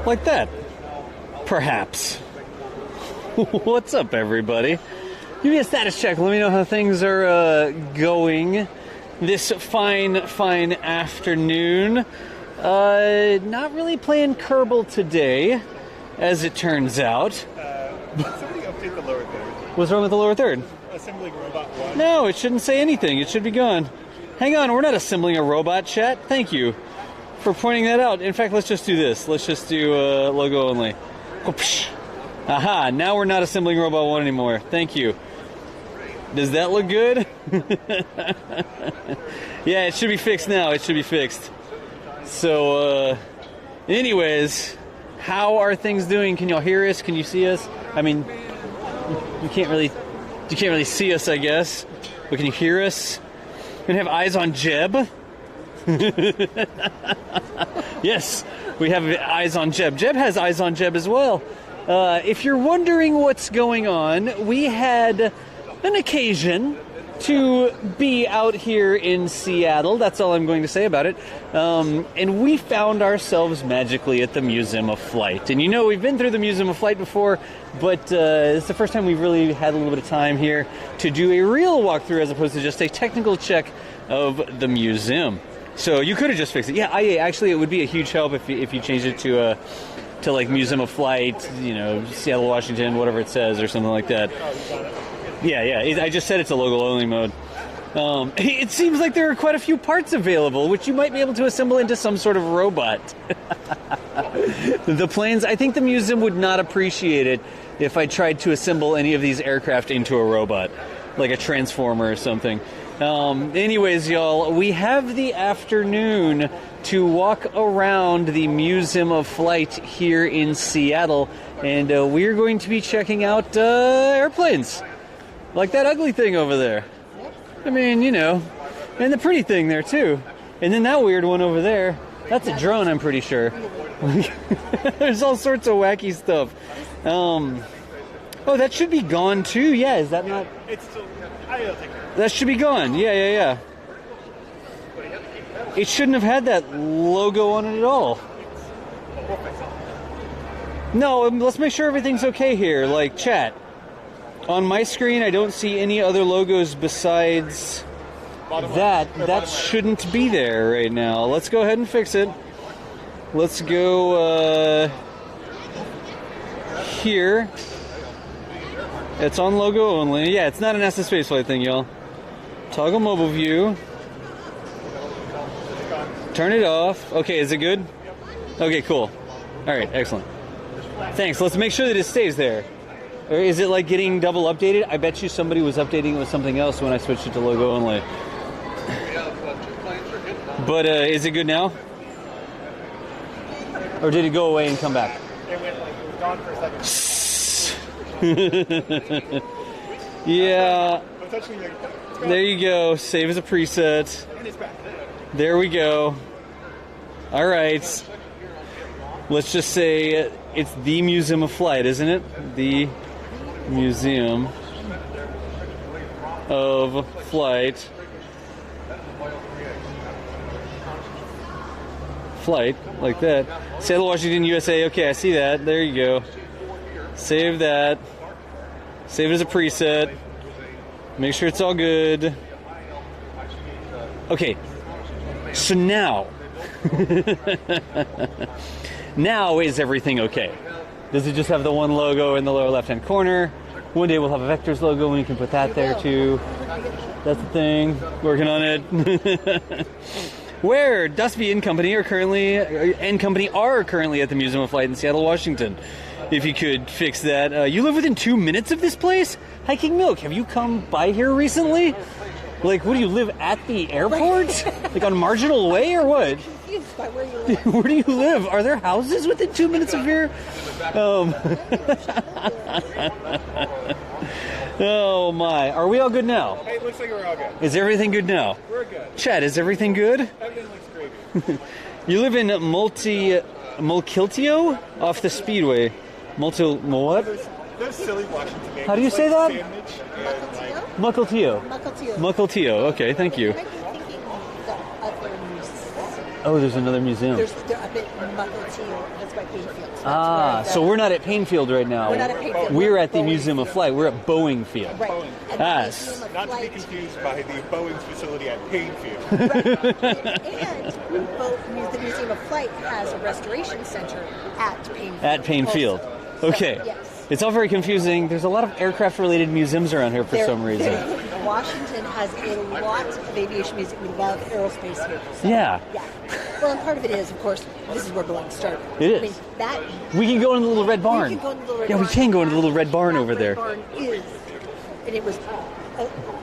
Like that. Perhaps. What's up, everybody? Give me a status check. Let me know how things are going this fine afternoon. Not really playing Kerbal today, as it turns out. Somebody update the lower third. What's wrong with the lower third? Assembling robot 1. No, it shouldn't say anything. It should be gone. Hang on, we're not assembling a robot, chat. Thank you for pointing that out. In fact, let's just do this. Let's just do logo only. Aha, now we're not assembling robot 1 anymore. Thank you. Does that look good? Yeah, it should be fixed now. It should be fixed. So, anyways, how are things doing? Can y'all hear us? Can you see us? I mean, you can't really see us, I guess. But can you hear us? We have eyes on Jeb. Yes, we have eyes on Jeb. Jeb has eyes on Jeb as well. If you're wondering what's going on, we had an occasion to be out here in Seattle. That's all I'm going to say about it. And we found ourselves magically at the Museum of Flight. And you know, we've been through the Museum of Flight before, but it's the first time we've really had a little bit of time here to do a real walkthrough as opposed to just a technical check of the museum. So you could have just fixed it. Yeah, actually, it would be a huge help if you changed it to like Museum of Flight, you know, Seattle, Washington, whatever it says, or something like that. Yeah. I just said it's a logo only mode. It seems like there are quite a few parts available, which you might be able to assemble into some sort of robot. The planes, I think the museum would not appreciate it if I tried to assemble any of these aircraft into a robot, like a transformer or something. Anyways, y'all, we have the afternoon to walk around the Museum of Flight here in Seattle, and we're going to be checking out airplanes. Like that ugly thing over there. I mean, you know, and the pretty thing there, too. And then that weird one over there. That's a drone, I'm pretty sure. There's all sorts of wacky stuff. Oh, that should be gone, too. Yeah, is that not... It's still... I'll take it. That should be gone. Yeah. It shouldn't have had that logo on it at all. No, let's make sure everything's okay here. Like, chat. On my screen, I don't see any other logos besides that. That shouldn't be there right now. Let's go ahead and fix it. Let's go here. It's on logo only. Yeah, it's not an NASA spaceflight thing, y'all. Toggle mobile view. Turn it off. Okay, is it good? Okay, cool. All right, excellent. Thanks. Let's make sure that it stays there. Or is it like getting double updated? I bet you somebody was updating it with something else when I switched it to logo only. But is it good now? Or did it go away and come back? It was gone for a second. Yeah. There you go. Save as a preset. There we go. All right. Let's just say it's the Museum of Flight, isn't it? The Museum of Flight. Flight, like that. Seattle, Washington, USA. Okay, I see that. There you go. Save that. Save it as a preset. Make sure it's all good. Okay. So now. Now is everything okay? Does it just have the one logo in the lower left-hand corner? One day we'll have a Vectors logo and you can put that there too. That's the thing. Working on it. Where Dusby and Company are currently at the Museum of Flight in Seattle, Washington. If you could fix that. You live within 2 minutes of this place? Hiking Milk, have you come by here recently? Like, what do you live at the airport? Like on Marginal Way or what? Confused by where you live. Where do you live? Are there houses within 2 minutes of here? Oh my. Are we all good now? Hey, it looks like we're all good. Is everything good now? We're good. Chad, is everything good? Everything looks gravy. You live in Mulkilteo off the Speedway. What? There's silly Washington names. How do you say that? Mukilteo? Mukilteo. Mukilteo. Mukilteo. Okay, thank you. I might be thinking the other Oh, there's another museum. They're up at Muppets Hill. That's by Painfield. So we're not at Painfield right now. We're not at Painfield. We're at the Boeing Museum of Flight. We're at Boeing Field. Right. Boeing. And the Yes. Museum of Not to be Flight- confused by the Boeing's facility at Painfield. And the Museum of Flight has a restoration center at Painfield. At Painfield. also. Okay. So, yes. It's all very confusing. There's a lot of aircraft-related museums around here for some reason. Washington has a lot of aviation music. We love aerospace here. So, Yeah. Yeah. Well, and part of it is, of course, this is where Boeing started. It is. I mean, that We can go in the little red barn. You can go in the little red Yeah, barn. we can go in the little red barn That over red there. Barn is, and it was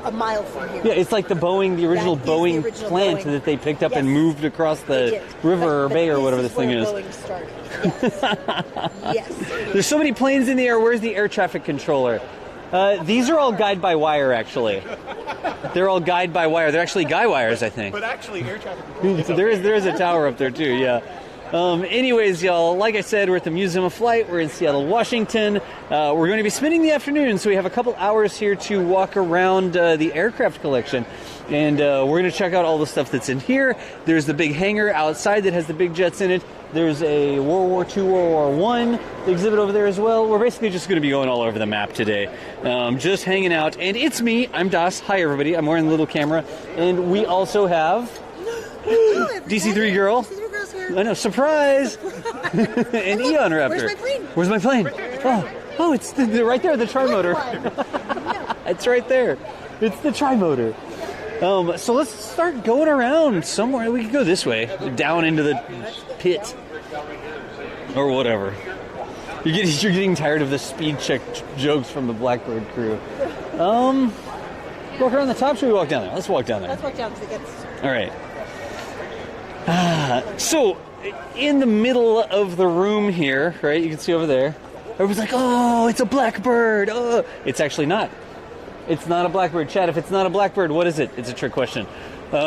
a mile from here. Yeah, it's like the Boeing, the original That is the Boeing original plant Boeing. that they picked up Yes. and moved across They the did. river or But bay or this whatever is this thing where is. Boeing started. Yes. Yes. There's so many planes in the air. Where's the air traffic controller? These are all guide by wire, actually. They're all guide by wire. They're actually guy wires, I think. But actually, air traffic control is There is a tower up there too. Yeah. Anyways, y'all, like I said, we're at the Museum of Flight. We're in Seattle, Washington. We're going to be spending the afternoon, so we have a couple hours here to walk around the aircraft collection. And we're going to check out all the stuff that's in here. There's the big hangar outside that has the big jets in it. There's a World War II, World War I exhibit over there as well. We're basically just going to be going all over the map today. Just hanging out. And it's me. I'm Das. Hi, everybody. I'm wearing the little camera. And we also have DC3 Girl. DC3 Girl's here. I know, surprise! And Eon Raptor. Where's my plane? Where's my plane? Oh, it's right there, the tri-motor. It's right there. It's the tri-motor. So let's start going around somewhere. We could go this way, down into the pit, or whatever. You're getting tired of the speed check jokes from the Blackbird crew. Walk around the top. Should we walk down there? Let's walk down there. Let's walk down because it gets. All right. So, in the middle of the room here, right, you can see over there, everyone's like, oh, it's a blackbird. Oh. It's actually not. It's not a blackbird. Chad, if it's not a blackbird, what is it? It's a trick question. Wait,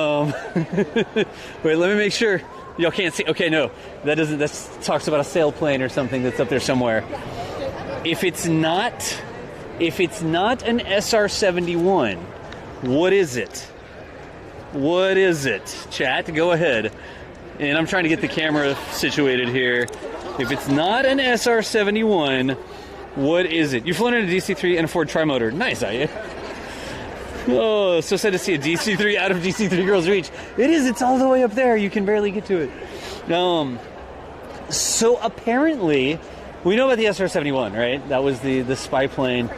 let me make sure. Y'all can't see. Okay, no. That talks about a sailplane or something that's up there somewhere. If it's not an SR-71, what is it? What is it? Chat, go ahead. And I'm trying to get the camera situated here. If it's not an SR-71, what is it? You've flown in a DC-3 and a Ford Tri-Motor. Nice, are you? Oh, so sad to see a DC-3 out of DC-3 Girl's reach. It is. It's all the way up there. You can barely get to it. So apparently, we know about the SR-71, right? That was the spy plane.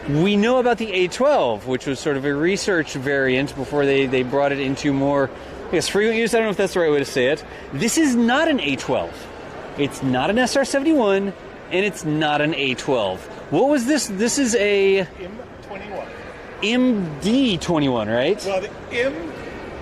We know about the A-12, which was sort of a research variant before they brought it into more, I guess, frequent use. I don't know if that's the right way to say it. This is not an A-12. It's not an SR-71, and it's not an A-12. What was this? This is a M21. MD-21, right? Well, the M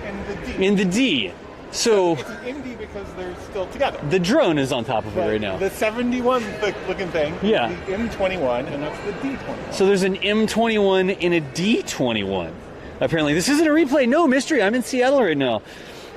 and the D. In the D. So It's an MD because they're still together. the drone is on top of it right now. The 71 looking thing Yeah. is the M21, and that's the D21. So there's an M21 and a D21. Apparently, this isn't a replay. No mystery. I'm in Seattle right now.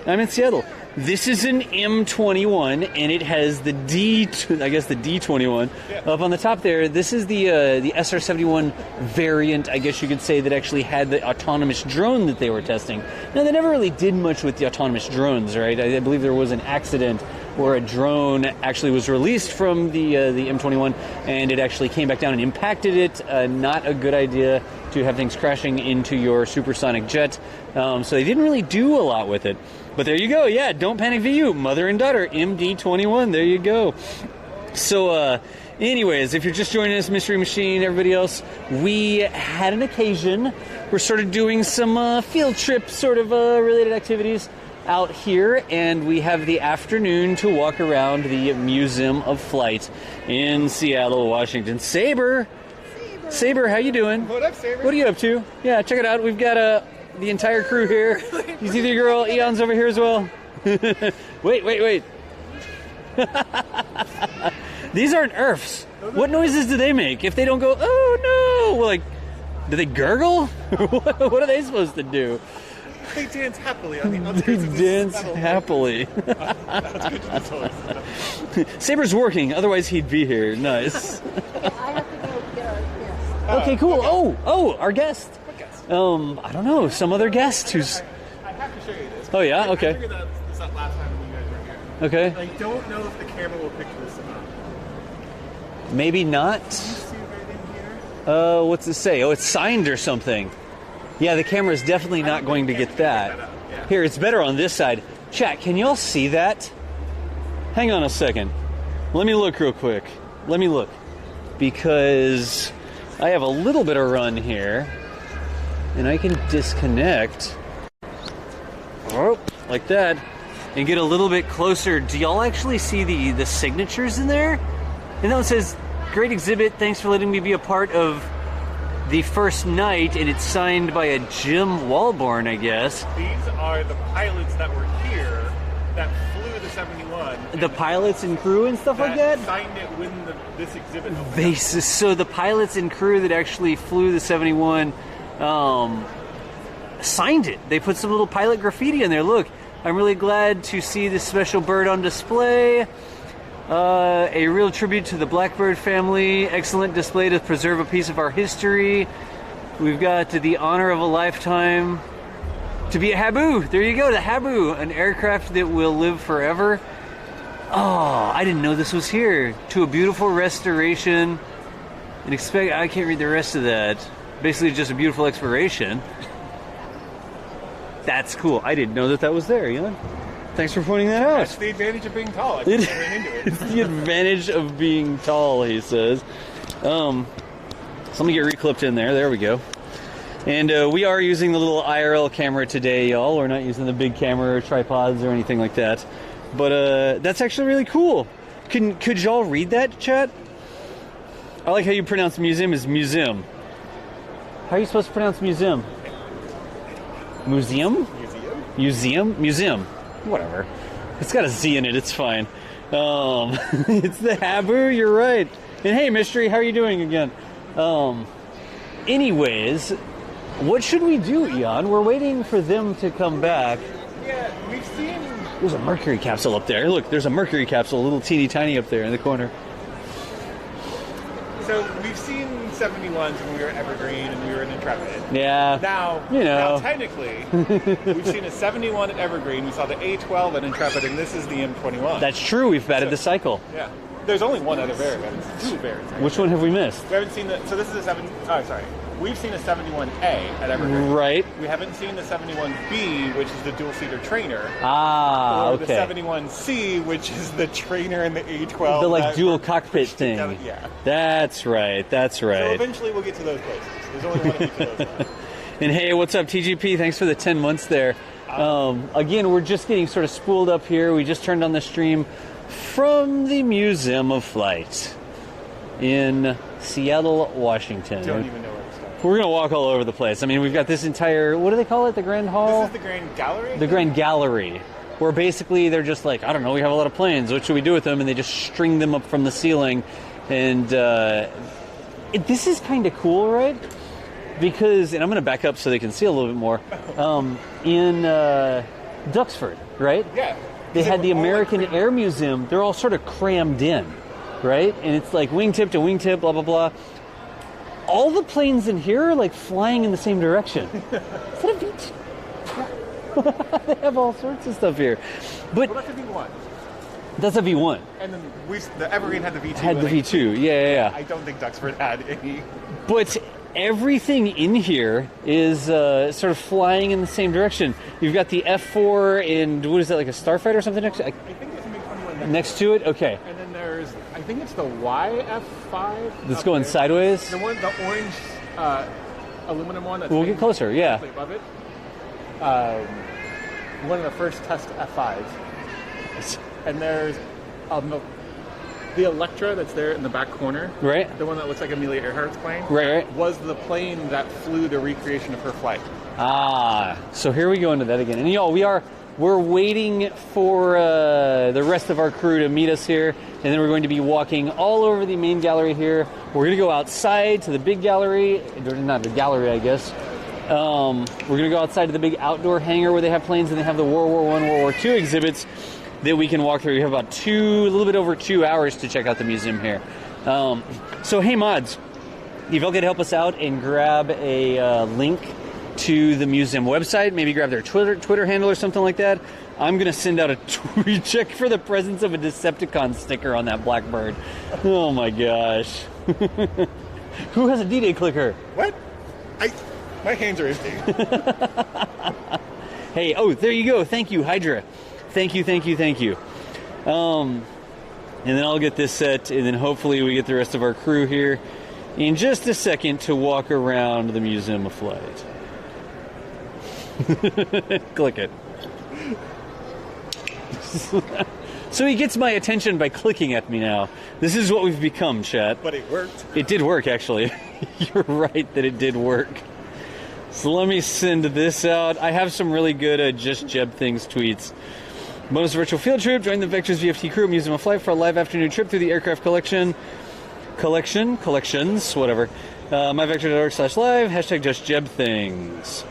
I'm in Seattle. This is an M21, and it has the D21 up on the top there. This is the SR-71 variant, I guess you could say, that actually had the autonomous drone that they were testing. Now, they never really did much with the autonomous drones, right? I believe there was an accident where a drone actually was released from the M21, and it actually came back down and impacted it. Not a good idea to have things crashing into your supersonic jet. So they didn't really do a lot with it. But there you go. Yeah, don't panic VU, mother and daughter, MD21. There you go. So, anyways, if you're just joining us, Mystery Machine, everybody else, we had an occasion. We're sort of doing some field trip sort of related activities out here, and we have the afternoon to walk around the Museum of Flight in Seattle, Washington. Saber, how you doing? What up, Saber? What are you up to? Yeah, check it out. We've got the entire crew here. You see the girl, Eon's over here as well. Wait. These aren't ERFs. What noises do they make if they don't go, oh no? Well, like, do they gurgle? What are they supposed to do? They dance happily on the They outskirts of this dance metal- happily. That's good to the toys. Saber's working, otherwise he'd be here. Nice. I have to go get our guest. Okay, cool. okay. Oh, our guest. What guess? I don't know, some other guest who's... I have to show you this. Oh, yeah? I Okay. figured that this up last time when you guys were here. Okay. I don't know if the camera will pick this up. Maybe not. Can you see right in here? What's it say? Oh, it's signed or something. Yeah, the camera is definitely not going to get that. Yeah. Here, it's better on this side. Chat, can y'all see that? Hang on a second. Let me look real quick. Let me look. Because I have a little bit of run here. And I can disconnect. Oh, like that. And get a little bit closer. Do y'all actually see the signatures in there? And that one says, "Great exhibit. Thanks for letting me be a part of the first night." And it's signed by a Jim Walborn, I guess. These are the pilots that were here that flew the 71. The pilots and crew and stuff like that? Signed it when this exhibit opened. So the pilots and crew that actually flew the 71 signed it. They put some little pilot graffiti in there. Look, I'm really glad to see this special bird on display. A real tribute to the blackbird family. Excellent display to preserve a piece of our history. We've got the honor of a lifetime to be a Habu. There you go, the Habu, an aircraft that will live forever. Oh, I didn't know this was here. To a beautiful restoration. And I can't read the rest of that. Basically just a beautiful exploration. That's cool. I didn't know that was there, Elon. Thanks for pointing that out. That's the advantage of being tall. I just ran into it. It's the advantage of being tall, he says. So let me get reclipped in there. There we go. And we are using the little IRL camera today, y'all. We're not using the big camera or tripods or anything like that. But that's actually really cool. Could y'all read that, chat? I like how you pronounce museum as museum. How are you supposed to pronounce museum? Museum? Museum? Museum. Whatever. It's got a Z in it. It's fine. It's the Habu. You're right. And hey, Mystery, how are you doing again? Anyways, what should we do, Eon? We're waiting for them to come back. Yeah, we've seen... There's a Mercury capsule up there. Look, there's a Mercury capsule, a little teeny tiny up there in the corner. So we've seen 71s when we were in Evergreen and we were in Intrepid. Yeah. Now technically, we've seen a 71 at Evergreen. We saw the A12 at Intrepid, and this is the M21. That's true. We've batted the cycle. Yeah. There's only one other variant. Two variants. Actually. Which one have we missed? We haven't seen so this is we've seen a 71A at Evergreen. Right. We haven't seen the 71B, which is the dual-seater trainer. Or the 71C, which is the trainer and the A12. The like dual cockpit thing. Yeah. That's right. So eventually we'll get to those places. There's only one of each of those. And hey, what's up, TGP? Thanks for the 10 months there. Again, we're just getting sort of spooled up here. We just turned on the stream from the Museum of Flight in Seattle, Washington. Don't even know where to start. We're going to walk all over the place. I mean, we've got this entire, what do they call it? The Grand Hall? This is the Grand Gallery? The Grand Gallery. Where basically they're just like, I don't know, we have a lot of planes. What should we do with them? And they just string them up from the ceiling. And this is kind of cool, right? Because, and I'm going to back up so they can see a little bit more. In Duxford, right? Yeah. They had the American Air Museum. They're all sort of crammed in, right? And it's like wingtip to wingtip, blah, blah, blah. All the planes in here are like flying in the same direction. Is that a V2? They have all sorts of stuff here. But well, that's a V1. That's a V1. And then the Evergreen had the V2. Had the V2, yeah. I don't think Duxford had any. But everything in here is sort of flying in the same direction. You've got the F4 and what is that, like a Starfighter or something next to it? I think there's a MiG-21 next to it? Okay. And then there's, I think it's the YF5. That's going sideways? The orange aluminum one. That's We'll get closer, yeah. Above it. One of the first test F5s. And there's the Electra that's there in the back corner. Right. The one that looks like Amelia Earhart's plane. Right. Was the plane that flew the recreation of her flight. So here we go into that again. And y'all, we're waiting for the rest of our crew to meet us here. And then we're going to be walking all over the main gallery here. We're going to go outside to the big gallery. Not the gallery, I guess. We're going to go outside to the big outdoor hangar where they have planes and they have the World War I, World War II exhibits that we can walk through. We have about a little bit over 2 hours to check out the museum here. So hey mods, if y'all could help us out and grab a link to the museum website. Maybe grab their Twitter handle or something like that. I'm going to send out a tweet check for the presence of a Decepticon sticker on that Blackbird. Oh my gosh. Who has a D-Day clicker? What? My hands are empty. Hey, oh, there you go. Thank you, Hydra. Thank you. And then I'll get this set, and then hopefully we get the rest of our crew here in just a second to walk around the Museum of Flight. Click it. So he gets my attention by clicking at me now. This is what we've become, chat. But it worked. It did work, actually. You're right that it did work. So let me send this out. I have some really good Just Jeb Things tweets. Bonus virtual field trip. Join the Vectors VFT crew at Museum of Flight for a live afternoon trip through the aircraft collections, whatever. myvector.org/live. Hashtag Just Jeb Things.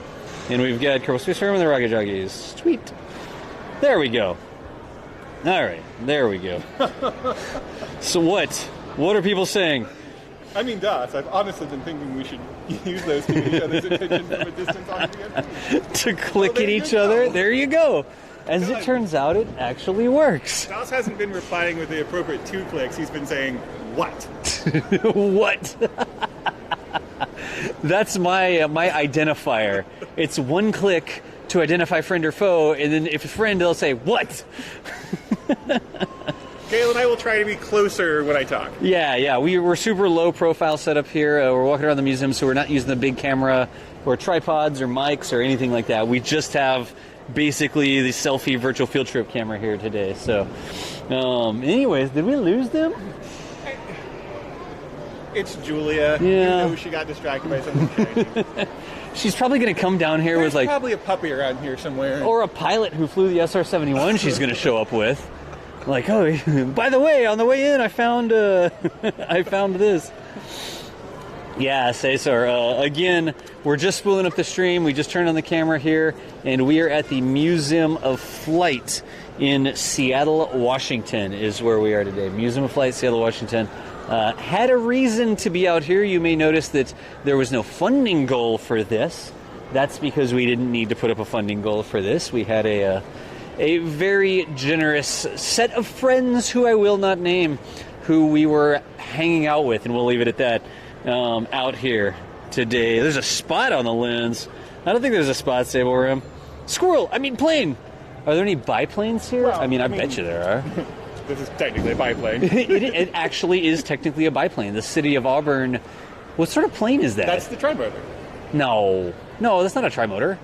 And we've got Kerbal Space Program and the Rocket Jockeys. Sweet. There we go. All right, there we go. So what? What are people saying? I mean, Das, I've honestly been thinking we should use those to get each other's attention from a distance on VFT. To click at each other? There you go. As it turns out, it actually works. Das hasn't been replying with the appropriate 2 clicks. He's been saying, what? What? That's my identifier. It's 1 click to identify friend or foe, and then if a friend, they'll say, what? Gail and I will try to be closer when I talk. Yeah. We're super low profile setup here. We're walking around the museum, so we're not using the big camera or tripods or mics or anything like that. We just have basically the selfie virtual field trip camera here today. So, anyways, did we lose them? It's Julia. Yeah. You know she got distracted by something shiny. She's probably going to come down here There's with like... probably a puppy around here somewhere. Or a pilot who flew the SR-71 she's going to show up with. Like, oh, by the way, on the way in, I found I found this. Yeah, Cesar. Again, we're just spooling up the stream. We just turned on the camera here, and we are at the Museum of Flight in Seattle, Washington, is where we are today. Museum of Flight, Seattle, Washington. Had a reason to be out here. You may notice that there was no funding goal for this. That's because we didn't need to put up a funding goal for this. We had a very generous set of friends who I will not name, who we were hanging out with, and we'll leave it at that, out here today. There's a spot on the lens. I don't think there's a spot, Sable Rim. Plane. Are there any biplanes here? Well, I bet you there are. This is technically a biplane. It actually is technically a biplane. The city of Auburn. What sort of plane is that? That's the trimotor. No, that's not a trimotor.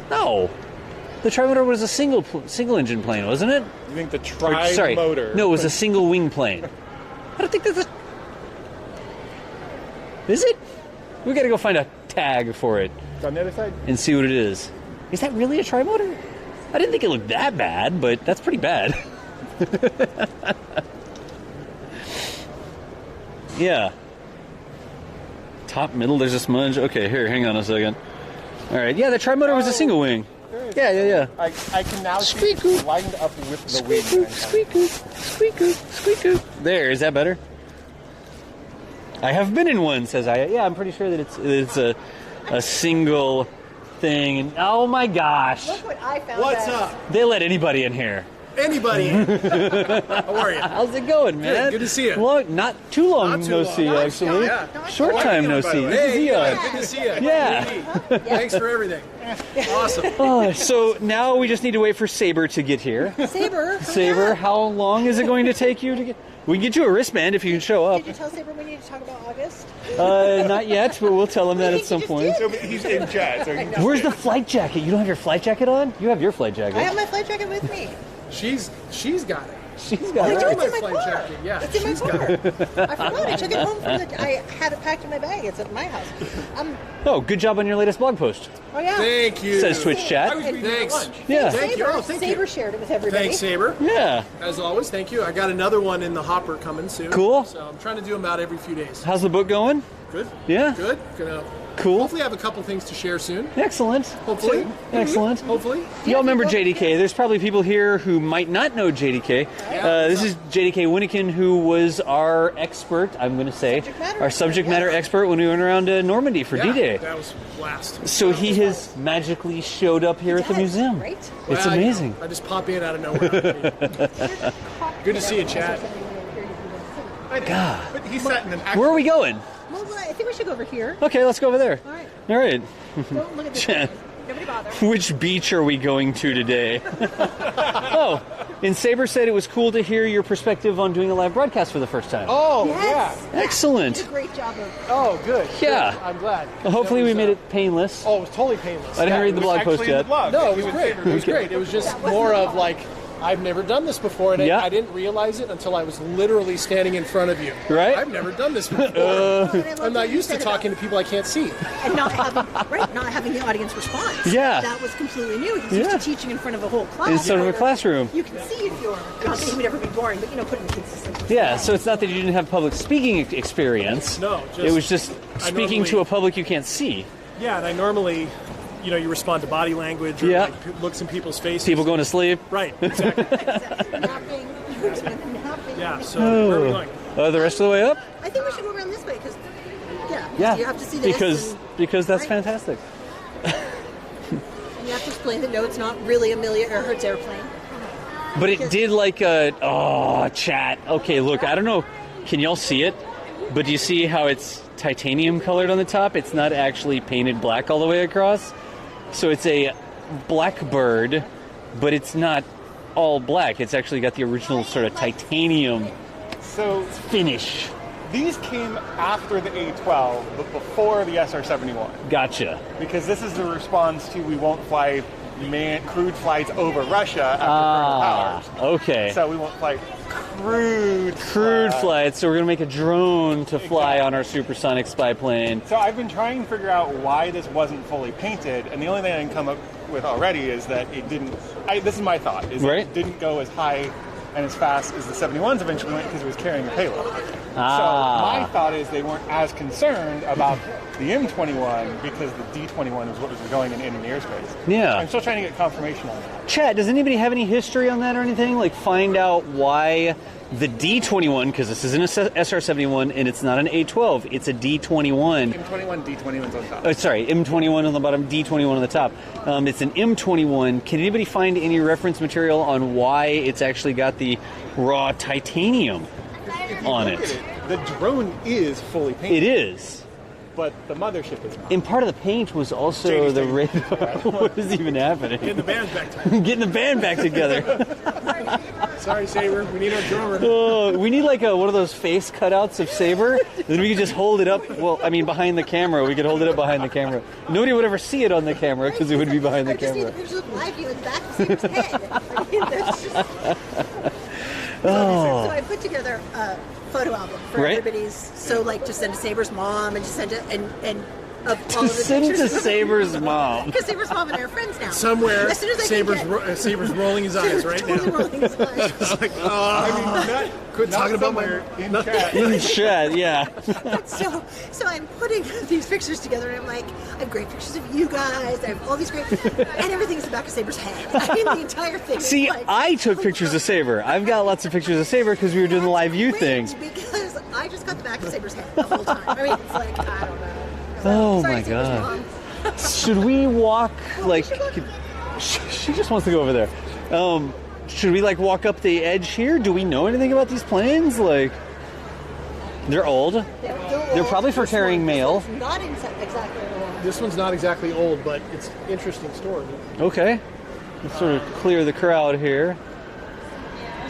No. The trimotor was a single engine plane, wasn't it? You think the trimotor... No, it was a single wing plane. I don't think that's a... Is it? We got to go find a tag for it It's on the other side? and see what it is. Is that really a trimotor? I didn't think it looked that bad, but that's pretty bad. Yeah. Top, middle, there's a smudge. Okay, here, hang on a second. All right, yeah, the trimotor was a single wing. Yeah. I can now see Squeak-oo. it's lined up with the wing. Squeak-oo. There, is that better? I have been in one, says I. Yeah, I'm pretty sure that it's a single thing. Oh my gosh. Look what I found. What's up? They let anybody in here. Anybody? How are you? How's it going, man? Good to see you. Not too long Not too no long. see, Not actually. yeah. Short time no see. Good to Hey, see you. good to see you. Yeah. Thanks for everything. Awesome. Oh, so now we just need to wait for Saber to get here. Saber, how long is it going to take you to get? We can get you a wristband if you can show up. Did you tell Saber we need to talk about August? Not yet, but we'll tell him that at some point. So he's in jet. So Where's the flight jacket? You don't have your flight jacket on? You have your flight I have jacket. my flight jacket with me. She's got it. She's got I it. do, right. it's in my flight car. jacket, yeah, It's in my she's car. got I forgot. I took it home from the... I had it packed in my bag. It's at my house. Oh, good job on your latest blog post. Oh, yeah. Thank you. Says Twitch I chat. was reading at lunch. Yeah. Thank you. Oh, thank Saber you. shared it with everybody. Thanks, Saber. Yeah. As always, thank you. I got another one in the hopper coming soon. Cool. So I'm trying to do them out every few days. How's the book going? Good. Yeah. Good. Gonna Cool. hopefully have a couple things to share soon. Excellent. Hopefully. Excellent. Hopefully. You all remember JDK. There's probably people here who might not know JDK. This is JDK Winnikin, who was our expert, I'm going to say, our subject matter expert when we went around to Normandy for D-Day. That was a blast. So he has magically showed up here at the museum. Right? It's Well, amazing. I just pop in out of nowhere. Good to see you, Chad. God. But he sat in an actual... Where are we going? Well, I think we should go over here. Okay, let's go over there. All right. All right. Don't look at this. Chad. One. Nobody bother. Which beach are we going to today? Oh, and Saber said it was cool to hear your perspective on doing a live broadcast for the first time. Oh, Yes. yeah. Excellent. You did a great job of. Oh, good. Yeah. Good. I'm glad. Well, hopefully That we was, made it painless. Oh, it was totally painless. I didn't read the It was blog post actually in yet. the blog. No, it He was great. favorite. It was great. It was just more of like, I've never done this before, and Yeah. I didn't realize it until I was literally standing in front of you. Right? I've never done this before. I'm not used to talking to people I can't see. And not having the audience response. Yeah. That was completely new. He's Yeah. used to teaching in front of a whole class. Instead of a where classroom. You can see if you're, not that he would ever be boring, but putting kids to sleep. Yeah, so it's not that you didn't have public speaking experience. No, just- it was just I speaking to normally- a public you can't see. Yeah, and I normally, you respond to body language or Yeah. like looks in people's faces. People going to sleep. Right, exactly. Napping. Napping. Yeah, so where are we going? The rest of the way up? I think we should go around this way because, Yeah. you have to see this. Because that's Right. fantastic. And you have to explain that no, it's not really Amelia Earhart's airplane. But it did chat. Okay, look, I don't know. Can y'all see it? But do you see how it's titanium colored on the top? It's not actually painted black all the way across. So it's a black bird, but it's not all black. It's actually got the original sort of titanium So finish. these came after the A-12, but before the SR-71. Gotcha. Because this is the response to we won't fly crewed flights over Russia after Colonel Powers. Okay. So we won't fly crewed flights, so we're going to make a drone to fly on our supersonic spy plane. So I've been trying to figure out why this wasn't fully painted, and the only thing I can come up with already is that it didn't. This is my thought: is that Right. it didn't go as high and as fast as the 71s eventually went because it was carrying a payload. So my thought is they weren't as concerned about the M21 because the D21 was what was going in enemy airspace. Yeah. I'm still trying to get confirmation on that. Chat, does anybody have any history on that or anything? Like, find out why the D21, because this isn't a SR-71 and it's not an A-12, it's a D21. M21, D21's on top. Sorry, M21 on the bottom, D21 on the top. It's an M21. Can anybody find any reference material on why it's actually got the raw titanium on Look it? at it. The drone is fully painted. It is. But the mothership is not. And part of the paint was also JD's the taking radar. What is even happening? Getting the band back together. Getting the band back together. Sorry, Saber. We need our drummer. We need like one of those face cutouts of Saber. Then we could just hold it up. Well, I mean, behind the camera. We could hold it up behind the camera. Nobody would ever see it on the camera because it would be behind the I just need camera. the pictures of live view in the back of Saber's head. I mean, that's just... Oh. So I put together a photo album for Right. everybody's. So like, just send to Saber's mom and just send it and of all of the Send to pictures. Saber's mom. Because Saber's mom and I are friends now. Somewhere, As soon as I Saber's, can get, Saber's rolling his eyes right totally now. rolling his eyes. It's like, quit Not talking about my... somewhere in chat. In chat, yeah. So I'm putting these pictures together, and I'm like, I have great pictures of you guys. I have all these great, and everything's the back of Saber's head. I mean, the entire thing. is See, like, I took pictures of Saber. I've got lots of pictures of Saber because we were doing the live view great, thing. Because I just got the back of Saber's head the whole time. I mean, it's like, I don't know. Oh Sorry, my Saber's God. mom. Should we walk, like... She just wants to go over there. Should we, like, walk up the edge here? Do we know anything about these planes? Like, they're old. They're probably for carrying mail. Not exactly old. This one's not exactly old, but it's an interesting story. Okay. Let's sort of clear the crowd here.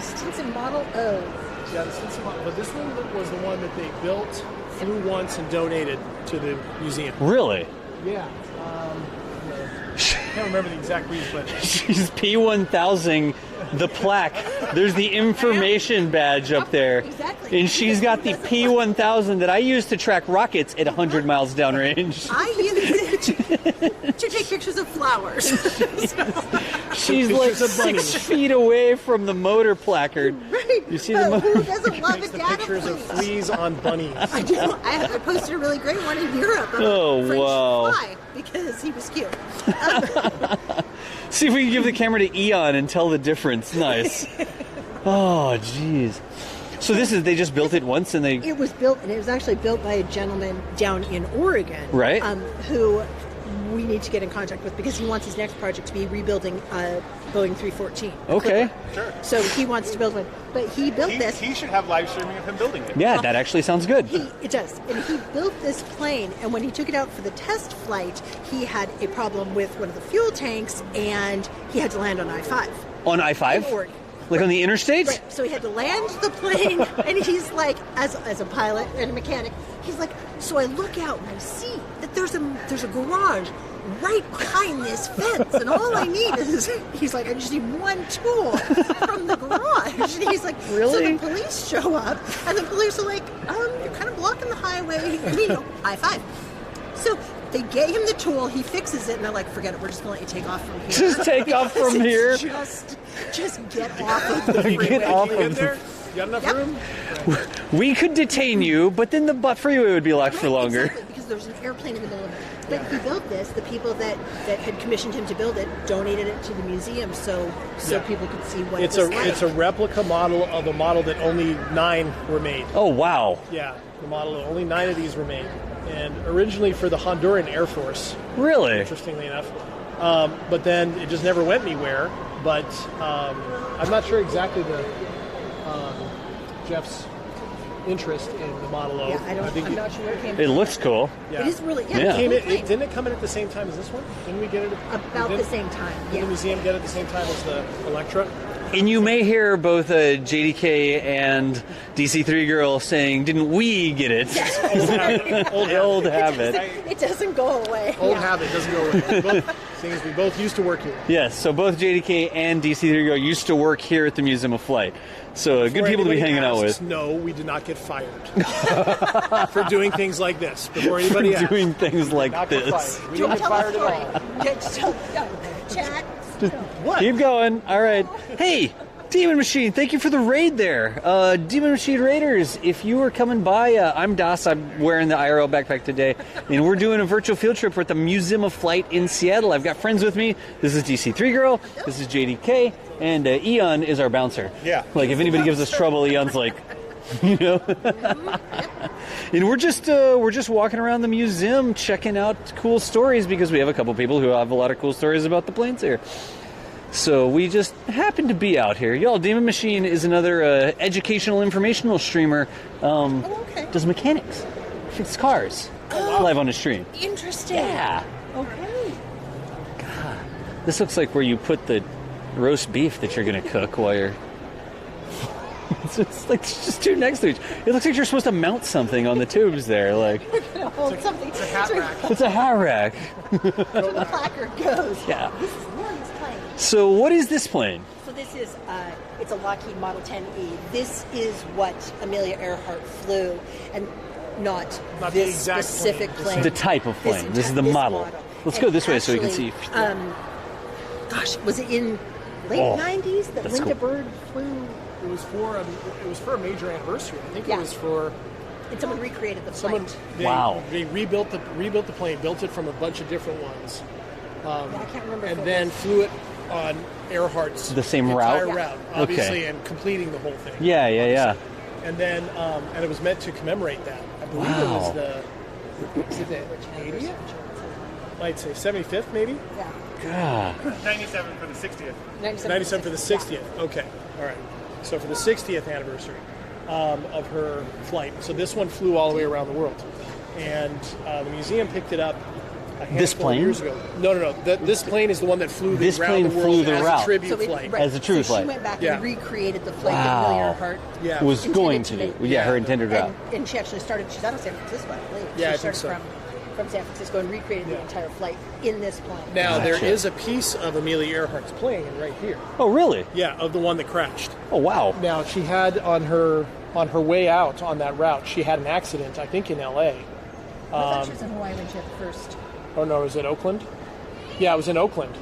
Stinson Model O. Yeah, but this one was the one that they built, flew once, and donated to the museum. Really? Yeah. I can't remember the exact reason, but She's P1000, the plaque. There's the information badge up there. Exactly. And she's got the P1000 that I use to track rockets at 100 miles downrange. I use it to take pictures of flowers. She's like Pictures of bunnies. 6 feet away from the motor placard. Right. You see the who doesn't love a The data pictures of plate? fleas on bunnies. I do. I posted a really great one in Europe of Oh, a French wow. fly because he was cute. See if we can give the camera to Eon and tell the difference. Nice. Oh, jeez. So they just built it once and they... It was built, and it was actually built by a gentleman down in Oregon. Right. Who we need to get in contact with because he wants his next project to be rebuilding Boeing 314. Okay. Sure. So he wants to build one. But he built this. He should have live streaming of him building it. Yeah, that actually sounds good. It does. And he built this plane, and when he took it out for the test flight, he had a problem with one of the fuel tanks, and he had to land on I-5. On In I-5? Oregon. Like on the interstate? Right. So he had to land the plane, and he's like, as a pilot and a mechanic, he's like, so I look out and I see that there's a garage right behind this fence, and all I need is, he's like, I just need one tool from the garage. And he's like, Really? So the police show up, and the police are like, you're kind of blocking the highway, I-5. So they get him the tool, he fixes it, and they're like, forget it, we're just going to let you take off from here. Just take off from here. Just get off of the freeway. Get off In of there? You got enough Yep. room? We could detain you, but then the freeway would be locked for Right, longer. Exactly, because there was an airplane in the middle of it. But he built this. The people that had commissioned him to build it donated it to the museum, so people could see what It's it was a like. it's a replica model of a model that only 9 were made. Oh, wow. Yeah, the model only 9 of these were made, and originally for the Honduran Air Force. Really? Interestingly enough, but then it just never went anywhere. But I'm not sure exactly the Jeff's interest in the Model O. Yeah, I'm not sure where it came from. It looks cool. Yeah. It is really, Yeah. yeah. Came cool in, plane. didn't it come in at the same time as this one? Didn't we get it About the same time, Did yeah. the museum get it at the same time as the Electra? And you may hear both JDK and DC3 Girl saying, didn't we get it? Old habit. It doesn't go away. Old Yeah. habit doesn't go away. Things we both used to work here. Yes, so both JDK and DC3 Girl used to work here at the Museum of Flight. So good Before people to be anybody hanging out asks, with. No, we did not get fired for doing things like this. Before anybody asks. Doing things like Not get this. fired. We Don't didn't get tell the fired at all. story. Just tell, chat. What? Keep going. All right. Hey, Demon Machine, thank you for the raid there. Demon Machine Raiders, if you were coming by, I'm Das. I'm wearing the IRL backpack today, and we're doing a virtual field trip. We're at the Museum of Flight in Seattle. I've got friends with me. This is DC3 Girl. This is JDK. And Eon is our bouncer. Yeah. Like, if anybody gives us trouble, Eon's like, you know. And we're just walking around the museum checking out cool stories because we have a couple people who have a lot of cool stories about the planes here. So we just happen to be out here. Y'all, Demon Machine is another educational, informational streamer. Okay. Does mechanics, fix cars, live on a stream. Interesting. Yeah. Okay. This looks like where you put the roast beef that you're going to cook while you're... it's just two next to each. It looks like you're supposed to mount something on the tubes there. Like, Hold something. It's a hat rack. it's a hat rack. The placard goes. Yeah. This is Warren's plane. So what is this plane? So this is, it's a Lockheed Model 10E. This is what Amelia Earhart flew, and not Not the this exact specific plane. plane. The type of plane. This is the model. Let's And go this way so we can actually, see. Gosh, was it in late Oh, 90s that that's Linda cool. Bird flew? It was for a major anniversary. I think Yeah. it was for And someone recreated the someone. flight. Wow. They rebuilt the plane, built it from a bunch of different ones, I can't remember. if and it then was- flew it on Earhart's The same entire route? route, Okay. obviously, and completing the whole thing. Yeah. obviously. And then, and it was meant to commemorate that. I believe it Wow. was the 80th? I'd say 75th, maybe. Yeah. God. 97 for the 60th. 97 for the 60th. Okay, all right. So for the 60th anniversary of her flight. So this one flew all the way around the world, and the museum picked it up a handful This of plane? years ago. No. This plane is the one that flew This around plane the world flew the as route. a tribute So it- flight. right. As a tribute so flight. She went back Yeah. and recreated the flight Wow. that Amelia Earhart Yeah. Was intended going to to. make. Yeah, her intended route. And she actually started, she's out of San Francisco, I believe. Yeah, she I think started from San Francisco and recreated the entire flight in this plane. Now there Gotcha. is a piece of Amelia Earhart's plane right here. Oh, really? Yeah, of the one that crashed. Oh, wow. Now she had on her way out on that route, she had an accident, I think in L.A. I thought she was in Hawaii when she had the first. Oh no, was it Oakland? Yeah, it was in Oakland.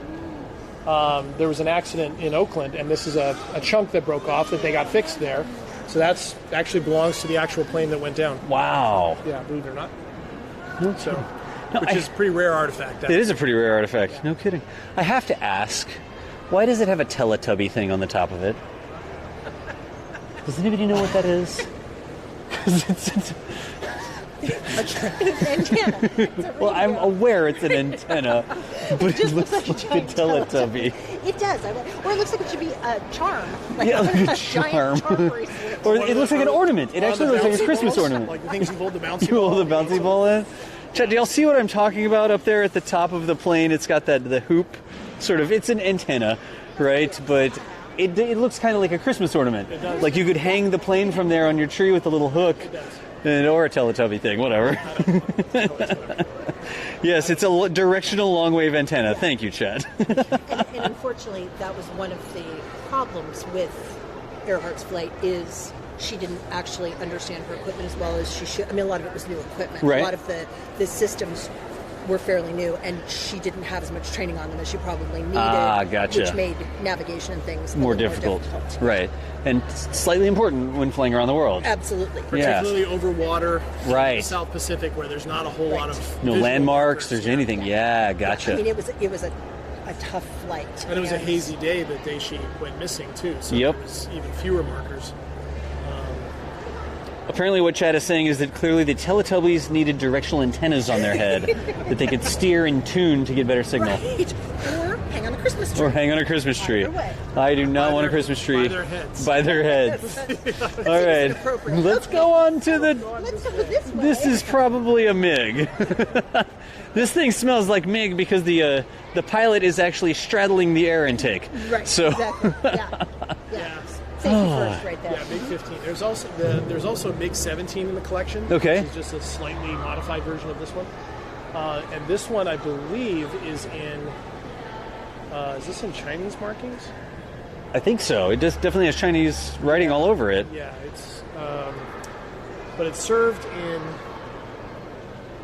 there was an accident in Oakland, and this is a chunk that broke off that they got fixed there. So that's actually belongs to the actual plane that went down. Wow. Yeah, believe it or not. So, No, which is a pretty rare artifact. It is a pretty rare artifact. No kidding. I have to ask, why does it have a Teletubby thing on the top of it? Does anybody know what that is? 'Cause it's Antenna. well, I'm aware it's an antenna, but it looks like a Teletubby. It does. Or it looks like it should be a charm. Like Yeah, like a giant charm bracelet. Or it looks like an ornament. It actually looks like a Christmas ornament. Like the things you hold the bouncy You ball. hold the bouncy ball in. Chad, do y'all see what I'm talking about up there at the top of the plane? It's got the hoop, sort of. It's an antenna, right? But it looks kind of like a Christmas ornament. It does. Like you could hang the plane from there on your tree with a little hook. It does. Or a Teletubby thing, whatever. Yes, it's a directional long-wave antenna. Thank you, Chad. And unfortunately, that was one of the problems with Earhart's flight is she didn't actually understand her equipment as well as she should. I mean, a lot of it was new equipment. Right. A lot of the systems were fairly new, and she didn't have as much training on them as she probably needed. Gotcha. Which made navigation and things a More little difficult. Right. And slightly important when flying around the world. Absolutely. Yeah. Particularly over water, Right. in the South Pacific, where there's not a whole lot of No visual landmarks, markers. there's anything. Yeah, gotcha. I mean, it was a tough flight. And it was a hazy day the day she went missing too. So Yep. there was even fewer markers. Apparently what Chad is saying is that clearly the Teletubbies needed directional antennas on their head that they could steer in tune to get better signal. Right. Or hang on a Christmas tree. Or hang on a Christmas tree. Either way. I do not By want a their- Christmas tree. by their heads. By their heads. All right. appropriate. Let's go on to the... Let's go this way. This is probably a MiG. This thing smells like MiG because the pilot is actually straddling the air intake. Right. So Exactly. Yeah. Yeah. Safety first, right there. Yeah, MiG 15. There's also MiG 17 in the collection. Okay. Which is just a slightly modified version of this one. And this one, I believe, is in. Is this in Chinese markings? I think so. It just definitely has Chinese writing all over it. Yeah, it's. But it's served in.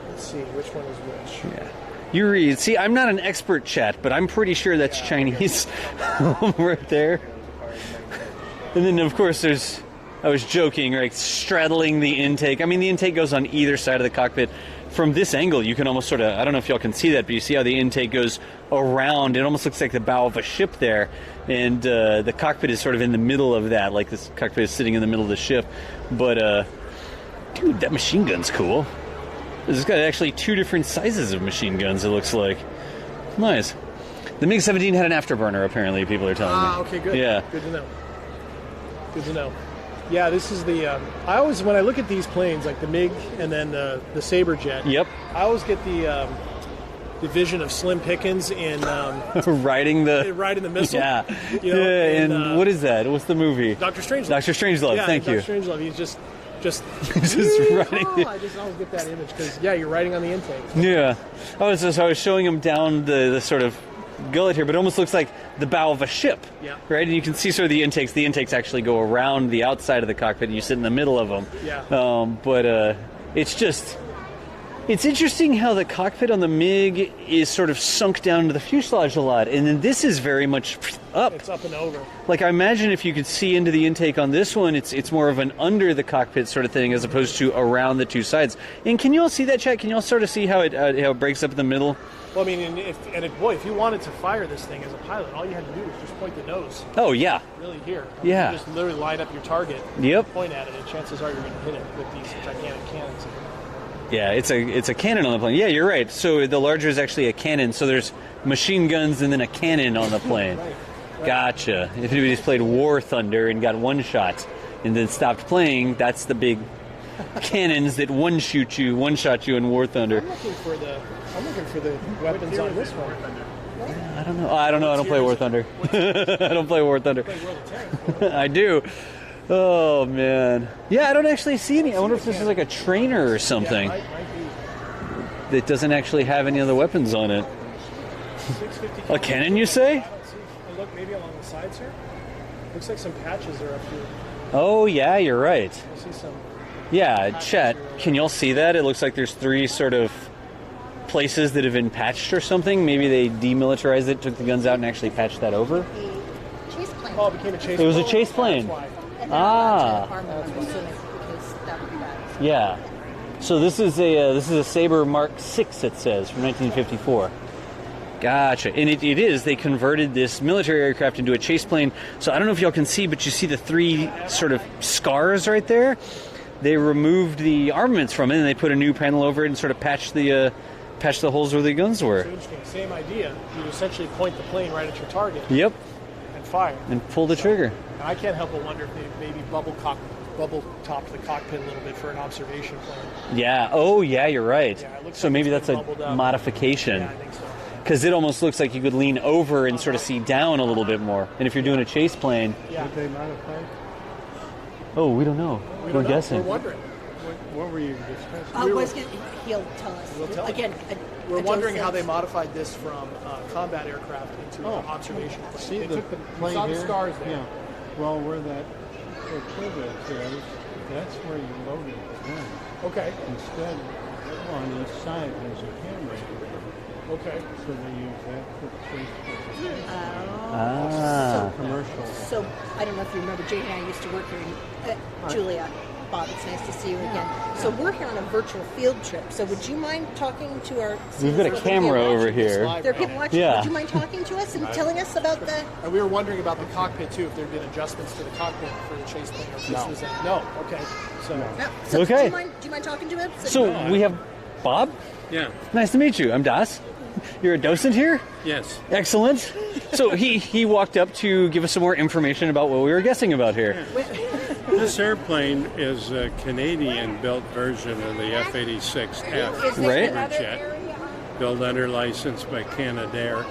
Let's see, which one is which? Yeah. You read. See, I'm not an expert, Chat, but I'm pretty sure that's Chinese right there. And then, of course, I was joking, right? Straddling the intake. I mean, the intake goes on either side of the cockpit. From this angle, you can almost sort of, I don't know if y'all can see that, but you see how the intake goes around. It almost looks like the bow of a ship there. And the cockpit is sort of in the middle of that, like this cockpit is sitting in the middle of the ship. But, dude, that machine gun's cool. It's got actually two different sizes of machine guns, it looks like. Nice. The MiG-17 had an afterburner, apparently, people are telling me. Okay, good. Yeah. Good to know. Good to know. Yeah, this is the. I always, when I look at these planes, like the MiG and then the Sabre jet. Yep. I always get the vision of Slim Pickens in Riding the riding the missile. Yeah. You know, Yeah, in, and what is that? What's the movie? Dr. Strangelove. Dr. Strangelove, Yeah, thank you. Dr. Strangelove. He's just Just riding the- I just always get that image because you're riding on the intake. Yeah. I was showing him down the sort of gullet here, but it almost looks like the bow of a ship. Yeah. Right? And you can see sort of the intakes. The intakes actually go around the outside of the cockpit and you sit in the middle of them. Yeah. But it's interesting how the cockpit on the MiG is sort of sunk down to the fuselage a lot, and then this is very much up. It's up and over. Like, I imagine if you could see into the intake on this one, it's more of an under the cockpit sort of thing as opposed to around the two sides. And can you all see that, Chat? Can you all sort of see how it breaks up in the middle? Well, I mean, if you wanted to fire this thing as a pilot, all you had to do was just point the nose Oh, yeah. really here. I mean, Yeah. You just literally line up your target. Yep. Point at it, and chances are you're going to hit it with these gigantic cannons. Yeah, it's a cannon on the plane. Yeah, you're right. So the larger is actually a cannon. So there's machine guns and then a cannon on the plane. Right. Gotcha. If anybody's played War Thunder and got one shot and then stopped playing, that's the big cannons that one shot you in War Thunder. I'm looking for the weapons on this one. I don't know. I don't play War Thunder. I don't play War Thunder. Play World of Tanks. I do. Oh, man. Yeah, I don't actually see any. I wonder if this is like a trainer or something Yeah, might be. that doesn't actually have any other weapons on it. 650 A cannon, you say? I don't see. And look, maybe along the sides here. Looks like some patches are up here. Oh, yeah, you're right. I see some. Yeah, Chet, can y'all see that? It looks like there's three sort of places that have been patched or something. Maybe they demilitarized it, took the guns out, and actually patched that over. A chase plane. Oh, it became a chase plane. It was a chase plane. That's why. And then I'm assuming, because that would be bad. Yeah. So this is a Sabre Mark 6, it says, from 1954. Gotcha. And it is. They converted this military aircraft into a chase plane. So I don't know if y'all can see, but you see the 3 sort of scars right there? They removed the armaments from it, and they put a new panel over it and sort of patched the holes where the guns were. It's interesting. Same idea. You essentially point the plane right at your target. Yep. And fire. And pull the trigger. And I can't help but wonder if they maybe bubble topped the cockpit a little bit for an observation plane. Yeah. Oh, yeah, you're right. Yeah, it looks so like maybe it's that's been a bubbled up. modification. Yeah, I think so. Because it almost looks like you could lean over and sort of see down a little bit more. And if you're doing a chase plane... Yeah. Did they modify? Oh, we don't know. We We're don't know. guessing. We're wondering. What were you discussing? He'll tell us. We'll tell us. Again, We're wondering how they says- modified this from combat aircraft into an observation plane. See They the took plane saw here? the scars there. Yeah. Well, where that torpedo is, that's where you loaded the gun. Okay. Instead, on each side, there's a camera. Okay. So they use that for chase Ah. commercial. So, I don't know if you remember, Jane and I used to work here. Julia, Bob, it's nice to see you again. So we're here on a virtual field trip. So would you mind talking to our... We've got a camera over here. There are people watching. Yeah. Would you mind talking to us and telling us about the... And we were wondering about the cockpit too, if there had been adjustments to the cockpit for the chase plane. Or if this was a, no. Okay. So No. So Okay. Do you mind talking to him? So we have Bob. Yeah. Nice to meet you. I'm Das. You're a docent here? Yes. Excellent. So he walked up to give us some more information about what we were guessing about here. This airplane is a Canadian-built version of the F-86F Right. jet, built under license by Canadair.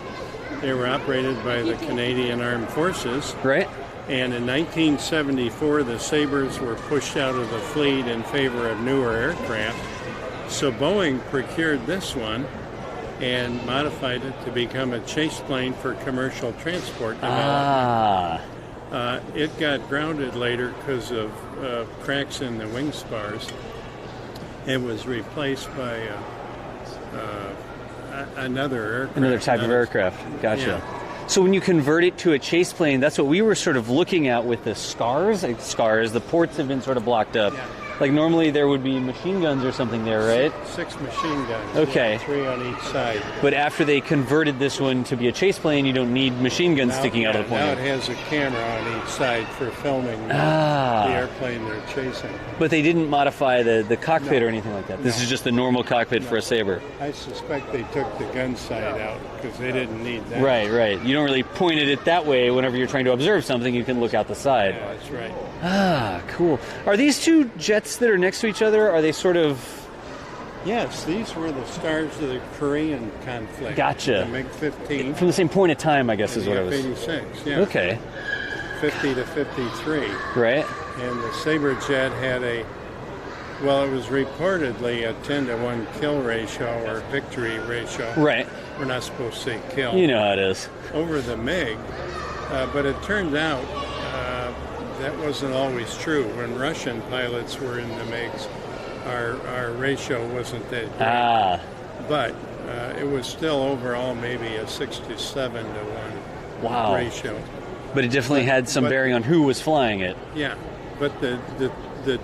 They were operated by the Canadian Armed Forces, Right? and in 1974 the Sabres were pushed out of the fleet in favor of newer aircraft. So Boeing procured this one and modified it to become a chase plane for commercial transport development. It got grounded later because of cracks in the wing spars. It was replaced by another aircraft. Another type of aircraft. Gotcha. Yeah. So when you convert it to a chase plane, that's what we were sort of looking at with the scars. The ports have been sort of blocked up. Yeah. Like normally there would be machine guns or something there, right? Six machine guns. Okay. Yeah, 3 on each side. But after they converted this one to be a chase plane, you don't need machine guns sticking out of the Now it plane. has a camera on each side for filming the airplane they're chasing. But they didn't modify the cockpit or anything like that. This is just the normal cockpit for a Sabre. I suspect they took the gun sight out because they didn't need that. Right. You don't really point at it that way. Whenever you're trying to observe something, you can look out the side. Yeah, that's right. Ah, cool. Are these two jets that are next to each other, are they sort of... Yes, these were the stars of the Korean conflict. Gotcha. The MiG-15 from the same point of time, I guess, is what and it the was. F-86, yeah. Okay. 50 to 53. Right? And the Sabre jet had it was reportedly a 10 to 1 kill ratio or victory ratio. Right. We're not supposed to say kill. You know how it is. Over the MiG, but it turned out that wasn't always true. When Russian pilots were in the MiGs, our ratio wasn't that great. But it was still overall maybe a 6 to 7 to 1 Wow. ratio. But it definitely had some bearing on who was flying it. Yeah, but the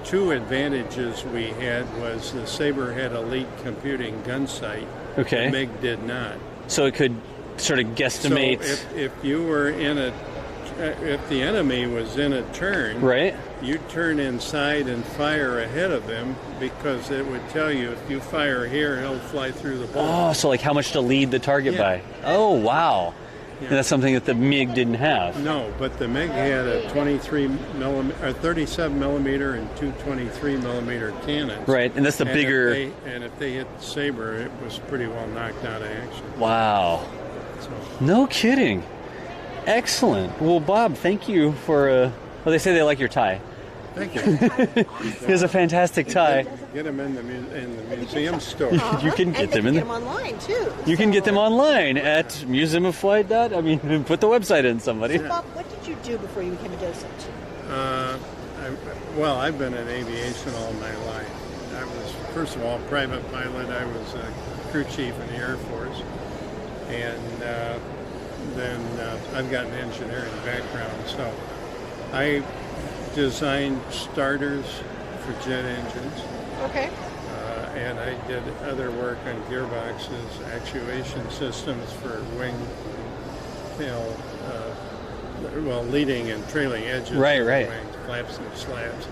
two advantages we had was the Sabre had elite computing gun sight. Okay. The MiG did not. So it could sort of guesstimate... So if you were if the enemy was in a turn, right? you'd turn inside and fire ahead of him because it would tell you if you fire here, he'll fly through the bullet. Oh, so like how much to lead the target by. Oh, wow. Yeah. And that's something that the MiG didn't have. No, but the MiG had a 37 millimeter and two 23 millimeter cannons. Right, and that's the bigger... If they hit the Sabre, it was pretty well knocked out of action. Wow. So, No kidding. Excellent. Well, Bob, thank you for... well, they say they like your tie. thank you. He has a fantastic tie. Get them in the museum store. You can get them in them the... online too. You can get them online at museumofflight. I mean, put the website in, somebody. Bob, what did you do before you became a docent? I've been in aviation all my life. I was, first of all, private pilot. I was a crew chief in the Air Force. And then I've got an engineering background. So I designed starters for jet engines. Okay. And I did other work on gearboxes, actuation systems for wing, leading and trailing edges of the wings, flaps and slats.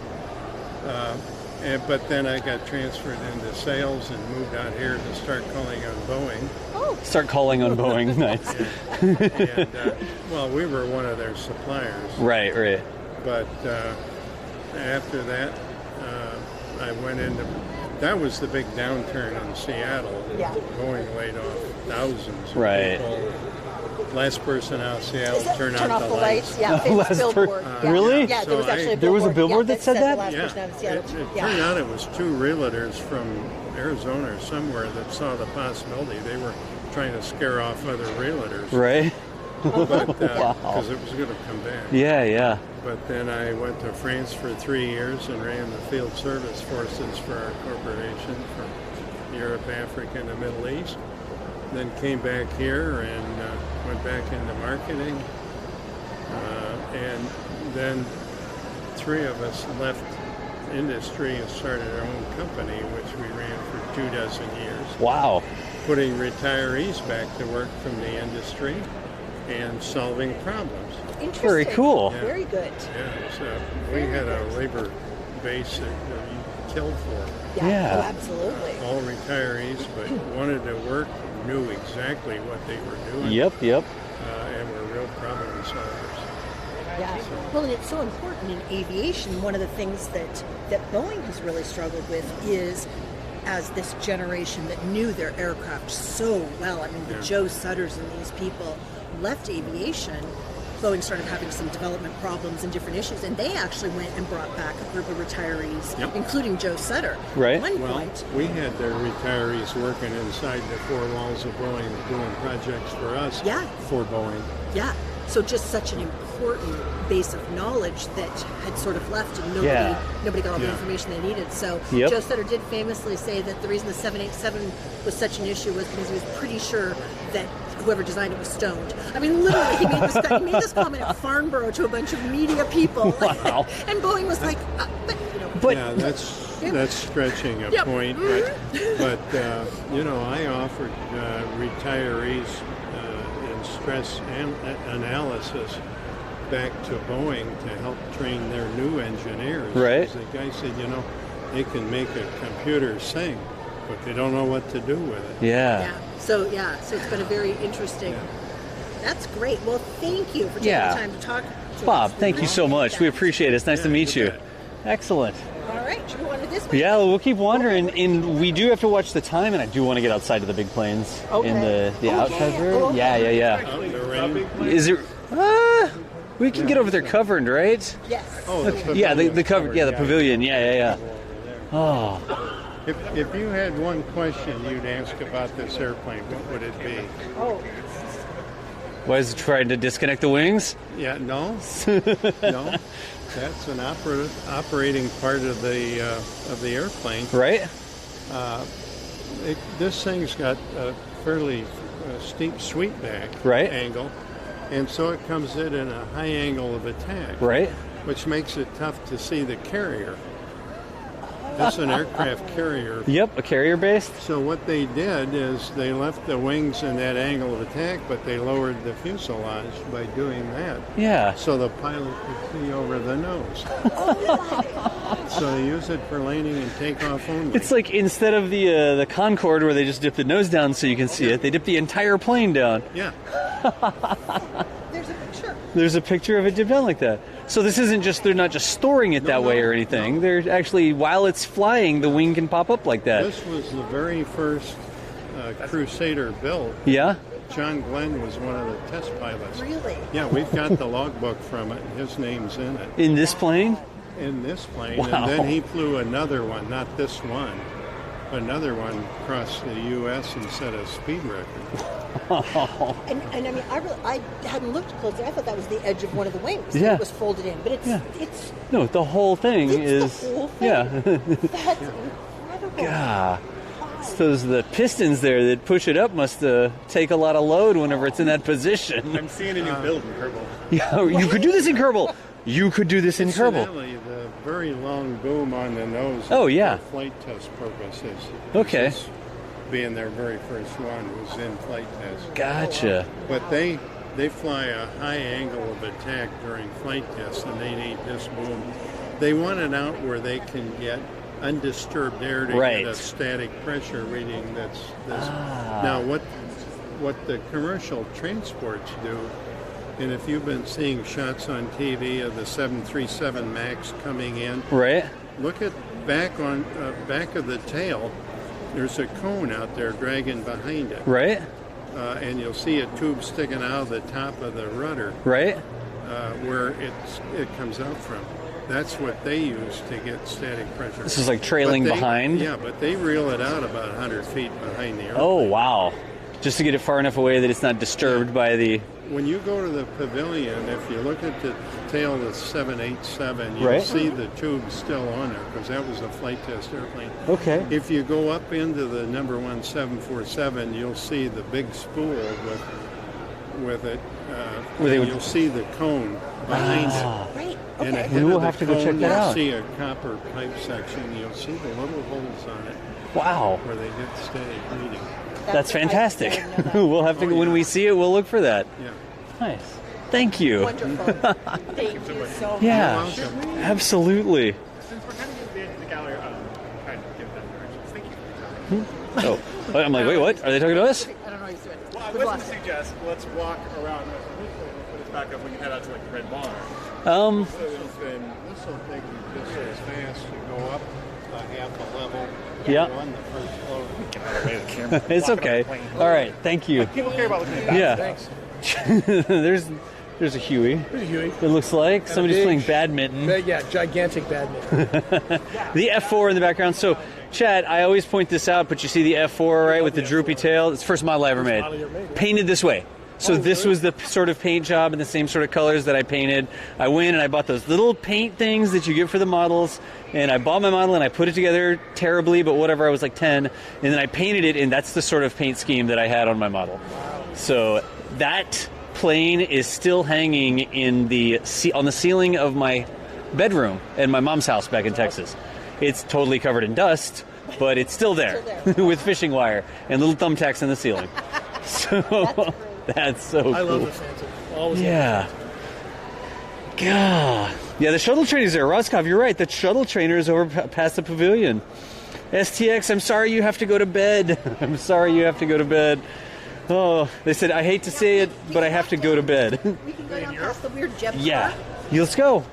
But then I got transferred into sales and moved out here to start calling on Boeing. Oh. Start calling on Boeing. Nice. And, we were one of their suppliers. Right. But after that, I went into... That was the big downturn in Seattle. Yeah. Boeing laid off thousands of Right. people. Last person out of Seattle, turn off the the lights. Yeah, famous Last billboard. Yeah. Really? Yeah, there was actually a billboard. There was a billboard that said that? The last person out of Seattle. It turned out it was two realtors from Arizona or somewhere that saw the possibility. They were trying to scare off other realtors. Right. But because it was going to come back. Yeah. But then I went to France for 3 years and ran the field service forces for our corporation for Europe, Africa, and the Middle East. Then came back here and went back into marketing. And then 3 of us left industry and started our own company, which we ran for 24 years. Wow. Putting retirees back to work from the industry and solving problems. Interesting. Very cool. Yeah. Very good. Yeah, so we had a labor base that we killed for. Yeah. Oh, absolutely. All retirees, but wanted to work, knew exactly what they were doing. Yep. And were real problem solvers. Yeah. Well, and it's so important in aviation. One of the things that Boeing has really struggled with is, as this generation that knew their aircraft so well, I mean, the Joe Sutters and these people left aviation, Boeing started having some development problems and different issues, and they actually went and brought back a group of retirees, including Joe Sutter. Right. At one point. We had their retirees working inside the 4 walls of Boeing doing projects for us for Boeing. Yeah. So just such an important base of knowledge that had sort of left, and nobody got all the information they needed. So Joe Sutter did famously say that the reason the 787 was such an issue was because he was pretty sure that whoever designed it was stoned. I mean, literally, he made this comment at Farnborough to a bunch of media people. Wow. And Boeing was like, yeah, that's stretching a point. But I offered retirees in stress analysis back to Boeing to help train their new engineers. Right. The guy said, they can make a computer sing, but they don't know what to do with it. Yeah. So it's been a very interesting. Yeah. That's great. Well, thank you for taking the time to talk to Bob, us. thank you so much. We appreciate it. It's nice to meet you. bet. Excellent. All right, should we wander this way? Yeah, we'll keep wandering, and we do have to watch the time, and I do want to get outside of the big planes in the outside room. Yeah. Out in the rain. Is it? We can get over there covered, right? Yes. Oh, The cover. Yeah, the pavilion. Yeah. Oh. If you had one question you'd ask about this airplane, what would it be? Oh, Why is it trying to disconnect the wings? Yeah, no. That's an operating part of the airplane. Right. This thing's got a fairly steep sweepback angle, and so it comes in a high angle of attack. Right. Which makes it tough to see the carrier. It's an aircraft carrier. Yep, a carrier based. So what they did is they left the wings in that angle of attack, but they lowered the fuselage by doing that. Yeah. So the pilot could see over the nose. So they use it for landing and takeoff only. It's like instead of the Concorde where they just dip the nose down so you can see it, they dip the entire plane down. Yeah. there's a picture. There's a picture of it dipped down like that. So this isn't just, they're not just storing it that way or anything. No. They're actually, while it's flying, the wing can pop up like that. This was the very first Crusader built. Yeah? John Glenn was one of the test pilots. Really? Yeah, we've got the logbook from it. His name's in it. In this plane? In this plane. Wow. And then he flew another one, not this one, another one across the U.S. and set a speed record. And I mean, I hadn't looked closely. I thought that was the edge of one of the wings. Yeah. It was folded in, but it's No, the whole thing it's is. the whole thing. Yeah. That's incredible. incredible. God. Those the pistons there that push it up must take a lot of load whenever it's in that position. I'm seeing a new build in Kerbal. Yeah, you could do this in Kerbal. You could do this in Kerbal. Incidentally, the very long boom on the nose Oh, yeah. for flight test purposes. Okay. This being their very first one was in flight test. Gotcha. But they fly a high angle of attack during flight tests, and they need this boom. They want it out where they can get undisturbed air to Right. get a static pressure reading that's this. Now, what the commercial transports do, and if you've been seeing shots on TV of the 737 MAX coming in, Right? look at back of the tail. There's a cone out there dragging behind it, Right? and you'll see a tube sticking out of the top of the rudder Right? where it comes out from. That's what they use to get static pressure. This is like trailing But they- behind. Yeah, but they reel it out about 100 feet behind the airplane. Oh, wow. Just to get it far enough away that it's not disturbed by the... When you go to the pavilion, if you look at the tail of the 787, you'll Right. see the tube still on it because that was a flight test airplane. Okay. If you go up into the number 1 747, you'll see the big spool with it. Where they would- You'll see the cone behind Ah. Right. it. And Okay. ahead We will of the have to go check cone, that you'll out. see a copper pipe section. You'll see the little holes on it Wow. where they get static reading. That's fantastic. I didn't know that. We'll have to, when we see it, we'll look for that. Yeah. Nice. Thank you. Wonderful. Thank you so much. Yeah, You're welcome. absolutely. Since we're kind of in the gallery, trying to give them directions. Thank you. Oh, I'm like, wait, what? Are they talking to us? I don't know what he's doing. Well, I Good was luck. going to suggest let's walk around. We'll put us back up. We can head out to like the Red Barn. Um, So then This will take you just as fast to go up half a level. Yeah. On the first floor. get out of the way of the camera. it's Walking on okay. the plane. All right, thank you. People care about looking at that. Yeah. Thanks. there's a Huey. There's Huey. It looks like somebody's big- playing badminton. Yeah, gigantic badminton. The F4 in the background. So, Chad, I always point this out, but you see the F4, right, with the droopy tail? It's the first model I ever made. model you ever made, yeah. Painted this way. So Oh, this really? was the sort of paint job in the same sort of colors that I painted. I went and I bought those little paint things that you get for the models, and I bought my model and I put it together terribly, but whatever, I was like 10, and then I painted it, and that's the sort of paint scheme that I had on my model. So that plane is still hanging in on the ceiling of my bedroom at my mom's house back in Texas. It's totally covered in dust, but it's still there, with fishing wire and little thumbtacks in the ceiling. So that's so cool. I love the Phantom. Always Yeah. God. Yeah, the shuttle train is there. Roscoff, you're right. The shuttle trainer is over past the pavilion. STX, I'm sorry you have to go to bed. I'm sorry you have to go to bed. Oh, they said, I hate to say it, but I have to go to bed. We can go down past the weird Jeb Yeah. car. Let's go.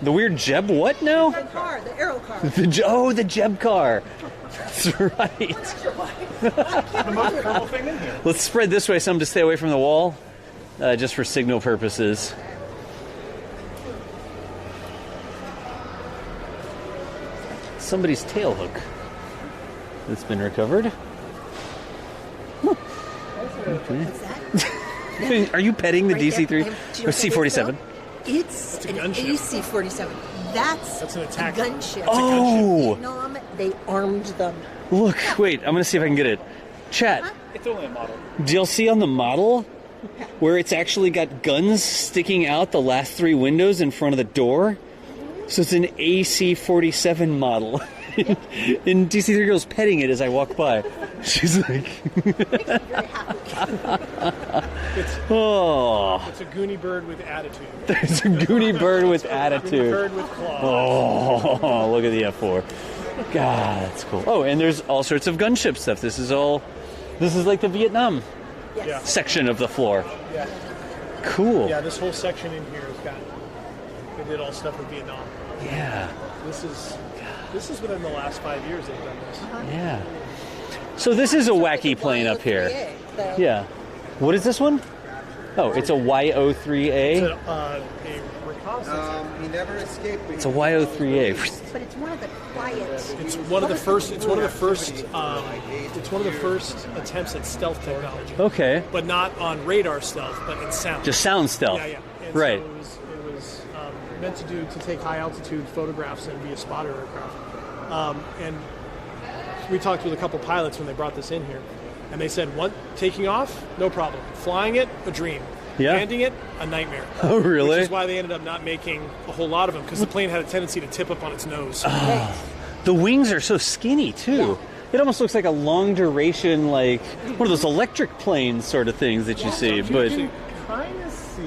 The weird Jeb what now? The car, the Aero car. The Jeb car. That's right. The most purple thing in here. Let's spread this way some to stay away from the wall, just for signal purposes. Somebody's tail hook that's been recovered. What's that? Are you petting the Right there. DC-3 Do you know or what that is, C-47? though? It's an gunship. AC-47. That's That's an attack. a gunship. Oh. In Vietnam, they armed them. Look, wait, I'm gonna see if I can get it. Chat, It's only a model. do y'all see on the model where it's actually got guns sticking out the last 3 windows in front of the door? So it's an AC-47 model. And DC-3 goes petting it as I walk by. She's like, Very happy. oh, It's a Goonie bird with attitude. there's a Goonie bird with Goonie attitude. bird with claws. Oh, look at the F4. God, that's cool. Oh, and there's all sorts of gunship stuff. This is like the Vietnam Yes. Yeah. section of the floor. Yeah. Cool. Yeah, this whole section in here has got. They did all stuff with Vietnam. Yeah. This is within the last 5 years they've done this. Yeah. So this is a wacky plane up here. Yeah. What is this one? Oh, it's a YO3A. It's a reconnaissance. He never escaped. It's a YO3A. But it's one of the quiet. It's one of the first. It's one of the first. It's one of the first attempts at stealth technology, Okay. but not on radar stealth, but in sound. Just sound stealth. Yeah, yeah. And Right. So it was meant to take high altitude photographs and be a spotter aircraft. And we talked with a couple pilots when they brought this in here, and they said, taking off, no problem. Flying it, a dream. Yeah. Landing it, a nightmare. Oh, really? Which is why they ended up not making a whole lot of them, because the plane had a tendency to tip up on its nose. The wings are so skinny, too. It almost looks like a long duration, like one of those electric planes sort of things that you see. But You can kind of see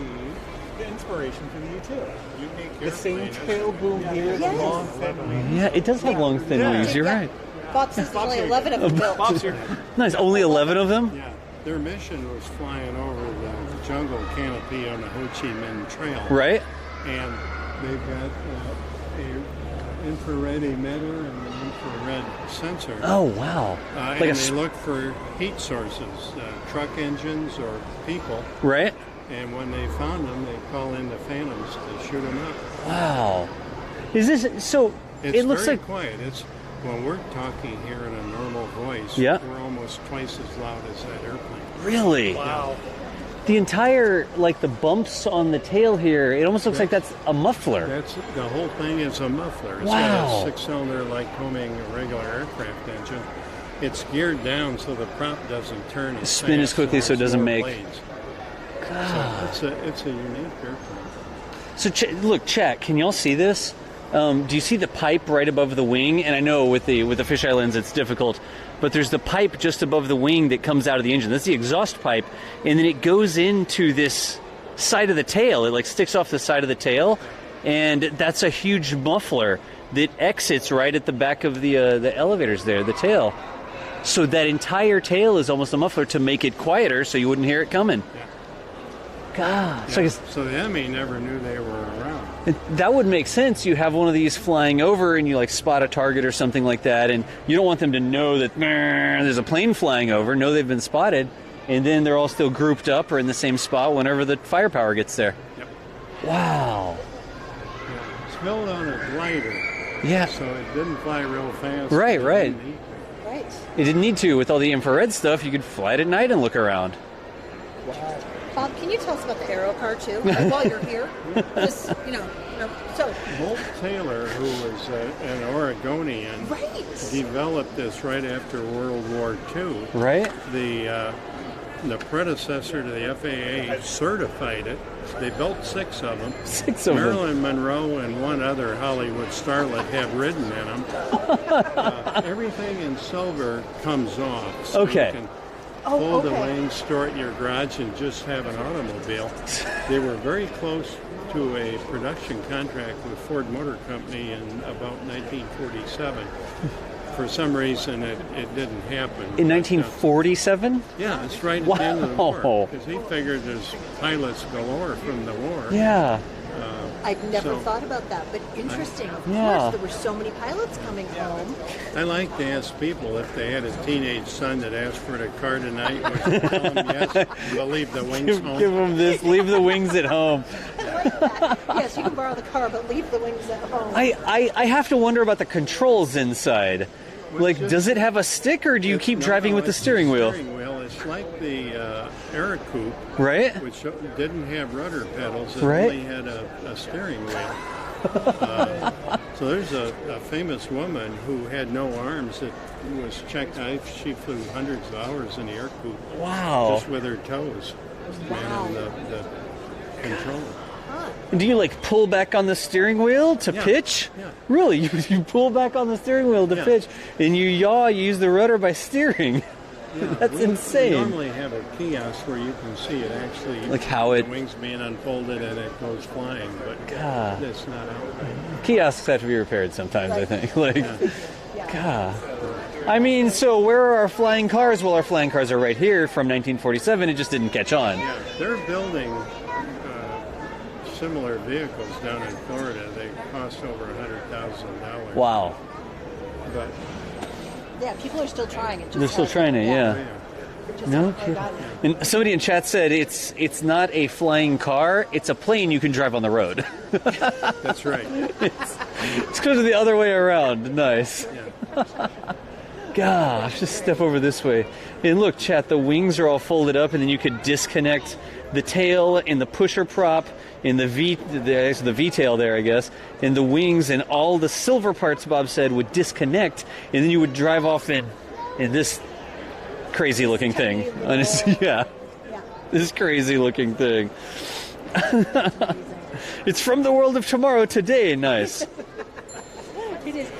the inspiration for the U2. The same tail boom here, the Yes. long thin wings. yeah, it does have long, thin wings. You're right. Bob says there's only 11 of them built. Bob's here. Nice. Only 11 of them? Yeah, their mission was flying over the jungle canopy on the Ho Chi Minh Trail. Right? And they've got a infrared emitter and an infrared sensor. Oh, wow. And Like a they look for heat sources, truck engines or people. right? And when they found them, they call in the Phantoms to shoot them up. Wow. Is this so? It's It looks very like quiet. It's when we're talking here in a normal voice. Yeah. We're almost twice as loud as that airplane. really Wow. the entire like the bumps on the tail here. It almost looks like that's a muffler. That's the whole thing is a muffler. It's Wow. got a 6-cylinder Lycoming regular aircraft engine. It's geared down so the prop doesn't turn as Spin as fast, quickly so it there's doesn't more make- blades. So it's a unique airplane. So look, chat. Can y'all see this? Do you see the pipe right above the wing? And I know with the fisheye lens it's difficult, but there's the pipe just above the wing that comes out of the engine. That's the exhaust pipe, and then it goes into this side of the tail. It like sticks off the side of the tail, and that's a huge muffler that exits right at the back of the elevators there, the tail. So that entire tail is almost a muffler to make it quieter, so you wouldn't hear it coming. God, so I guess So the enemy never knew they were around. that would make sense. You have one of these flying over and you like spot a target or something like that, and you don't want them to know that there's a plane flying over, know they've been spotted, and then they're all still grouped up or in the same spot whenever the firepower gets there. Yep. Wow. It's built on a glider, Yeah. so it didn't fly real fast. Right, It right. didn't need to. Right. It didn't need to. With all the infrared stuff, you could fly it at night and look around. Bob, can you tell us about the Aero car too? Like, while you're here, just so Bolt Taylor, who was an Oregonian, right. developed this right after World War II. Right? The predecessor to the FAA certified it. They built 6 of them. 6 of them. Marilyn Monroe and one other Hollywood starlet have ridden in them. Everything in silver comes off. So Okay. You can fold the okay. wings, store it in your garage, and just have an automobile. They were very close to a production contract with Ford Motor Company in about 1947. For some reason, it didn't happen. In 1947? Yeah, it's right at the end of the Wow. war. Because he figured there's pilots galore from the war. Yeah. I'd never So- thought about that, but interesting. Of Yeah. course, there were so many pilots coming home. I like to ask people if they had a teenage son that asked for the car tonight, would you tell them yes, we'll leave the wings home? Give them this. Leave the wings at home. Yes, you can borrow the car, but leave the wings at home. I have to wonder about the controls inside. Like, just- does it have a stick, or do you keep No, driving with the it's steering wheel? It's like the Air Coupe, Right? which didn't have rudder pedals. It Right. only had a steering wheel. So there's a famous woman who had no arms that was checked out. She flew hundreds of hours in the Air Coupe Wow. just with her toes. Wow. And the control. Do you like pull back on the steering wheel to Yeah. pitch? Yeah. Really? You pull back on the steering wheel to Yeah. pitch, and you yaw, you use the rudder by steering. That's We insane. normally have a kiosk where you can see it actually, Like how it- the wings being unfolded and it goes flying, but God. that's not out. Kiosks have to be repaired sometimes, I think. Like, God. I mean, so where are our flying cars? Well, our flying cars are right here from 1947. It just didn't catch on. Yeah, they're building similar vehicles down in Florida. They cost over $100,000. Wow. But Yeah, people are still trying it. They're still trying it, yeah. It just No hasn't kidding. gotten it. And somebody in chat said it's not a flying car, it's a plane you can drive on the road. that's right. It's because of the other way around. Nice. Yeah. Gosh, just step over this way. And look, chat, the wings are all folded up, and then you could disconnect the tail and the pusher prop and the V-tail there, I guess, and the wings and all the silver parts, Bob said, would disconnect, and then you would drive off in this crazy-looking thing. Yeah, this crazy-looking thing. It's from the world of tomorrow today. Nice. It is.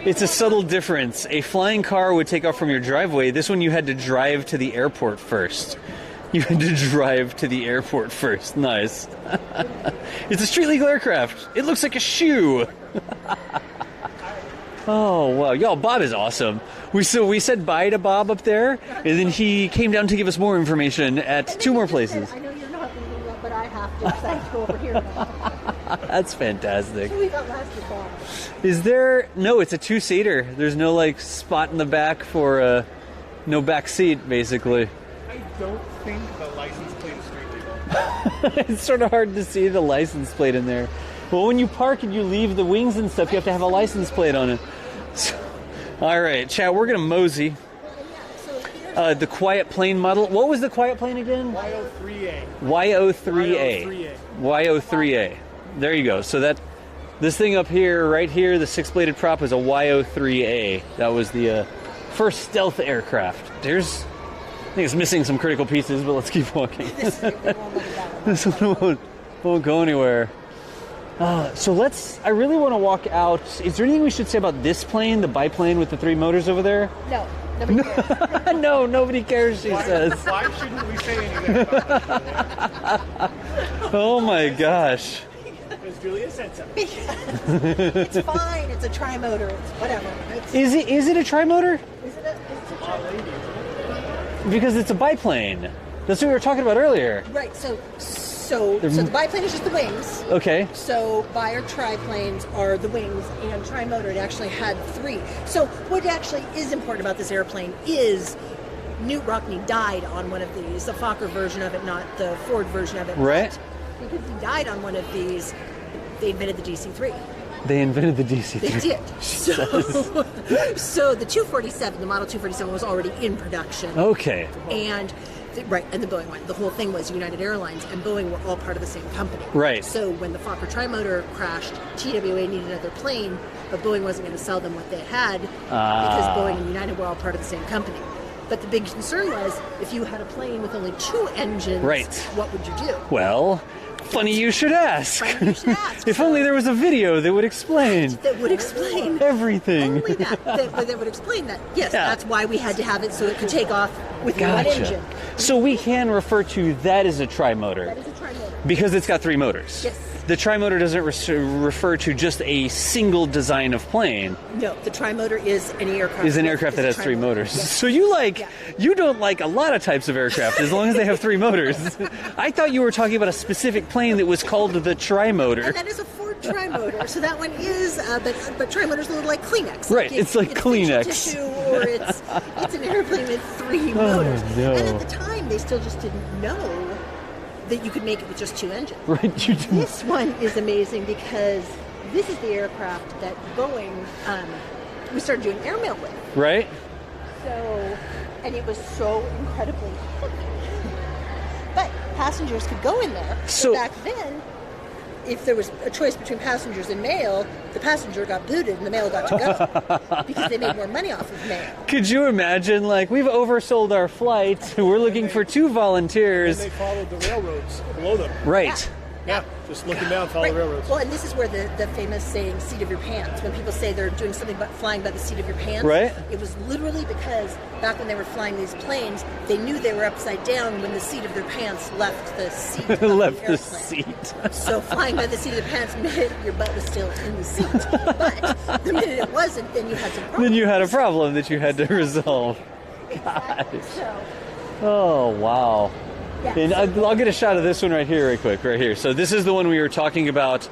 It's a subtle difference. A flying car would take off from your driveway. This one you had to drive to the airport first. Nice. It's a street legal aircraft. It looks like a shoe. Oh, wow. Y'all, Bob is awesome. We said bye to Bob up there, and then he came down to give us more information at two more places. I know you're not leaving yet, but I have to. So I have to go over here now. That's fantastic. We got last of all. Is there... No, it's a two-seater. There's no, like, spot in the back for no back seat, basically. I don't think the license plate is street legal. It's sort of hard to see the license plate in there. Well, when you park and you leave the wings and stuff, you have to have a license plate on it. So, all right, chat, we're going to mosey. The quiet plane model. What was the quiet plane again? YO3A. YO3A. YO3A. There you go. So this thing up here, right here, the six-bladed prop is a YO3A. That was the first stealth aircraft. I think it's missing some critical pieces, but let's keep walking. This one won't go anywhere. So I really want to walk out. Is there anything we should say about this plane, the biplane with the three motors over there? No, nobody cares. No, nobody cares, she says. Why shouldn't we say anything about that? Oh my gosh. Because Julia said so. It's fine. It's a tri-motor. It's whatever. Is it a tri-motor? Is it a tri-motor? Because it's a biplane. That's what we were talking about earlier. Right. So the biplane is just the wings. Okay. So bi or triplanes are the wings, and tri-motor, it actually had three. So what actually is important about this airplane is Newt Rockne died on one of these, the Fokker version of it, not the Ford version of it. Right. But because he died on one of these, they invented the DC-3. They invented the DC-3. They did. So the 247, the Model 247 was already in production. Okay. And and the Boeing one. The whole thing was United Airlines and Boeing were all part of the same company. Right. So when the Fokker tri-motor crashed, TWA needed another plane, but Boeing wasn't going to sell them what they had because Boeing and United were all part of the same company. But the big concern was if you had a plane with only two engines, what would you do? Well, funny you should ask. If only there was a video that would explain. Everything. Only that would explain that. Yes, that's why we had to have it so it could take off with one engine. So we can refer to that as a tri-motor. That is a tri-motor. Because it's got three motors. Yes. The tri-motor doesn't refer to just a single design of plane. No, the tri-motor is an aircraft. Is an aircraft that has three motors. Yes. So you don't like a lot of types of aircraft as long as they have three motors. I thought you were talking about a specific plane that was called the tri-motor. And that is a Ford tri-motor. So that one is, but tri-motor's a little like Kleenex. Right, it's like Kleenex. Tissue, or it's an airplane with three motors. No. And at the time, they still just didn't know that you could make it with just two engines. Right, you didn't. This one is amazing because this is the aircraft that Boeing, we started doing airmail with. Right. So, and it was so incredibly heavy. But passengers could go in there. So back then, if there was a choice between passengers and mail, the passenger got booted and the mail got to go because they made more money off of mail. Could you imagine, we've oversold our flight, we're looking for two volunteers. And they followed the railroads below them. Right. Yeah, just looking down, follow the railroads. Well, and this is where the famous saying, seat of your pants, when people say they're doing something about flying by the seat of your pants, right? It was literally because back when they were flying these planes, they knew they were upside down when the seat of their pants left the seat of the seat. So flying by the seat of the pants meant your butt was still in the seat. But the minute it wasn't, then you had some problems. Then you had a problem that you had to resolve. Exactly. So. Oh, wow. Yeah, and I'll get a shot of this one right here. So this is the one we were talking about,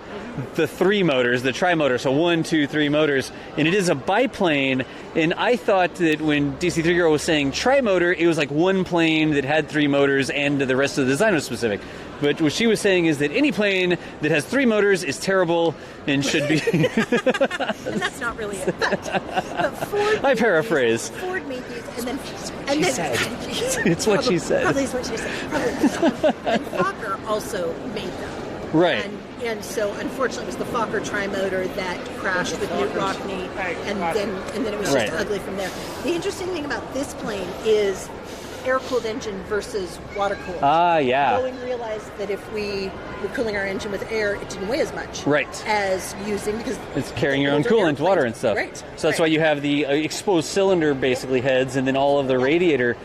the three motors, the tri-motor. So 1, 2, 3 motors. And it is a biplane, And I thought that when DC3 Girl was saying tri-motor, it was like one plane that had 3 motors and the rest of the design was specific. But what she was saying is that any plane that has 3 motors is terrible and should be... And that's not really it. But Ford I paraphrase. Ford made these, and then It's what she said. Probably is what she said. Probably. And Fokker also made them. Right. And so, unfortunately, it was the Fokker tri-motor that crashed with Newt Rockne, and then it was just ugly from there. The interesting thing about this plane is air-cooled engine versus water-cooled. Yeah. Boeing realized that if we were cooling our engine with air, it didn't weigh as much. Right. As using, because it's carrying your own coolant, water and stuff. Right. So that's why you have the exposed cylinder basically heads and then all of the radiator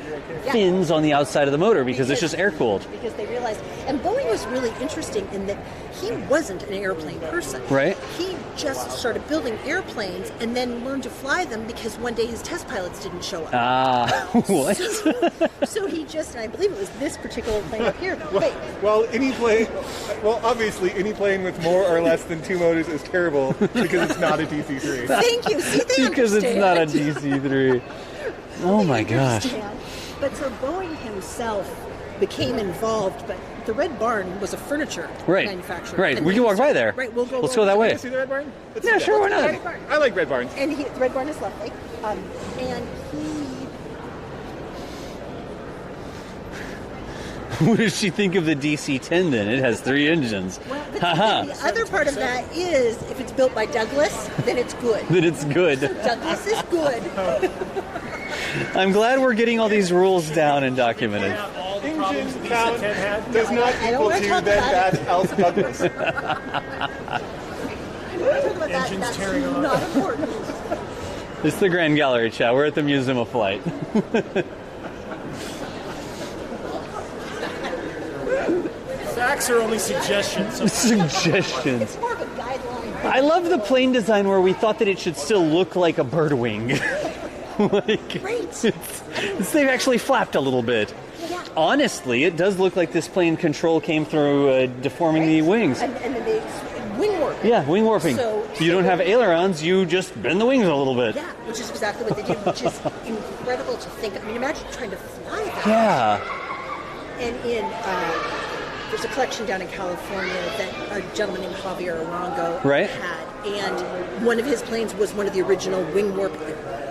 fins on the outside of the motor because it's just air-cooled. Because they realized, and Boeing was really interesting in that he wasn't an airplane person. Right. He just started building airplanes and then learned to fly them because one day his test pilots didn't show up. What? So he just, and I believe it was this particular plane up here. Wait. Well, obviously any plane with more or less than 2 motors is terrible because it's not a DC-3. Thank you. See, they Because it's understand. not a DC-3. Oh my gosh. Understand. But so Boeing himself became involved, but the Red Barn was a furniture manufacturer. Right. And We can walk by there. Right. We'll go. Let's go that way. See the Red Barn? Let's Yeah, do sure. Why that. not? Red Barn. I like Red Barns. And the Red Barn is lovely. And What does she think of the DC-10 then? It has 3 engines. the other part of that is, if it's built by Douglas, then it's good. That it's good. Douglas is good. I'm glad we're getting all these rules down and documented. Engine count does not I don't equal wanna to talk then about that else Douglas. I don't want to talk about that. That's not important. It's the Grand Gallery, chat. We're at the Museum of Flight. Facts are only suggestions. Suggestions. It's more of a guideline. I love the plane design where we thought that it should still look like a bird wing. Great. They've actually flapped a little bit. Yeah. Honestly, it does look like this plane control came through deforming the wings. And then they wing warp. Yeah, wing warping. So You don't have ailerons, you just bend the wings a little bit. Yeah, which is exactly what they did, which is incredible to think. I mean, imagine trying to fly that. Yeah. And there's a collection down in California that a gentleman named Javier Arango had, and one of his planes was one of the original wing warp.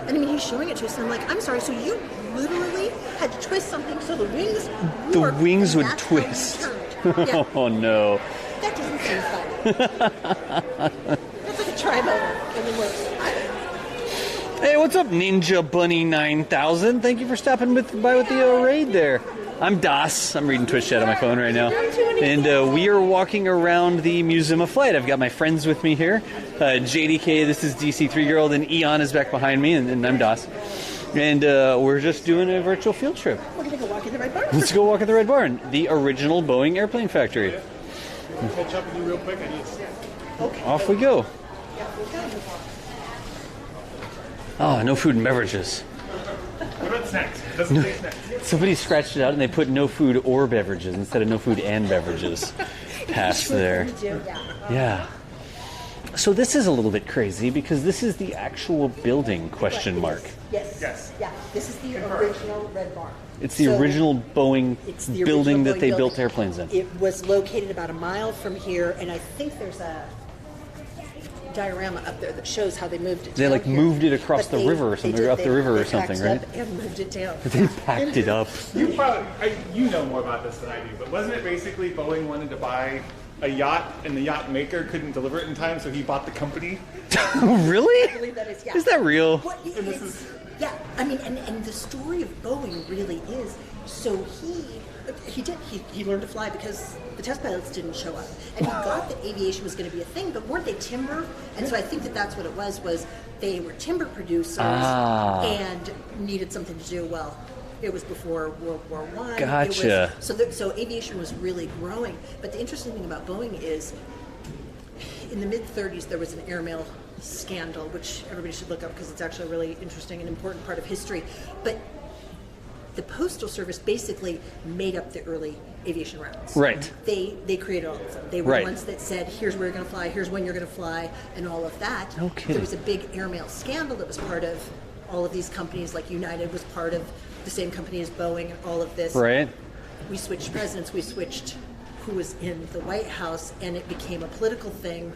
And I mean, he's showing it to us, and I'm like, I'm sorry, so you literally had to twist something so the wings warped, wings and would that's how you twist. turned. Yeah. Oh no. That doesn't seem fun. That's like a tri-motor in the works. Hey, what's up, Ninja Bunny 9000? Thank you for stopping by with the raid there. I'm Das. I'm reading Twitch chat on my phone right now. And we are walking around the Museum of Flight. I've got my friends with me here. JDK, this is DC3 Girl, and Eon is back behind me, and I'm Das. And we're just doing a virtual field trip. We're going to go walk in the Red Barn. Let's go walk at the Red Barn, the original Boeing airplane factory. Catch up with you real quick. I need to... Off we go. Oh, no food and beverages. What about snacks? It doesn't say snacks. Somebody scratched it out and they put no food or beverages instead of no food and beverages. Past there. Yeah. So this is a little bit crazy because this is the actual building, question mark. Yes. Yeah. This is the original Red Barn. It's the original Boeing It's the building original that they Boeing built building. airplanes in. It was located about a mile from here, and I think there's a diorama up there that shows how they moved it. They down like here. moved it across But the river or they something, did. or up the river They or something, packed it right? up and moved it down. They packed it up. You probably, you know more about this than I do, but wasn't it basically Boeing wanted to buy a yacht and the yacht maker couldn't deliver it in time, so he bought the company? I Really? believe that is, yeah. Is that real? Well, yeah, I mean, and the story of Boeing really is, so he learned to fly because the test pilots didn't show up. And he got that aviation was going to be a thing, but weren't they timber? And so I think that's what it was they were timber producers and needed something to do. Well, it was before World War I. Gotcha. So aviation was really growing. But the interesting thing about Boeing is, in the mid-30s, there was an airmail scandal, which everybody should look up because it's actually a really interesting and important part of history. But the Postal Service basically made up the early aviation routes. Right. They created all of them. They were Right. the ones that said, here's where you're going to fly, here's when you're going to fly, and all of that. No kidding. There was a big airmail scandal that was part of all of these companies, like United was part of the same company as Boeing and all of this. Right. We switched presidents, we switched who was in the White House, and it became a political thing.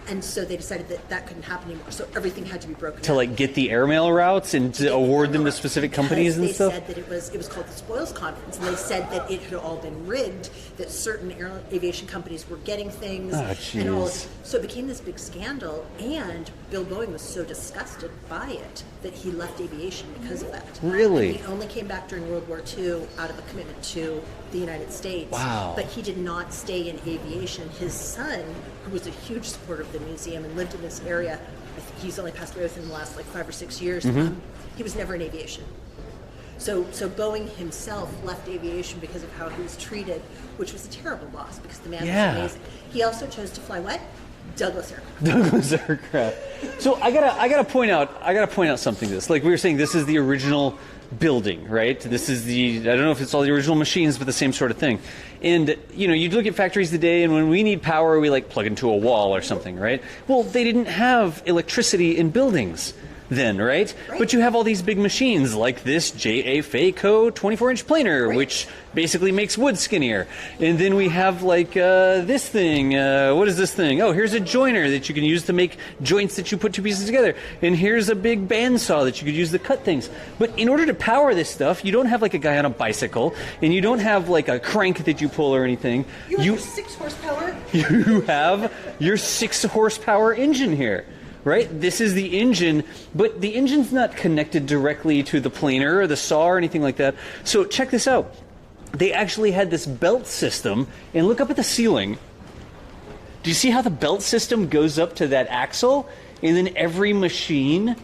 And so they decided that that couldn't happen anymore. So everything had to be broken To up. like get the airmail routes and to award them to specific companies and they stuff? said that it was called the Spoils Conference, and they said that it had all been rigged, that certain aviation companies were getting things. Oh, and all jeez. so it became this big scandal, and Bill Boeing was so disgusted by it that he left aviation because of that. Really? And he only came back during World War II out of a commitment to the United States. Wow. But he did not stay in aviation. His son, who was a huge supporter of the museum and lived in this area, I think he's only passed away within the last like 5 or 6 years, he was never in aviation. So Boeing himself left aviation because of how he was treated, which was a terrible loss because the man Yeah. was amazing. He also chose to fly what? Douglas aircraft. Douglas aircraft. So I gotta point out something. This, like we were saying, this is the original building, right? This is I don't know if it's all the original machines, but the same sort of thing. And you look at factories today, and when we need power, we like plug into a wall or something, right? Well, they didn't have electricity in buildings then, right? But you have all these big machines like this JA Fayco 24-inch planer, which basically makes wood skinnier. And then we have like this thing. What is this thing? Oh, here's a joiner that you can use to make joints that you put two pieces together. And here's a big bandsaw that you could use to cut things. But in order to power this stuff, you don't have like a guy on a bicycle, and you don't have like a crank that you pull or anything. You have your 6 horsepower? You have your 6 horsepower engine here. Right? This is the engine, but the engine's not connected directly to the planer or the saw or anything like that. So check this out. They actually had this belt system, and look up at the ceiling. Do you see how the belt system goes up to that axle? And then every machine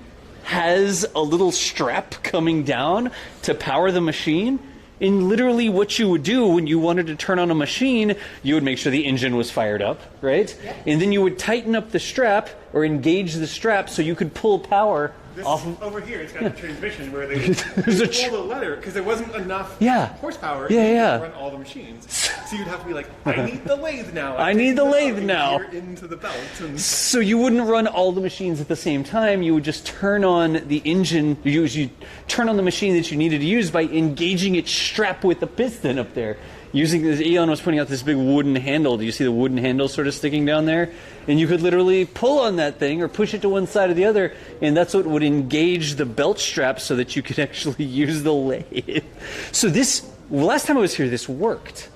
has a little strap coming down to power the machine? And literally what you would do when you wanted to turn on a machine, you would make sure the engine was fired up, right? Yep. And then you would tighten up the strap or engage the strap so you could pull power off of... Over here, it's got the transmission where they pull the lever because there wasn't enough horsepower to run all the machines. So you'd have to be like, I need the lathe now. I need the lathe now. Into the belt. And... So you wouldn't run all the machines at the same time. You would just turn on the engine. You turn on the machine that you needed to use by engaging its strap with the piston up there. Using this, Eon was pointing out this big wooden handle. Do you see the wooden handle sort of sticking down there? And you could literally pull on that thing or push it to one side or the other, and that's what would engage the belt strap so that you could actually use the lathe. So last time I was here, this worked.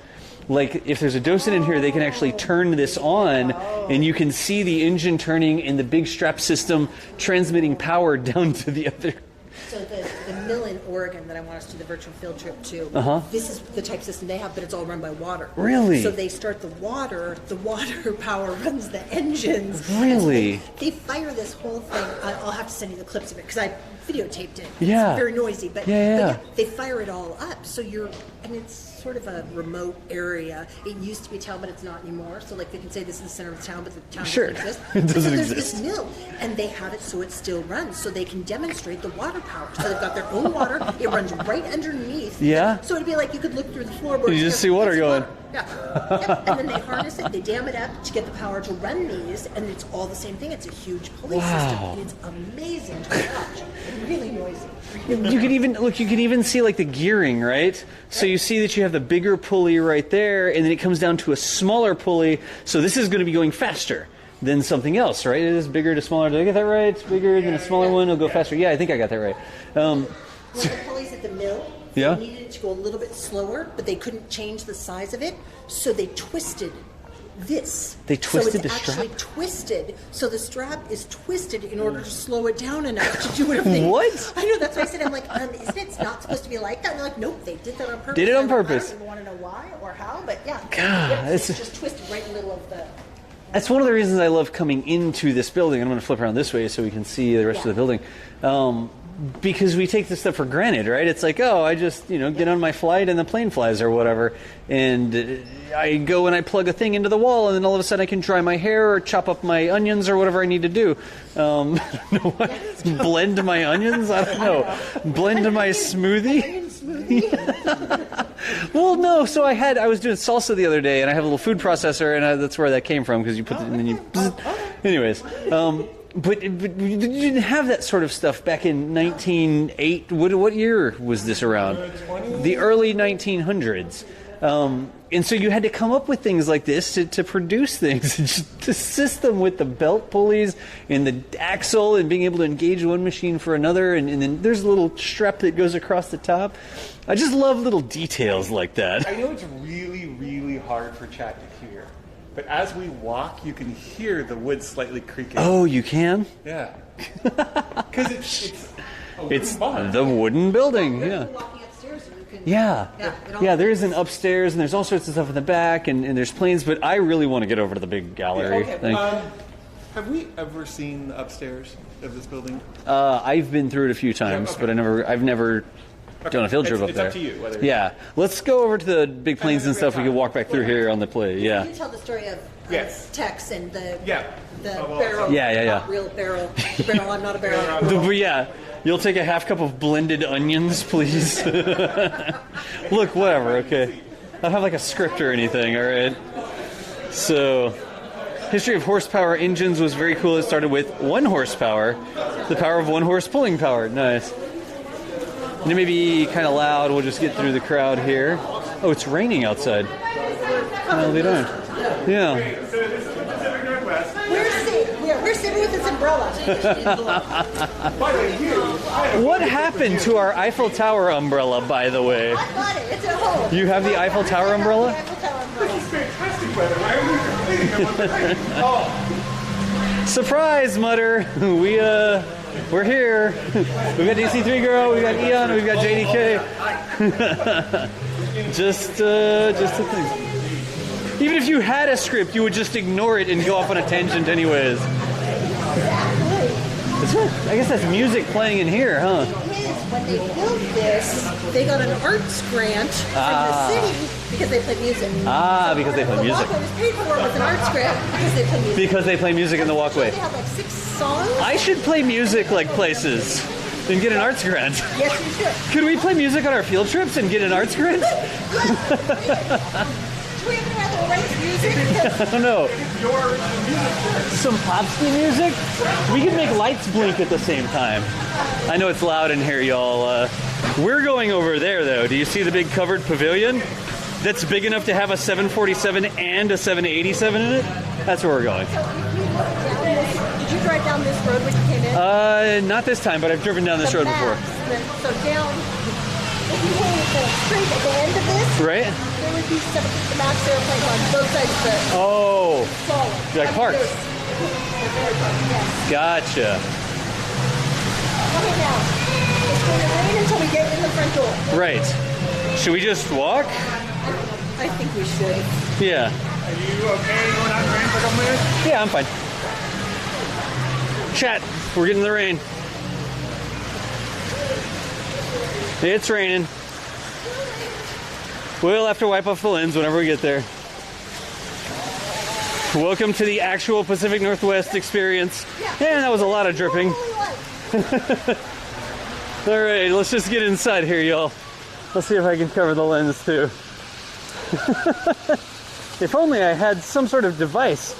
Like, if there's a docent in here, they can actually turn this on, and you can see the engine turning and the big strap system transmitting power down to the other. So the mill in Oregon that I want us to do the virtual field trip to, this is the type system they have, but it's all run by water. Really? So they start the water power runs the engines. Really? They fire this whole thing. I'll have to send you the clips of it because I videotaped it. Yeah. It's very noisy, but, yeah. But they fire it all up. So it's sort of a remote area. It used to be a town, but it's not anymore. So like they can say this is the center of the town, but the town doesn't exist. It doesn't so there's exist. this mill, and they have it so it still runs, so they can demonstrate the water power. So they've got their own water. It runs right underneath. Yeah. So it'd be like you could look through the floorboards. You just see water going. Yeah. Yep. And then they harness it, they dam it up to get the power to run these, and it's all the same thing. It's a huge pulley system, and it's amazing to watch. It's really noisy. You can even see like the gearing, right? So you see that you have the bigger pulley right there, and then it comes down to a smaller pulley. So this is going to be going faster than something else, right? It is bigger to smaller. Did I get that right? It's bigger than a smaller one. It'll go faster. Yeah, I think I got that right. Well, the pulleys at the mill, Yeah. they needed it to go a little bit slower, but they couldn't change the size of it, so they twisted this. They twisted the so it's strap? actually twisted, so the strap is twisted in order to slow it down enough to do everything. What? I know, that's why I said, I'm like, isn't it not supposed to be like that? And they're like, nope, they did that on purpose. Did it on I'm like, purpose. I don't even want to know why or how, but yeah. God, Yeah, it's it's just twisted right in the middle of the... That's one of the reasons I love coming into this building. I'm going to flip around this way so we can see the rest of the building. Because we take this stuff for granted, right? It's like, oh, I just, get on my flight and the plane flies or whatever. And I go and I plug a thing into the wall, and then all of a sudden I can dry my hair or chop up my onions or whatever I need to do. I don't know what. Blend my onions? I don't know. Blend my smoothie? Well, no. So I was doing salsa the other day, and I have a little food processor, and that's where that came from, because you put it in and you... Anyways, But you didn't have that sort of stuff back in 1908. What year was this around? The early 1900s. And so you had to come up with things like this to produce things. Just the system with the belt pulleys and the axle and being able to engage one machine for another. And then there's a little strap that goes across the top. I just love little details like that. I know it's really, really hard for chat to hear. But as we walk, you can hear the wood slightly creaking. Oh, you can? Yeah. Because it's the wooden building, yeah. Walking upstairs, and you can. Yeah. There is an upstairs, and there's all sorts of stuff in the back, and there's planes, but I really want to get over to the big gallery thing. Have we ever seen the upstairs of this building? I've been through it a few times, but I've never done a field trip up there. It's up to you. Yeah. Let's go over to the big planes and stuff. We can walk back through here on the plane. Yeah. You can tell the story of Tex and the barrel. Yeah. Not real barrel. The barrel, I'm not a barrel. But yeah. You'll take a half cup of blended onions, please. Look, whatever, okay. I don't have like a script or anything, all right? So, history of horsepower engines was very cool. It started with 1 horsepower, the power of 1 horse pulling power. Nice. And it may be kind of loud. We'll just get through the crowd here. Oh, it's raining outside. Well, they don't. Yeah. We're sitting with this umbrella. What happened to our Eiffel Tower umbrella, by the way? I got it. It's at home. You have the Eiffel Tower umbrella? Fantastic weather. Surprise, Mutter. We're here. We've got DC3 Girl, we've got Eon, we've got JDK. just a thing. Even if you had a script, you would just ignore it and go off on a tangent anyways. I guess that's music playing in here, huh? When they built this, they got an arts grant from the city because they play music. Because they play music. The walkway was paid for with an arts grant because they play music. Because they play music in the walkway. They have like 6 songs. I should play music like places and get an arts grant. Yes, you should. Could we play music on our field trips and get an arts grant? Do we have any other rights music? I don't know. Some Popsky music? We can make lights blink at the same time. I know it's loud in here, y'all. We're going over there, though. Do you see the big covered pavilion? That's big enough to have a 747 and a 787 in it? That's where we're going. Did you drive down this road when you came in? Not this time, but I've driven down this road before. So down, if you came straight at the end of this, right? there would be the MAX airplanes on both sides of it. Oh. Solid. Like parks. Yes. Gotcha. Okay, now, it's going to rain until we get in the front door. Right. Should we just walk? I think we should. Yeah. Are you okay going out in the rain for a couple minutes? Yeah, I'm fine. Chat, we're getting the rain. It's raining. We'll have to wipe off the lens whenever we get there. Welcome to the actual Pacific Northwest experience. And that was a lot of dripping. All right, let's just get inside here, y'all. Let's see if I can cover the lens too. If only I had some sort of device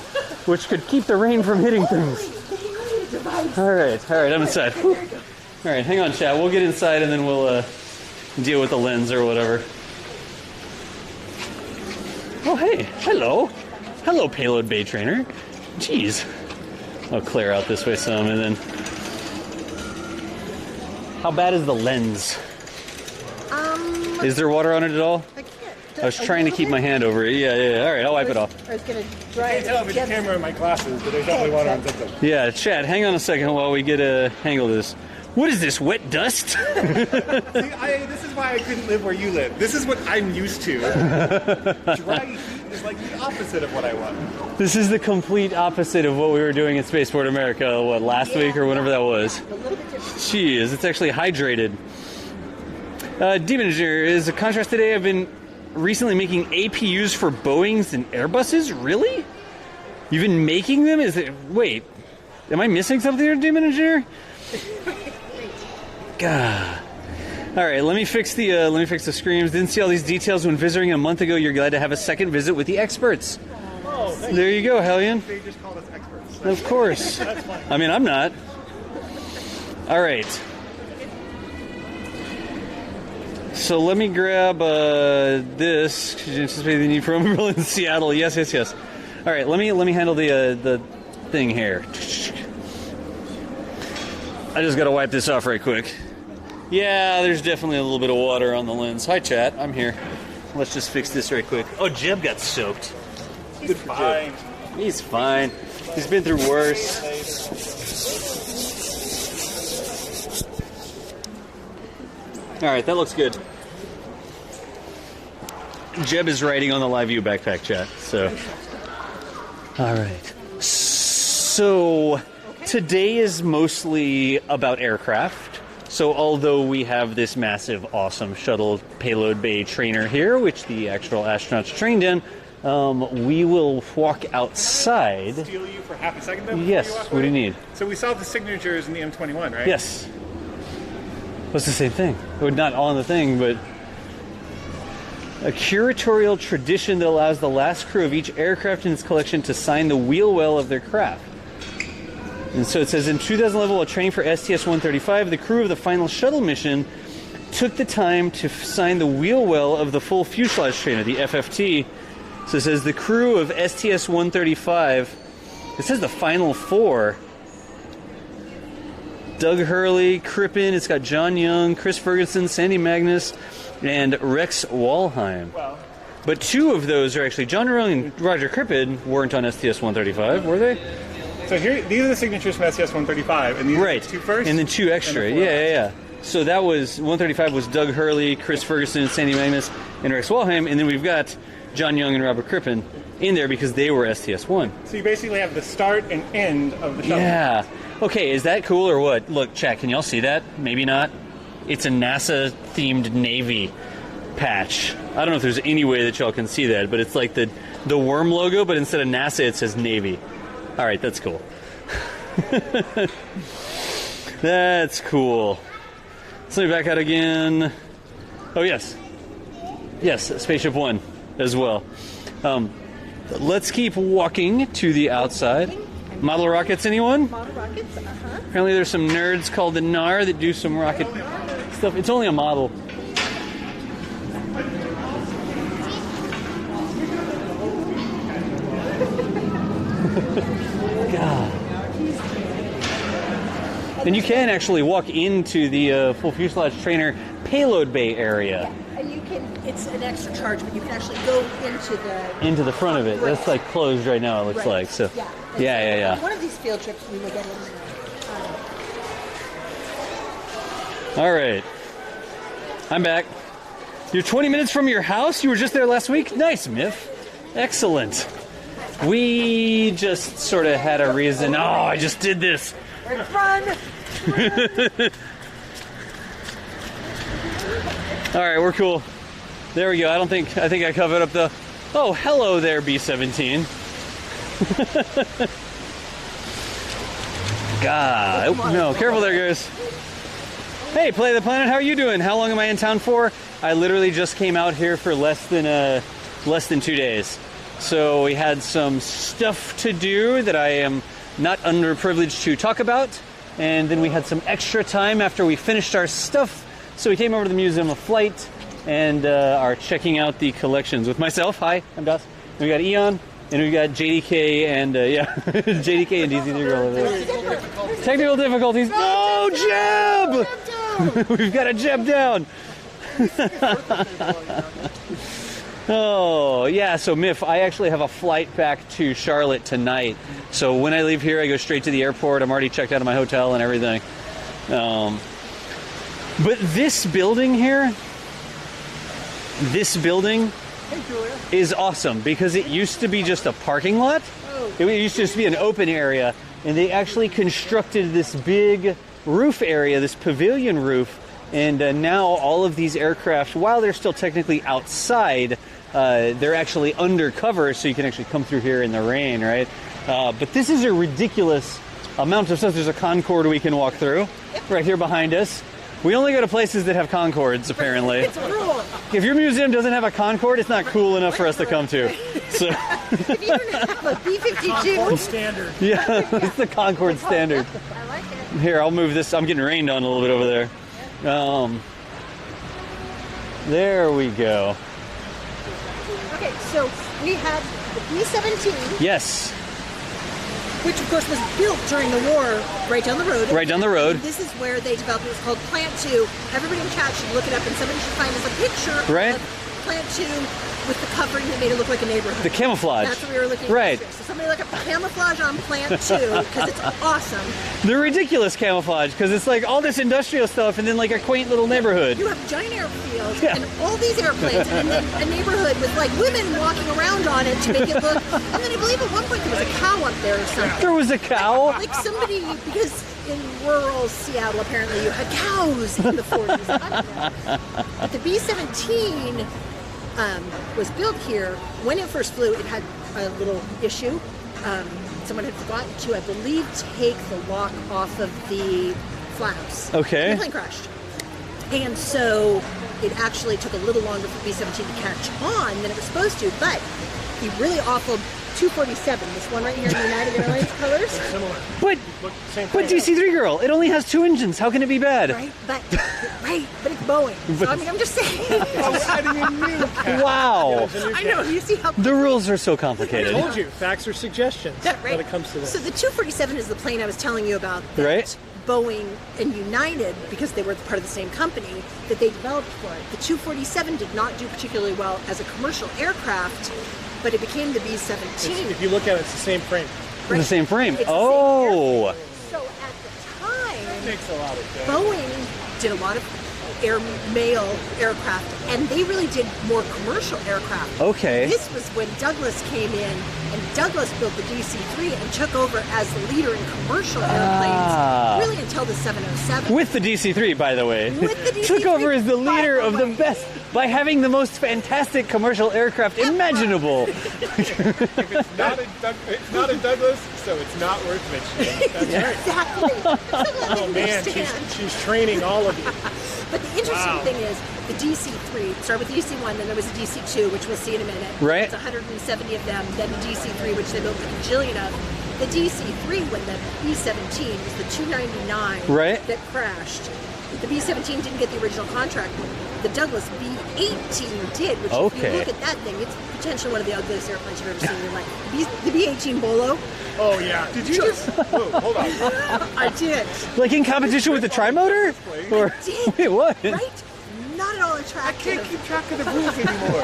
which could keep the rain from hitting things. All right, I'm inside. Whew. All right, hang on, chat. We'll get inside and then we'll deal with the lens or whatever. Oh, hey, hello. Hello, Payload Bay Trainer. Jeez. I'll clear out this way some and then... How bad is the lens? Is there water on it at all? I was trying to keep my hand over it. Yeah. All right, I'll wipe it off. I was going to dry I can't tell if it's the camera in my glasses, but there's definitely water on something. Yeah, Chad, hang on a second while we get a handle of this. What is this, wet dust? See, this is why I couldn't live where you live. This is what I'm used to. Dry heat is like the opposite of what I want. This is the complete opposite of what we were doing at Spaceport America, last week or whenever that was. Jeez, it's actually hydrated. Demon Engineer, is a contrast today. I've been recently making APUs for Boeings and Airbuses? Really? You've been making them? Wait, am I missing something here, Demon Engineer? God. All right, let me fix the screens. Didn't see all these details when visiting a month ago. You're glad to have a second visit with the experts. Oh, thank There you go, Hellion. They just called us experts. Of course. I mean, I'm not. All right. So let me grab this. Because you anticipate the need for umbrella in Seattle. Yes. All right. Let me handle the thing here. I just got to wipe this off right quick. Yeah, there's definitely a little bit of water on the lens. Hi, chat. I'm here. Let's just fix this right quick. Oh, Jeb got soaked. He's fine. He's fine. He's been through worse. All right, that looks good. Jeb is writing on the Live View backpack chat. So, all right. So today is mostly about aircraft. So although we have this massive, awesome shuttle payload bay trainer here, which the actual astronauts trained in, we will walk outside. Steal you for half a second though? Yes, what do you need? So we saw the signatures in the M21, right? Yes. What's the same thing? Well, not on the thing, but a curatorial tradition that allows the last crew of each aircraft in its collection to sign the wheel well of their craft. And so it says, in 2011, while training for STS-135, the crew of the final shuttle mission took the time to sign the wheel well of the full fuselage trainer, the FFT. So it says the crew of STS-135, it says the final four. Doug Hurley, Crippen, it's got John Young, Chris Ferguson, Sandy Magnus, and Rex Walheim. Well, But two of those are actually, John Young and Roger Crippen weren't on STS-135, were they? so here, these are the signatures from STS-135, and these Right. are the two first? And then two extra. and the four Yeah. So that was, 135 was Doug Hurley, Chris Ferguson, Sandy Magnus, and Rex Walheim. And then we've got John Young and Robert Crippen in there because they were STS-1. So you basically have the start and end of the shuttle. Yeah. Okay, is that cool or what? Look, chat, can y'all see that? Maybe not. It's a NASA-themed Navy patch. I don't know if there's any way that y'all can see that, but it's like the worm logo, but instead of NASA, it says Navy. All right, that's cool. That's cool. So let me back out again. Oh, yes. Yes, Spaceship One as well. Let's keep walking to the outside. Model rockets, anyone? Model rockets, Apparently there's some nerds called the NAR that do some rocket stuff. It's only a model. God. And you can actually walk into the full fuselage trainer payload bay area. And you can, it's an extra charge, but you can actually go into the front of it. Right. That's like closed right now, it looks Right. like. So Yeah. yeah. One of these field trips we will get in. All right. I'm back. You're 20 minutes from your house? You were just there last week? Nice, Miff. Excellent. We just sort of had a reason. Oh, I just did this. Run! All right, we're cool. There we go. I think I covered up the... Oh, hello there, B-17. God. Oh, no, careful there, guys. Hey, Play the Planet, how are you doing? How long am I in town for? I literally just came out here for less than 2 days. So we had some stuff to do that I am not underprivileged to talk about. And then we had some extra time after we finished our stuff. So we came over to the Museum of Flight and are checking out the collections with myself. Hi, I'm Das. And we got Eon, and we got JDK and, JDK and DZ3 Girl over there. Technical difficulties. No, Jeb! We've got a Jeb down. Oh, yeah, so Miff, I actually have a flight back to Charlotte tonight. So when I leave here, I go straight to the airport. I'm already checked out of my hotel and everything. But this building here, is awesome because it used to be just a parking lot. It used to just be an open area, and they actually constructed this big roof area, this pavilion roof, and now all of these aircraft, while they're still technically outside, they're actually undercover, so you can actually come through here in the rain, right? But this is a ridiculous amount of stuff. There's a Concorde we can walk through right here behind us. We only go to places that have Concordes, apparently. It's a rule. If your museum doesn't have a Concorde, it's not cool enough for us to come to. So If you don't have a B-52, Concord standard. Yeah, it's the Concord standard. I like it. Here, I'll move this. I'm getting rained on a little bit over there. There we go. Okay, so we had the B-17, Yes, which of course was built during the war right down the road. right down the road. And this is where they developed it. It was called Plant 2. Everybody in chat should look it up, and somebody should find us a picture Right. of Plant 2 with the covering that made it look like a neighborhood. The camouflage. That's what we were looking Right. for. So somebody look up camouflage on Plant 2, because it's awesome. The ridiculous camouflage, because it's like all this industrial stuff and then like a quaint little neighborhood. You have giant airfields Yeah. and all these airplanes, and then a neighborhood with like women walking around on it to make it look. And then I believe at one point there was a cow up there or something. There was a cow. Like somebody, because in rural Seattle apparently you had cows in the 40s. I don't know. But the B-17 was built here. When it first flew, it had a little issue. Someone had forgotten to, I believe, take the lock off of the flaps. Okay. And the plane crashed. And so it actually took a little longer for B-17 to catch on than it was supposed to, but he really awful 247, this one right here in the United Airlines colors. Similar. But Look, same but thing. DC-3 girl, it only has 2 engines. How can it be bad? Right, but it's Boeing. So I mean, I'm just saying. I was adding a new cat. Wow. I know. You see how The rules are so I complicated. told you, facts are suggestions that, right? when it comes to this. So the 247 is the plane I was telling you about. That Right. Boeing and United, because they were part of the same company, that they developed for it. The 247 did not do particularly well as a commercial aircraft, but it became the B-17. If you look at it, it's the same frame. The same frame. It's the same Oh. airframe. So at the time, Makes a lot of sense. Boeing did a lot of mail aircraft, and they really did more commercial aircraft. Okay. This was when Douglas came in, and Douglas built the DC-3 and took over as the leader in commercial airplanes, really until the 707. With the DC-3, by the way. With the Took DC-3, over as the by leader the of the way. best by having the most fantastic commercial aircraft imaginable. It's not a Douglas, so it's not worth mentioning. That's right. Exactly. I'm so glad Oh they man, understand. she's training all of you. But the interesting Wow. thing is, the DC-3, start with the DC-1, then there was a DC-2, which we'll see in a minute. Right. It's 170 of them, then the DC-3, which they built a bajillion of. The DC-3, when the B-17 was the 299 Right. that crashed. The B-17 didn't get the original contract. The Douglas B-18 did, which if Okay. you look at that thing, it's potentially one of the ugliest airplanes you've ever seen in your life. The B-18 Bolo, Oh yeah. Did you just... Whoa, hold on. I did. Like in competition with the trimotor? Or did. wait, what? Right? Not at all I attractive. can't keep track of the rules anymore.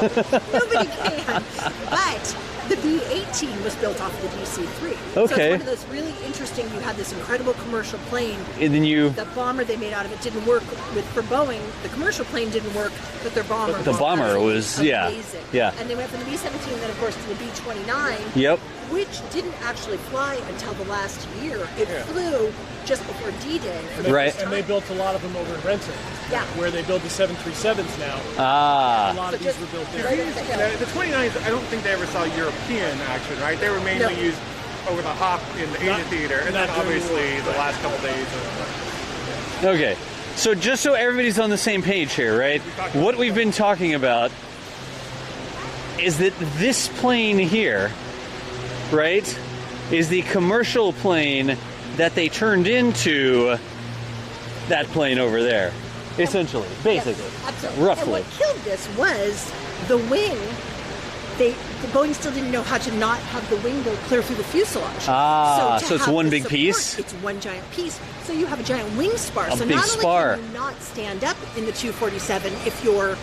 Nobody can. But the B-18 was built off of the DC-3. So Okay. it's one of those really interesting, you had this incredible commercial plane. And then you The bomber they made out of it didn't work for Boeing. The commercial plane didn't work, but their bomber The bomber absolutely was, yeah, amazing. yeah. And they went from the B-17 then, of course, to the B-29. Yep. Which didn't actually fly until the last year. It flew just before D-Day. for the Right. first And they time. built a lot of them over in Renton. Yeah. Where they build the 737s now. A Ah. lot So of these just were built there. right over the hill. The 29s, I don't think they ever saw European action, right? They were mainly No. used over the hop in the Asian theater, and then not during the obviously war. the last couple days. Okay. So just so everybody's on the same page here, right? What we've been talking about is that this plane here, right, is the commercial plane that they turned into that plane over there. Essentially, basically, Yes, absolutely. roughly. And what killed this was the wing. The Boeing still didn't know how to not have the wing go clear through the fuselage. Ah, to so it's have one the big support, piece? It's one giant piece. So you have a giant wing spar. A so big not spar. only can you not stand up in the 247 if you're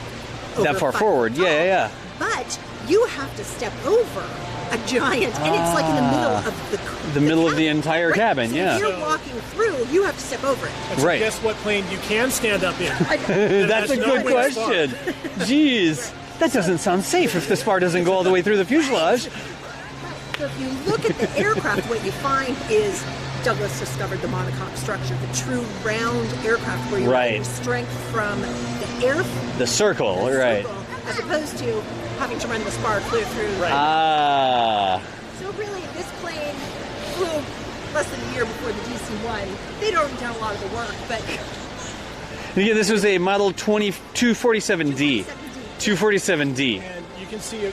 over That far 5 forward, feet yeah, tall, yeah, yeah. But you have to step over a giant, and it's like in the middle of the middle of the cabin, entire right? cabin, So yeah. If you're walking through, you have to step over it. And so Right. guess what plane you can stand up in? That's a no good wing spar. question. Jeez. That doesn't sound safe if the spar doesn't go all the way through the fuselage. So if you look at the aircraft, what you find is Douglas discovered the monocoque structure, the true round aircraft where you're Right. getting strength from the air, The circle, the right. circle, as opposed to having to run the spar clear through. Right. Ah. So really, this plane flew less than a year before the DC-1. They'd already done a lot of the work, but Again, this was a model 247D. 247D. And You can see you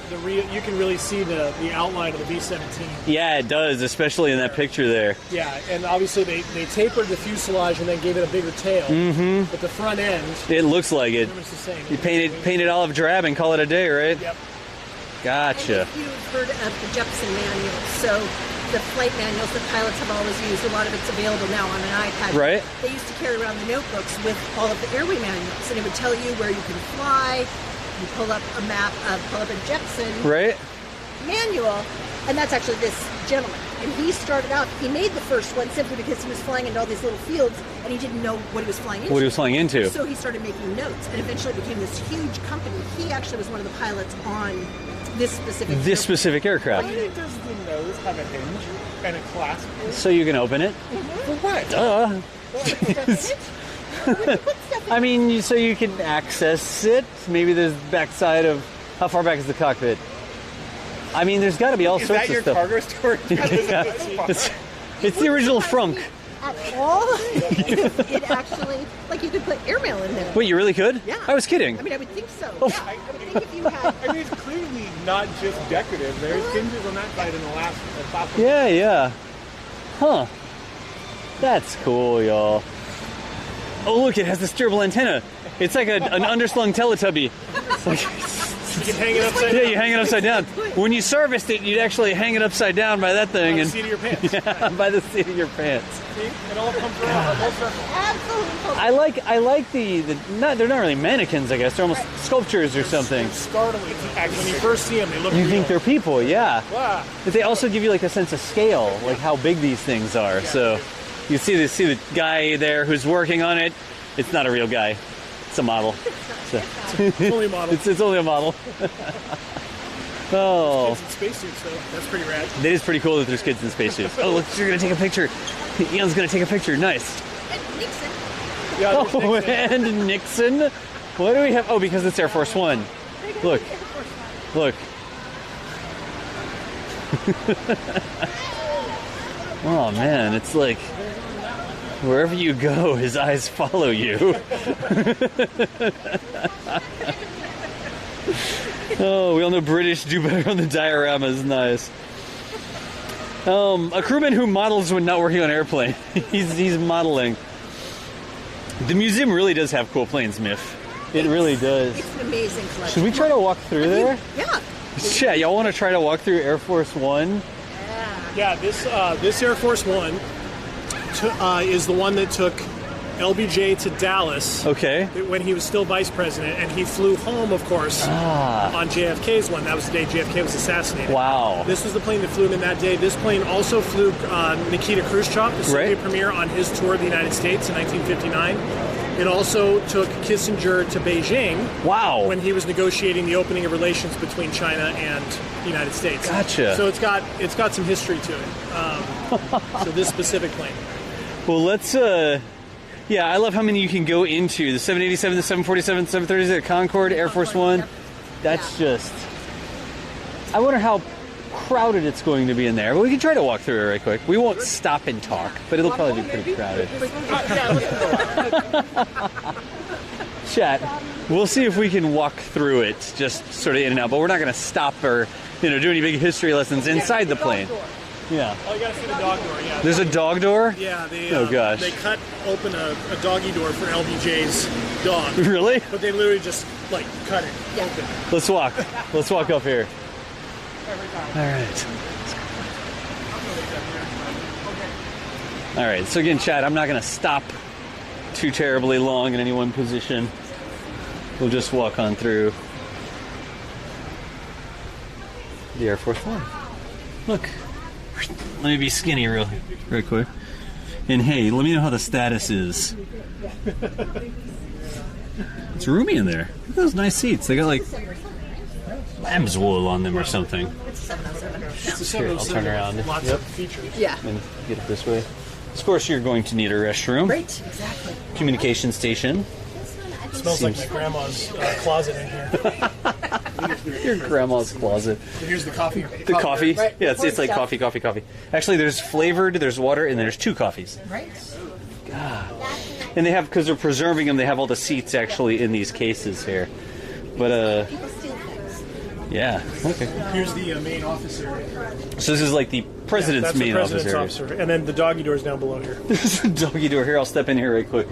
can really see the outline of the V-17. Yeah, it does, especially in that picture there. Yeah, and obviously they tapered the fuselage and then gave it a bigger tail. Mm-hmm. But the front end, it looks like it. pretty much the same. You paint it olive drab and call it a day, right? Yep. Gotcha. And if you've heard of the Jepson manual, so the flight manuals that pilots have always used, a lot of it's available now on an iPad. Right. They used to carry around the notebooks with all of the airway manuals, and it would tell you where you can fly. You pull up a map, pull up a Jepson manual, and that's actually this gentleman. And he started out, he made the first one simply because he was flying into all these little fields, and he didn't know what he was flying into. What he was flying into. So he started making notes, and eventually became this huge company. He actually was one of the pilots on this specific aircraft. Why does the nose have a hinge and a clasp? So you can open it. For what? Duh. I mean, so you can access it. Maybe there's backside of... How far back is the cockpit? I mean, there's got to be all sorts of stuff. Is that your cargo storage? Yeah. It's the original frunk. At all? It actually, like, you could put airmail in there. Wait, you really could? Yeah. I was kidding. I mean, I would think so. Oh. Yeah, I would think if you had... I mean, it's clearly not just decorative. There's hinges on that side and the last top of Yeah. Huh. That's cool, y'all. Oh, look, it has the steerable antenna. It's like an underslung Teletubby. It's like, You can hang it upside down. yeah, you hang it upside down. When you serviced it, you'd actually hang it upside down by that thing. By the And seat of your pants. yeah, by the seat of your pants. See? It all comes around. Full circle. Absolutely. I like the they're not really mannequins, I guess. They're almost sculptures or something. It's startling. When you first see them, they look You real. think they're people, yeah. Wow. But they also give you like a sense of scale, like how big these things are. So you see the guy there who's working on it. It's not a real guy. It's a model. It's only a model. It's only a model. Oh, Kids in spacesuits, though. That's pretty rad. it is pretty cool that there's kids in spacesuits. Oh, look, you're gonna take a picture. Ian's gonna take a picture. Nice. And Nixon. Yeah, there's Oh, Nixon. and Nixon. What do we have? Oh, because it's Air Force One. Look. Look. Oh man, it's like wherever you go, his eyes follow you. Oh, we all know British do better on the dioramas. Nice. A crewman who models when not working on an airplane. he's modeling. The museum really does have cool planes, Miff. It really does. It's an amazing collection. Should we try to walk through there? Yeah. Yeah, y'all want to try to walk through Air Force One? Yeah, this Air Force One is the one that took LBJ to Dallas Okay. when he was still vice president, and he flew home, of course, on JFK's one. That was the day JFK was assassinated. Wow. This was the plane that flew him in that day. This plane also flew Nikita Khrushchev, the Soviet Right. premier, on his tour of the United States in 1959. It also took Kissinger to Beijing Wow. when he was negotiating the opening of relations between China and the United States. Gotcha. So it's got some history to it. So this specific plane. Well, let's. Yeah, I love how many you can go into. The 787, the 747, 730, the Concorde, Air Force One. That's just. I wonder how crowded it's going to be in there. But we can try to walk through it right quick. We won't stop and talk, but it'll probably be pretty crowded. Chat. We'll see if we can walk through it, just sort of in and out. But we're not going to stop or, do any big history lessons inside the plane. Yeah. Oh, you gotta see the dog door, yeah. There's a dog door? Yeah, they, Oh, gosh. they cut open a doggy door for LBJ's dog. Really? But they literally just, cut it open. Let's walk. Let's walk up here. All right. All right. So again, Chad, I'm not going to stop too terribly long in any one position. We'll just walk on through the Air Force One. Look. Let me be skinny real quick. And hey, let me know how the status is. It's roomy in there. Look at those nice seats. They got like lamb's wool on them or something. It's a Here, I'll turn around. Lots of features. Yeah. And get it this way. Of course, you're going to need a restroom. Right, exactly. Communication station. It smells like my grandma's closet in here. Your grandma's closet. Here's the coffee. The coffee. Right. Yeah, it's like coffee. Actually, there's flavored, there's water, and there's two coffees. Right. And they have, because they're preserving them, they have all the seats actually in these cases here. But, People steal things. Yeah. Okay. Here's the main office area. So this is like the president's That's main the president's office area. and then the doggy door's down below here. There's a doggy door here. I'll step in here right quick.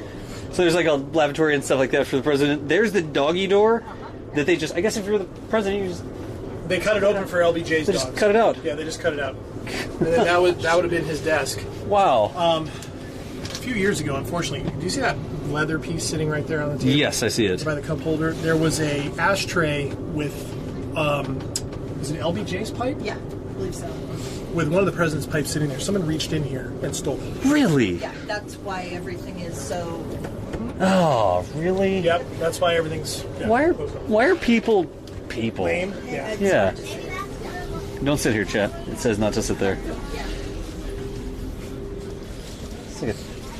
So there's like a lavatory and stuff like that for the president. There's the doggy door that they just. I guess if you're the president, you just. They cut it open for LBJ's They dogs. just cut it out. Yeah, they just cut it out. And then that would have been his desk. Wow. A few years ago, unfortunately, do you see that leather piece sitting right there on the table? Yes, I see it. By the cup holder, there was a ashtray with, is it LBJ's pipe? Yeah, I believe so. With one of the president's pipes sitting there. Someone reached in here and stole it. Really? Yeah, that's why everything is so. Oh, really? Yep, that's why everything's. Yeah, Why are people lame? Yeah. Yeah. Don't sit here, chat. It says not to sit there.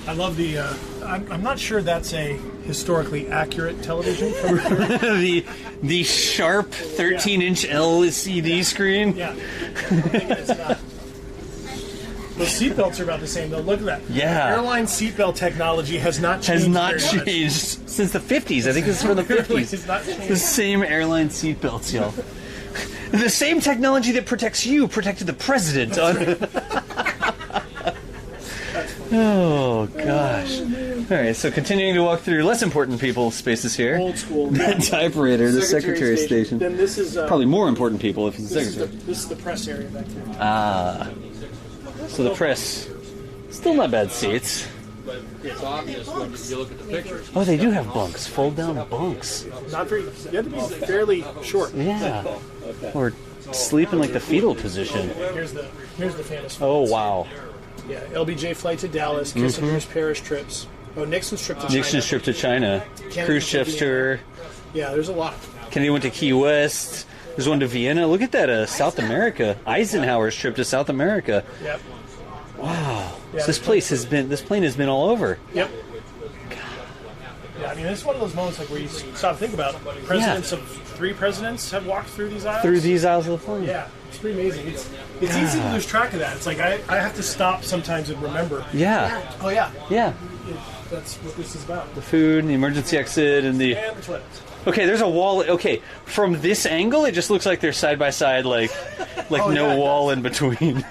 I love the. I'm not sure that's a historically accurate television. From the sharp 13-inch LCD screen. Yeah. I'm thinking it's not. Those seatbelts are about the same, though. Look at that. Yeah. Airline seatbelt technology has not changed. Has not very much. changed since the 50s. I think this is from the Literally 50s. has not changed. The same airline seatbelts, y'all. The same technology that protects you protected the president. Oh, gosh. All right, so continuing to walk through less important people spaces here. Old school. The typewriter, the secretary station. Then this is Probably more important people if it's the this is secretary. this is the press area back there. Ah. So the press, still not bad seats. But it's obvious when you look at the pictures. Oh, they do have bunks, fold-down bunks. Not very. You have to be fairly short. Yeah. Or sleep in like the fetal position. Here's the famous. Oh, ones. wow. Yeah, LBJ flight to Dallas, Kissinger's Paris trips. Oh, Nixon's trip to China. Nixon's trip to China. Khrushchev's tour. Yeah, there's a lot. Kennedy went to Key West. There's one to Vienna. Look at that, South America. Eisenhower's trip to South America. Yep. Wow. Yeah, So this plane has been all over. Yep. Yeah, I mean, it's one of those moments like where you stop and think about presidents of 3 presidents have walked through these aisles. Through these aisles of the plane. Yeah, it's pretty amazing. It's easy to lose track of that. It's like I have to stop sometimes and remember. Yeah. Oh yeah, Yeah. that's what this is about. The food and the emergency exit and the... And the toilets. Okay, there's a wall. Okay, from this angle, it just looks like they're side by side, like Oh, no yeah, it wall in between.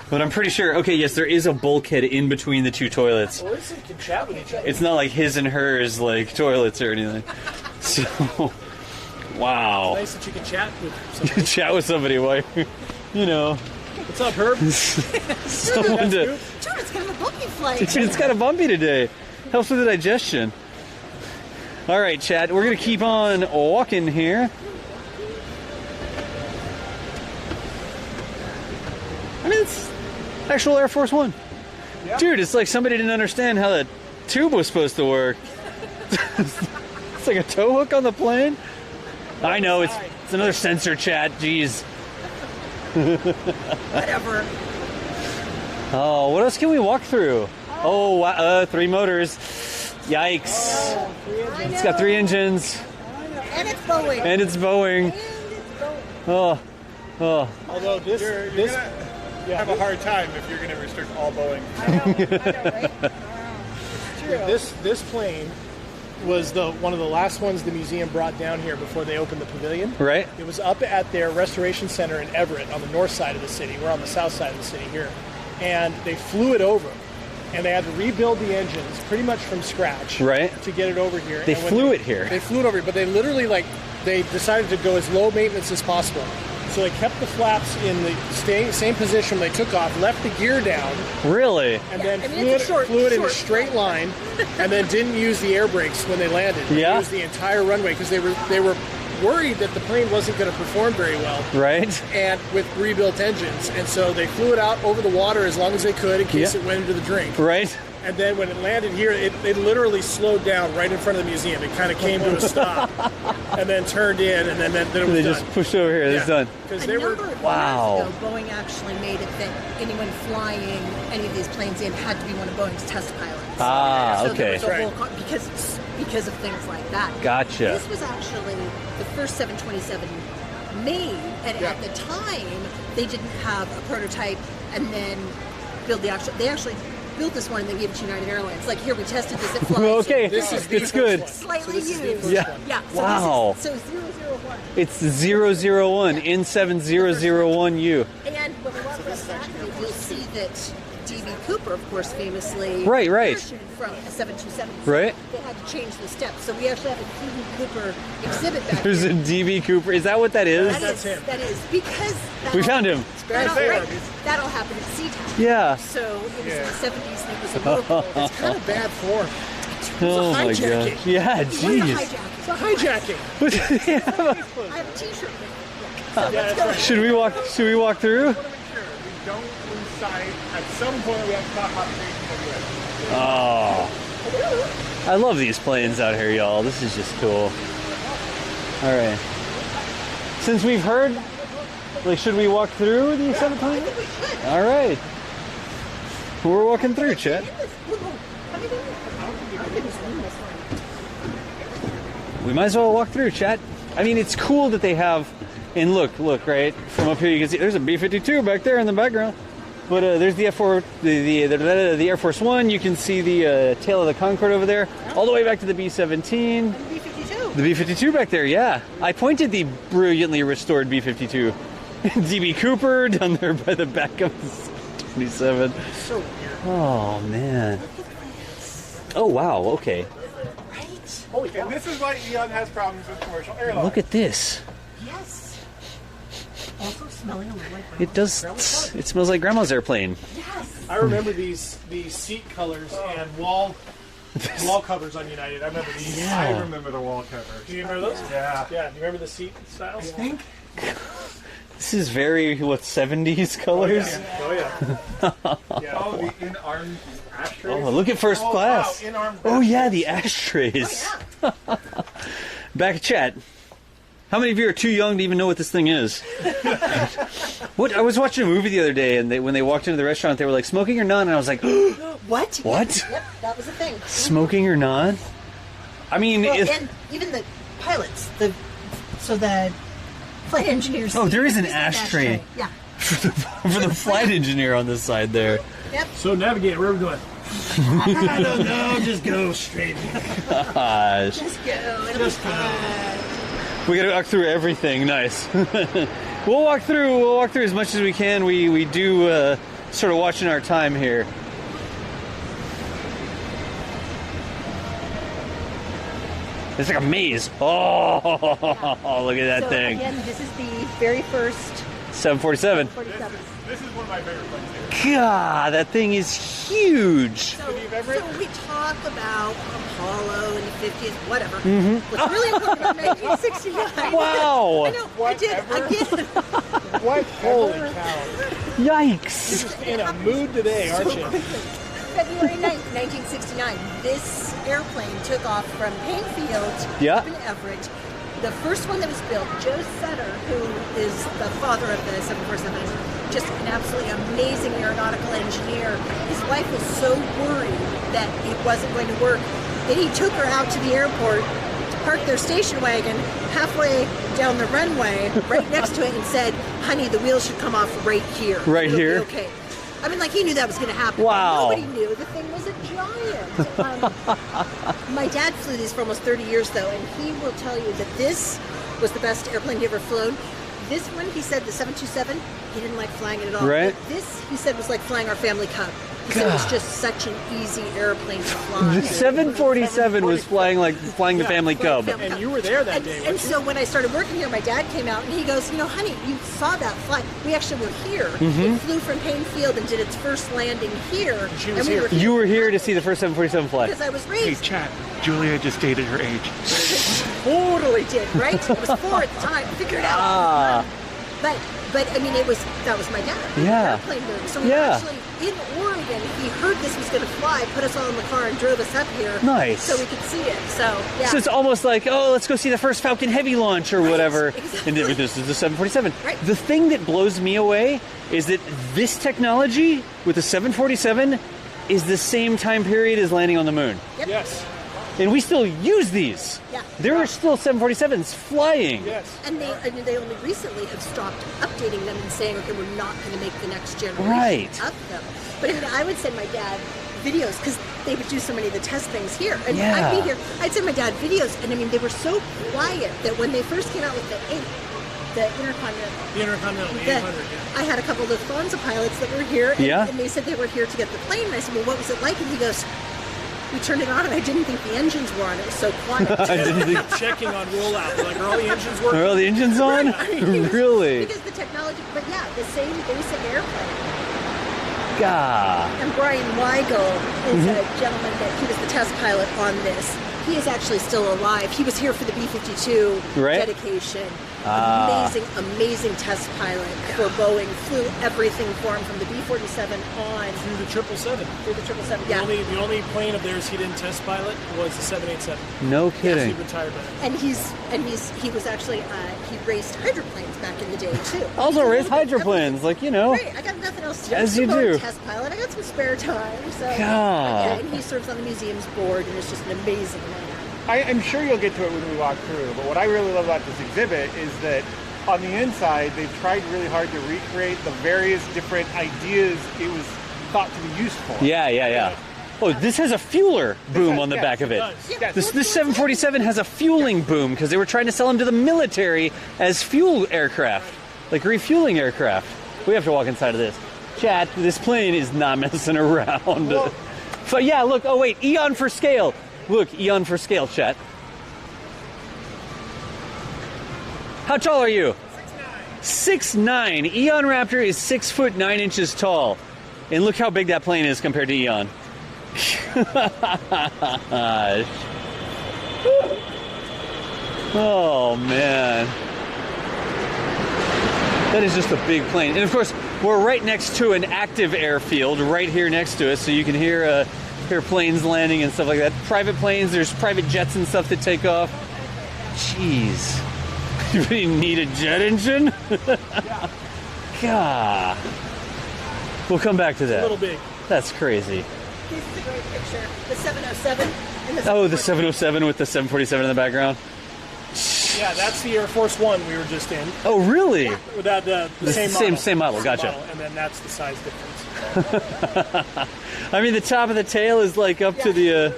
But I'm pretty sure. Okay, yes, there is a bulkhead in between the two toilets. Well, they can chat with each other. It's not like his and hers like toilets or anything. So, wow. Nice that you can chat with somebody. Chat with somebody while you know. What's up, Herb? Someone to. Dude, it's kind of a bumpy flight. Dude, it's kind of bumpy today. Helps with the digestion. All right, chat. We're gonna keep on walking here. I mean, it's actual Air Force One. Yeah. Dude, it's like somebody didn't understand how the tube was supposed to work. It's like a tow hook on the plane. I know, it's another sensor, chat. Jeez. Whatever. Oh, what else can we walk through? Oh, 3 motors. Yikes. It's got 3 engines. And it's Boeing. And it's Boeing. Oh. Although this Have a hard time if you're going to restrict all Boeing. this plane was one of the last ones the museum brought down here before they opened the pavilion. Right? It was up at their restoration center in Everett on the north side of the city. We're on the south side of the city here. And they flew it over. And they had to rebuild the engines pretty much from scratch. Right. To get it over here. They And when flew it here. They flew it over, but they literally, they decided to go as low maintenance as possible. So they kept the flaps in the same position when they took off, left the gear down, Really? and then I mean, flew it's a it in a short- straight line, and then didn't use the air brakes when they landed. They Yeah. used the entire runway because they were worried that the plane wasn't going to perform very well, Right? and with rebuilt engines, and so they flew it out over the water as long as they could in case Yeah. it went into the drink. Right? And then when it landed here, it literally slowed down right in front of the museum. It kind of came to a stop, and then turned in, and then it was They done. just pushed over here. It's done. Because A they were. number of Wow. years ago, Boeing actually made it that anyone flying any of these planes in had to be one of Boeing's test pilots. Ah, So okay. there was a Right. whole because of things like that. Gotcha. This was actually the first 727 made, and Yeah. at the time they didn't have a prototype and then build the actual. They actually built this one and then gave it to United Airlines. Like, here, we tested this, it flies. Okay, This is the it's good. first one. Slightly So this is the used. first Yeah. one. Yeah. So Wow. This is, so 001. It's 001, N7001U. And when we walk around the back of it, you'll see that D.B. Cooper, of course, famously Right. parachuted from a 727. So Right. They had to change the steps. So we actually have a D.B. Cooper exhibit back There's here. a DB Cooper. Is that what that is? That's him. That is because We found him. That'll, there. right, that'll happen at SeaTac. Yeah. So it was in the 70s and it was a local. It's kind of bad form. Oh my hijacking. gosh. Yeah, It was a jeez. hijacking. It's a hijacking. I have a T-shirt with it. So let's go. Should we walk through? We want to make sure we don't lose sight. At some point, we have to talk about the Oh. I love these planes out here, y'all. This is just cool. All right. Since we've heard, like, should we walk through the 720? All right. We're walking through, Chet. We might as well walk through, Chet. I mean, it's cool that they have, and look, right from up here you can see there's a B-52 back there in the background. But there's the F4, the Air Force One. You can see the tail of the Concorde over there, all the way back to the B-17. B-52. The B-52 back there, yeah. I pointed the brilliantly restored B-52. DB Cooper down there by the back of the 27. So weird. Oh, man. Oh, wow, okay. Right? Holy And cow. this is why Eon has problems with commercial airlines. Look at this. Yes. Also smelling a little like It does. It smells like Grandma's airplane. Yes. I remember these seat colors and wall covers on United. I remember these. Yeah. I remember the wall covers. Do you remember those? Yeah. Yeah. Do you remember the seat styles? This is very, 70s colors? Oh yeah. Oh, the in-armed ashtrays. Oh, look at first class. Wow, in-armed Oh, yeah, the ashtrays. Back at chat. How many of you are too young to even know what this thing is? What? I was watching a movie the other day, and when they walked into the restaurant, they were like, smoking or none? And I was like, What? What? Yep, that was the thing. Smoking or non? I mean, Well, if, and even the pilots, the flight engineers. Oh, there is an use an ashtray. Yeah. for the flight engineer on this side there. Yep. So navigate. Where are we going? I don't know. Just go straight. Gosh. Just go. It'll be fun. We gotta walk through everything. Nice. We'll walk through as much as we can. We do sort of watching our time here. It's like a maze. Oh, look at that So thing. again, this is the very first 747. 47. This is one of my favorite planes here. God, that thing is huge. So we talk about Apollo and the 50th, whatever. What's really important about 1969. Wow. I know. I did again. What? Holy cow! Yikes. In a mood today, aren't you? February 9th, 1969. This airplane took off from Painfield Yeah. up in Everett. The first one that was built, Joe Sutter, who is the father of the 747, just an absolutely amazing aeronautical engineer. His wife was so worried that it wasn't going to work that he took her out to the airport, parked their station wagon halfway down the runway, right next to it, and said, "Honey, the wheels should come off right here. Right It'll be here? okay." I mean, like, he knew that was going to happen. Wow. Nobody knew. The thing was a giant. My dad flew these for almost 30 years, though, and he will tell you that this was the best airplane he ever flown. This one, he said, the 727, he didn't like flying it at all. Right. But this, he said, was like flying our family Cub. He said it was just such an easy airplane to fly. The 747 was flying the family Cub. And you were there that day, And weren't you? so when I started working here, my dad came out and he goes, "You know, honey, you saw that flight. We actually were here. It flew from Painfield and did its first landing here. She was and we here. were You were here to see the first 747 fly. because I was raised. Chat. Julia just dated her age. Totally did, right? It was 4 at the time. Figure it out. Ah. But I mean, that was my dad. Yeah. Airplane nerd. So we Yeah. were actually in Oregon. He heard this was going to fly, put us all in the car, and drove us up here. Nice. So we could see it. So yeah. So it's almost like, oh, let's go see the first Falcon Heavy launch or whatever. exactly. And this is the 747. Right. The thing that blows me away is that this technology with the 747 is the same time period as landing on the moon. Yep. Yes. And we still use these. Yeah. There are still 747s flying. Yes. And they only recently have stopped updating them and saying, okay, we're not going to make the next generation Right. of them. But I mean, I would say my dad videos because they would do so many of the test things here. And Yeah. I'd be here. I'd send my dad videos, and I mean, they were so quiet that when they first came out with the Intercontinental, The Intercontinental, the 800. Yeah. I had a couple of Lufthansa pilots that were here, and, Yeah. and they said they were here to get the plane. And I said, well, what was it like? And he goes, we turned it on, and I didn't think the engines were on. It was so quiet. Checking on rollout. They're like, are all the engines working? Are all the engines on? Really? Because the technology, but yeah, the same basic airplane. God. And Brian Weigel is a gentleman that he was the test pilot on this. He is actually still alive. He was here for the B-52 Right. dedication. Amazing test pilot for Boeing. Flew everything for him from the B-47 on Through the 777. through the 777. Yeah. The only plane of theirs he didn't test pilot was the 787. No He kidding. retired that. And he was actually he raced hydroplanes back in the day too. Also He's a race little bit hydroplanes, like, you know. Great, I got nothing else to do. As I'm you a do. Test pilot. I got some spare time. So God. yeah, and he serves on the museum's board, and it's just an amazing man. I'm sure you'll get to it when we walk through, but what I really love about this exhibit is that on the inside, they've tried really hard to recreate the various different ideas it was thought to be used for. Yeah. Oh, this has a fueler boom on the back of it. Yes. This 747 has a fueling boom because they were trying to sell them to the military as fuel aircraft, like refueling aircraft. We have to walk inside of this. Chat, this plane is not messing around. So yeah, look, oh wait, Eon for scale. Look, Eon for scale, chat. How tall are you? 6'9". Eon Raptor is 6 foot 9 inches tall. And look how big that plane is compared to Eon. Oh man. That is just a big plane. And of course, we're right next to an active airfield right here next to us, so you can hear planes landing and stuff like that. Private planes, there's private jets and stuff that take off. Jeez. You really need a jet engine? God. We'll come back to that. A little big. That's crazy. This is a great picture. The 707. And Oh, the 707 with the 747 in the background. Yeah, that's the Air Force One we were just in. Oh, really? Without the same model. Same model, gotcha. And then that's the size difference. I mean, the top of the tail is like up to the.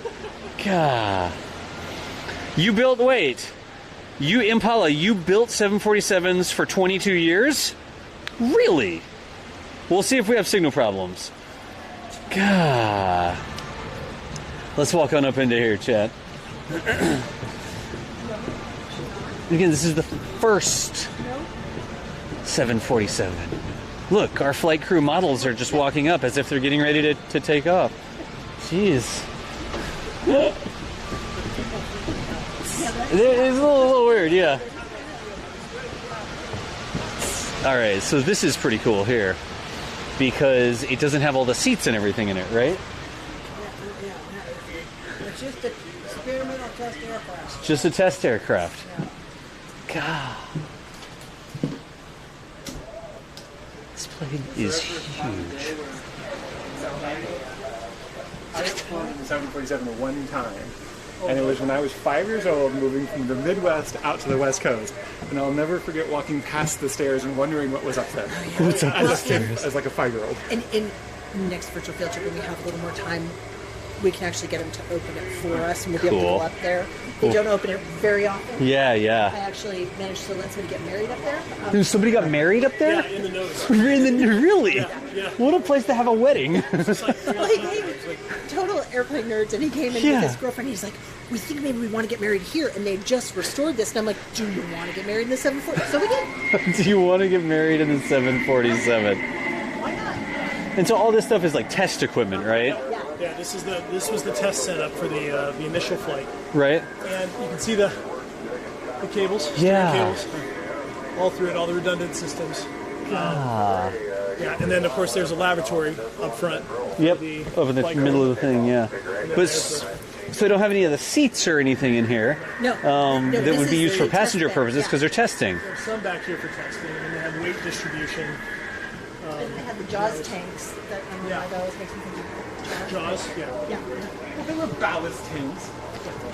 God. You Impala, you built 747s for 22 years? Really? We'll see if we have signal problems. God. Let's walk on up into here, chat. Again, this is the first 747. Look, our flight crew models are just walking up as if they're getting ready to take off. Jeez. It's a little weird, yeah. Alright, so this is pretty cool here. Because it doesn't have all the seats and everything in it, right? It's just an experimental test aircraft. Just a test aircraft. God. This plane is huge. I flew in the 747 one time, and it was when I was 5 years old, moving from the Midwest out to the West Coast. And I'll never forget walking past the stairs and wondering what was up there. What's up As the a kid, stairs? as like a 5-year-old. And in next virtual field trip, when we have a little more time, we can actually get them to open it for us, and we'll be able to Cool. go up there. They don't open it very often. Yeah, I yeah. actually managed to let somebody get married up there. Somebody got married up there? Yeah, in the nose. Really? Yeah. What a place to have a wedding. Well, he came, total airplane nerds, and he came in Yeah. with his girlfriend. He's like, we think maybe we want to get married here, and they just restored this. And I'm like, do you want to get married in the 740? So we did. Do you want to get married in the 747? Why not? And so all this stuff is like test equipment, right? Yeah. Yeah, this was the test setup for the initial flight, Right? and you can see the cables, steering Yeah. cables, all through it, all the redundant systems. Ah. Yeah, and then of course there's a laboratory up front. Yep. The Over the flight middle crew. of the thing, yeah. But so they don't have any of the seats or anything in here. No. No, that this would be is used the for passenger test bed, purposes because they're testing. There's some back here for testing, and then they have weight distribution. And they had the Jaws tanks that Yeah. that always makes me think of Jaws, yeah. Yeah. They were ballast tanks.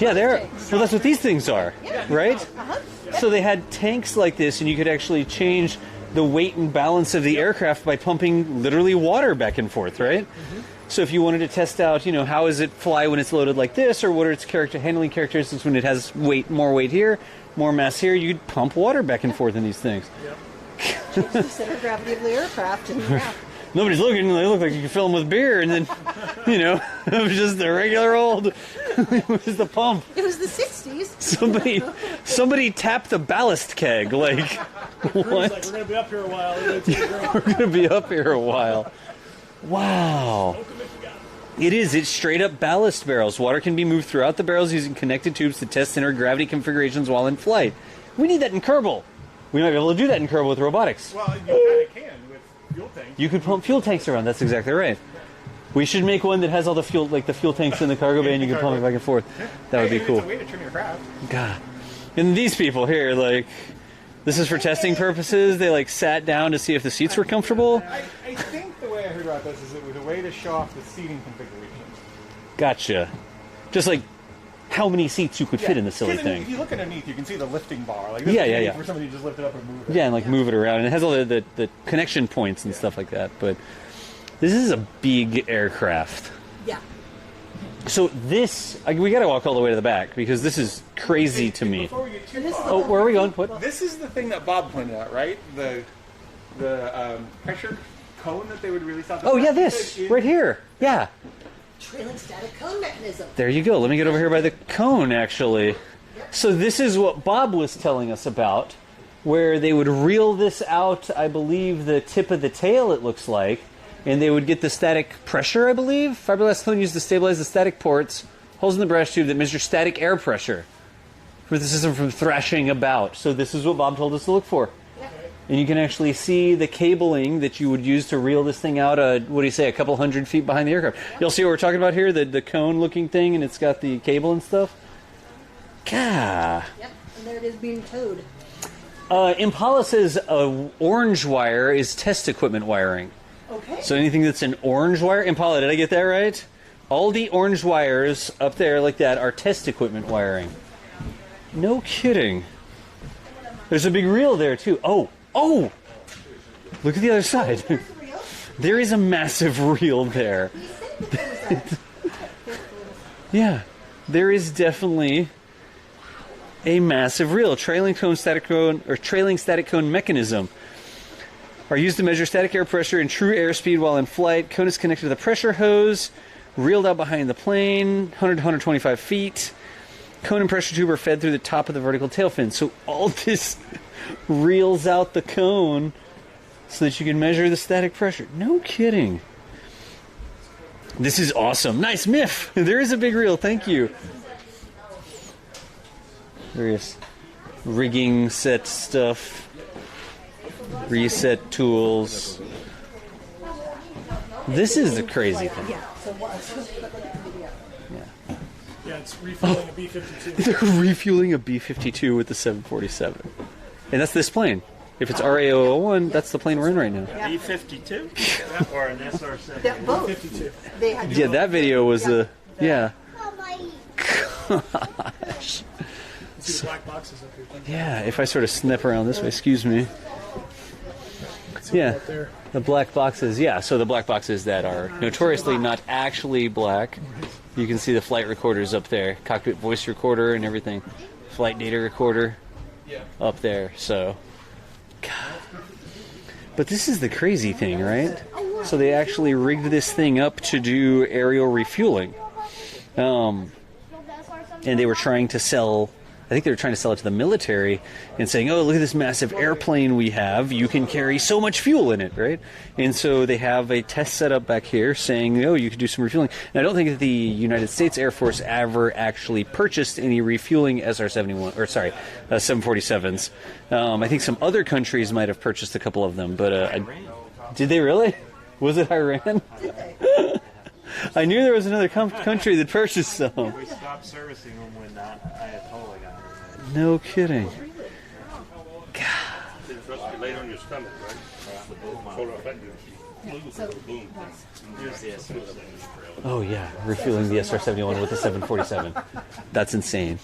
Yeah, they're. Well, that's what these things are, right? Uh-huh. So they had tanks like this, and you could actually change the weight and balance of the aircraft by pumping literally water back and forth, right? So if you wanted to test out, how does it fly when it's loaded like this, or what are its handling characteristics when it has more weight here, more mass here, you'd pump water back and forth in these things. Change the center of gravity of the aircraft, and Nobody's looking. They look like you can fill them with beer, and then, it was just the regular old. It was the pump. it was the 60s. Somebody tapped the ballast keg. Like, what? Like, we're going to be up here a while. We're going to take a drink. We're going to be up here a while. Wow. It is. It's straight up ballast barrels. Water can be moved throughout the barrels using connected tubes to test center gravity configurations while in flight. We need that in Kerbal. We might be able to do that in Kerbal with robotics. Well, you kind of can with fuel tanks. You could pump fuel tanks around. That's exactly right. We should make one that has all the fuel, like the fuel tanks in the cargo bay, and you can pump it back and forth. That would be cool. It's a way to trim your craft. God. And these people here, this is for testing purposes. They, sat down to see if the seats were comfortable. I think the way I heard about this is it was a way to show off the seating configuration. Gotcha. Just how many seats you could fit in the silly thing. If you look underneath, you can see the lifting bar. Yeah. For somebody to just lift it up and move it. Yeah, and move it around. And it has all the connection points and stuff like that. But this is a big aircraft. Yeah. So this, we got to walk all the way to the back because this is crazy to me. Before we get too far, Oh, where are we going? What? this is the thing that Bob pointed out, right? The pressure cone that they would release out the Oh, yeah, back. this. Right here. Yeah. Trailing static cone mechanism. There you go. Let me get over here by the cone, actually. So this is what Bob was telling us about, where they would reel this out, I believe, the tip of the tail, it looks like, and they would get the static pressure, I believe. Fiberglass cone used to stabilize the static ports, holes in the brass tube that measure static air pressure for the system from thrashing about. So this is what Bob told us to look for. And you can actually see the cabling that you would use to reel this thing out, a couple 100 feet behind the aircraft. You'll see what we're talking about here, the cone-looking thing, and it's got the cable and stuff. Gah. Yep, and there it is being towed. Impala says orange wire is test equipment wiring. Okay. So anything that's an orange wire, Impala, did I get that right? All the orange wires up there like that are test equipment wiring. No kidding. There's a big reel there, too. Oh! Look at the other side. There is a massive reel there. Yeah, there is definitely a massive reel. Trailing static cone mechanism are used to measure static air pressure and true airspeed while in flight. Cone is connected to the pressure hose, reeled out behind the plane, 100 to 125 feet. Cone and pressure tube are fed through the top of the vertical tail fin. So all this reels out the cone so that you can measure the static pressure. No kidding. This is awesome. Nice, Miff. There is a big reel. Thank you. Various rigging set stuff. Reset tools. This is the crazy thing. Yeah, it's refueling a B-52. They're refueling a B-52 with the 747. And that's this plane. If it's RA001, that's the plane we're in right now. B-52? Or an SR-7? That both. 52. They had Yeah, that video was the... Yeah. See the black boxes up here. Yeah, if I sort of snip around this way, excuse me. Yeah, Up there. the black boxes. Yeah, so the black boxes that are notoriously not actually black. You can see the flight recorders up there. Cockpit voice recorder and everything. Flight data recorder up there, so... God. But this is the crazy thing, right? So they actually rigged this thing up to do aerial refueling. And they were trying to sell... I think they were trying to sell it to the military and saying, oh, look at this massive airplane we have. You can carry so much fuel in it, right? And so they have a test set up back here saying, oh, you could do some refueling. And I don't think that the United States Air Force ever actually purchased any refueling SR-71, 747s. I think some other countries might have purchased a couple of them, but did they really? Was it Iran? I knew there was another country that purchased some. We stopped servicing them when Ayatollah got here. No kidding. It's supposed to be laid on your stomach, right? Shoulder effective. Here's the SR-7. Oh yeah, refueling the SR-71 with the 747. That's insane.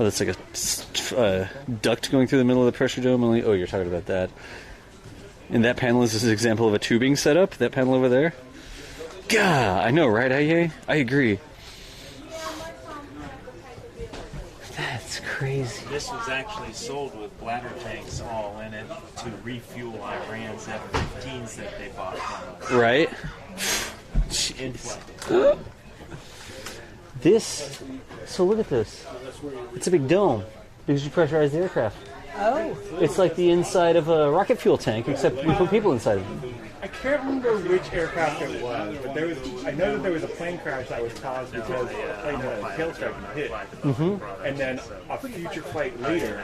Oh, that's like a duct going through the middle of the pressure dome. Oh, you're talking about that. And that panel is an example of a tubing setup. That panel over there. Gah, I know, right? I agree. That's crazy. This was actually sold with bladder tanks all in it to refuel Iran's F-15s that they bought from us. Right? Inflected. This, so look at this. It's a big dome because you pressurize the aircraft. Oh. It's like the inside of a rocket fuel tank, except we put people inside of it. I can't remember which aircraft it was, but I know that there was a plane crash that was caused because a tail strike hit. Mm-hmm. And then a future flight later,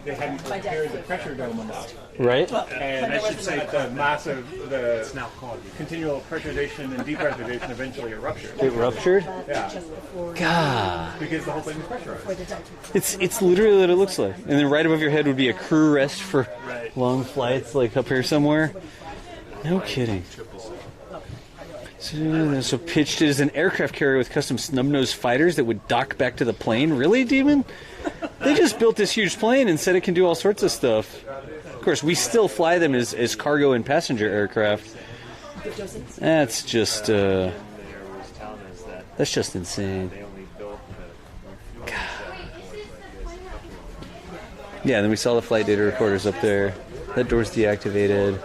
they hadn't repaired the pressure dome enough. Right? And I should say the continual pressurization and depressurization eventually ruptured. It ruptured? Yeah. God. Because the whole thing was pressurized. It's literally what it looks like. And then right above your head would be a crew rest for long flights, like up here somewhere. No kidding. So pitched it as an aircraft carrier with custom snub-nosed fighters that would dock back to the plane. Really, Demon? They just built this huge plane and said it can do all sorts of stuff. Of course, we still fly them as cargo and passenger aircraft. That's just insane. God. Yeah, and then we saw the flight data recorders up there. That door's deactivated.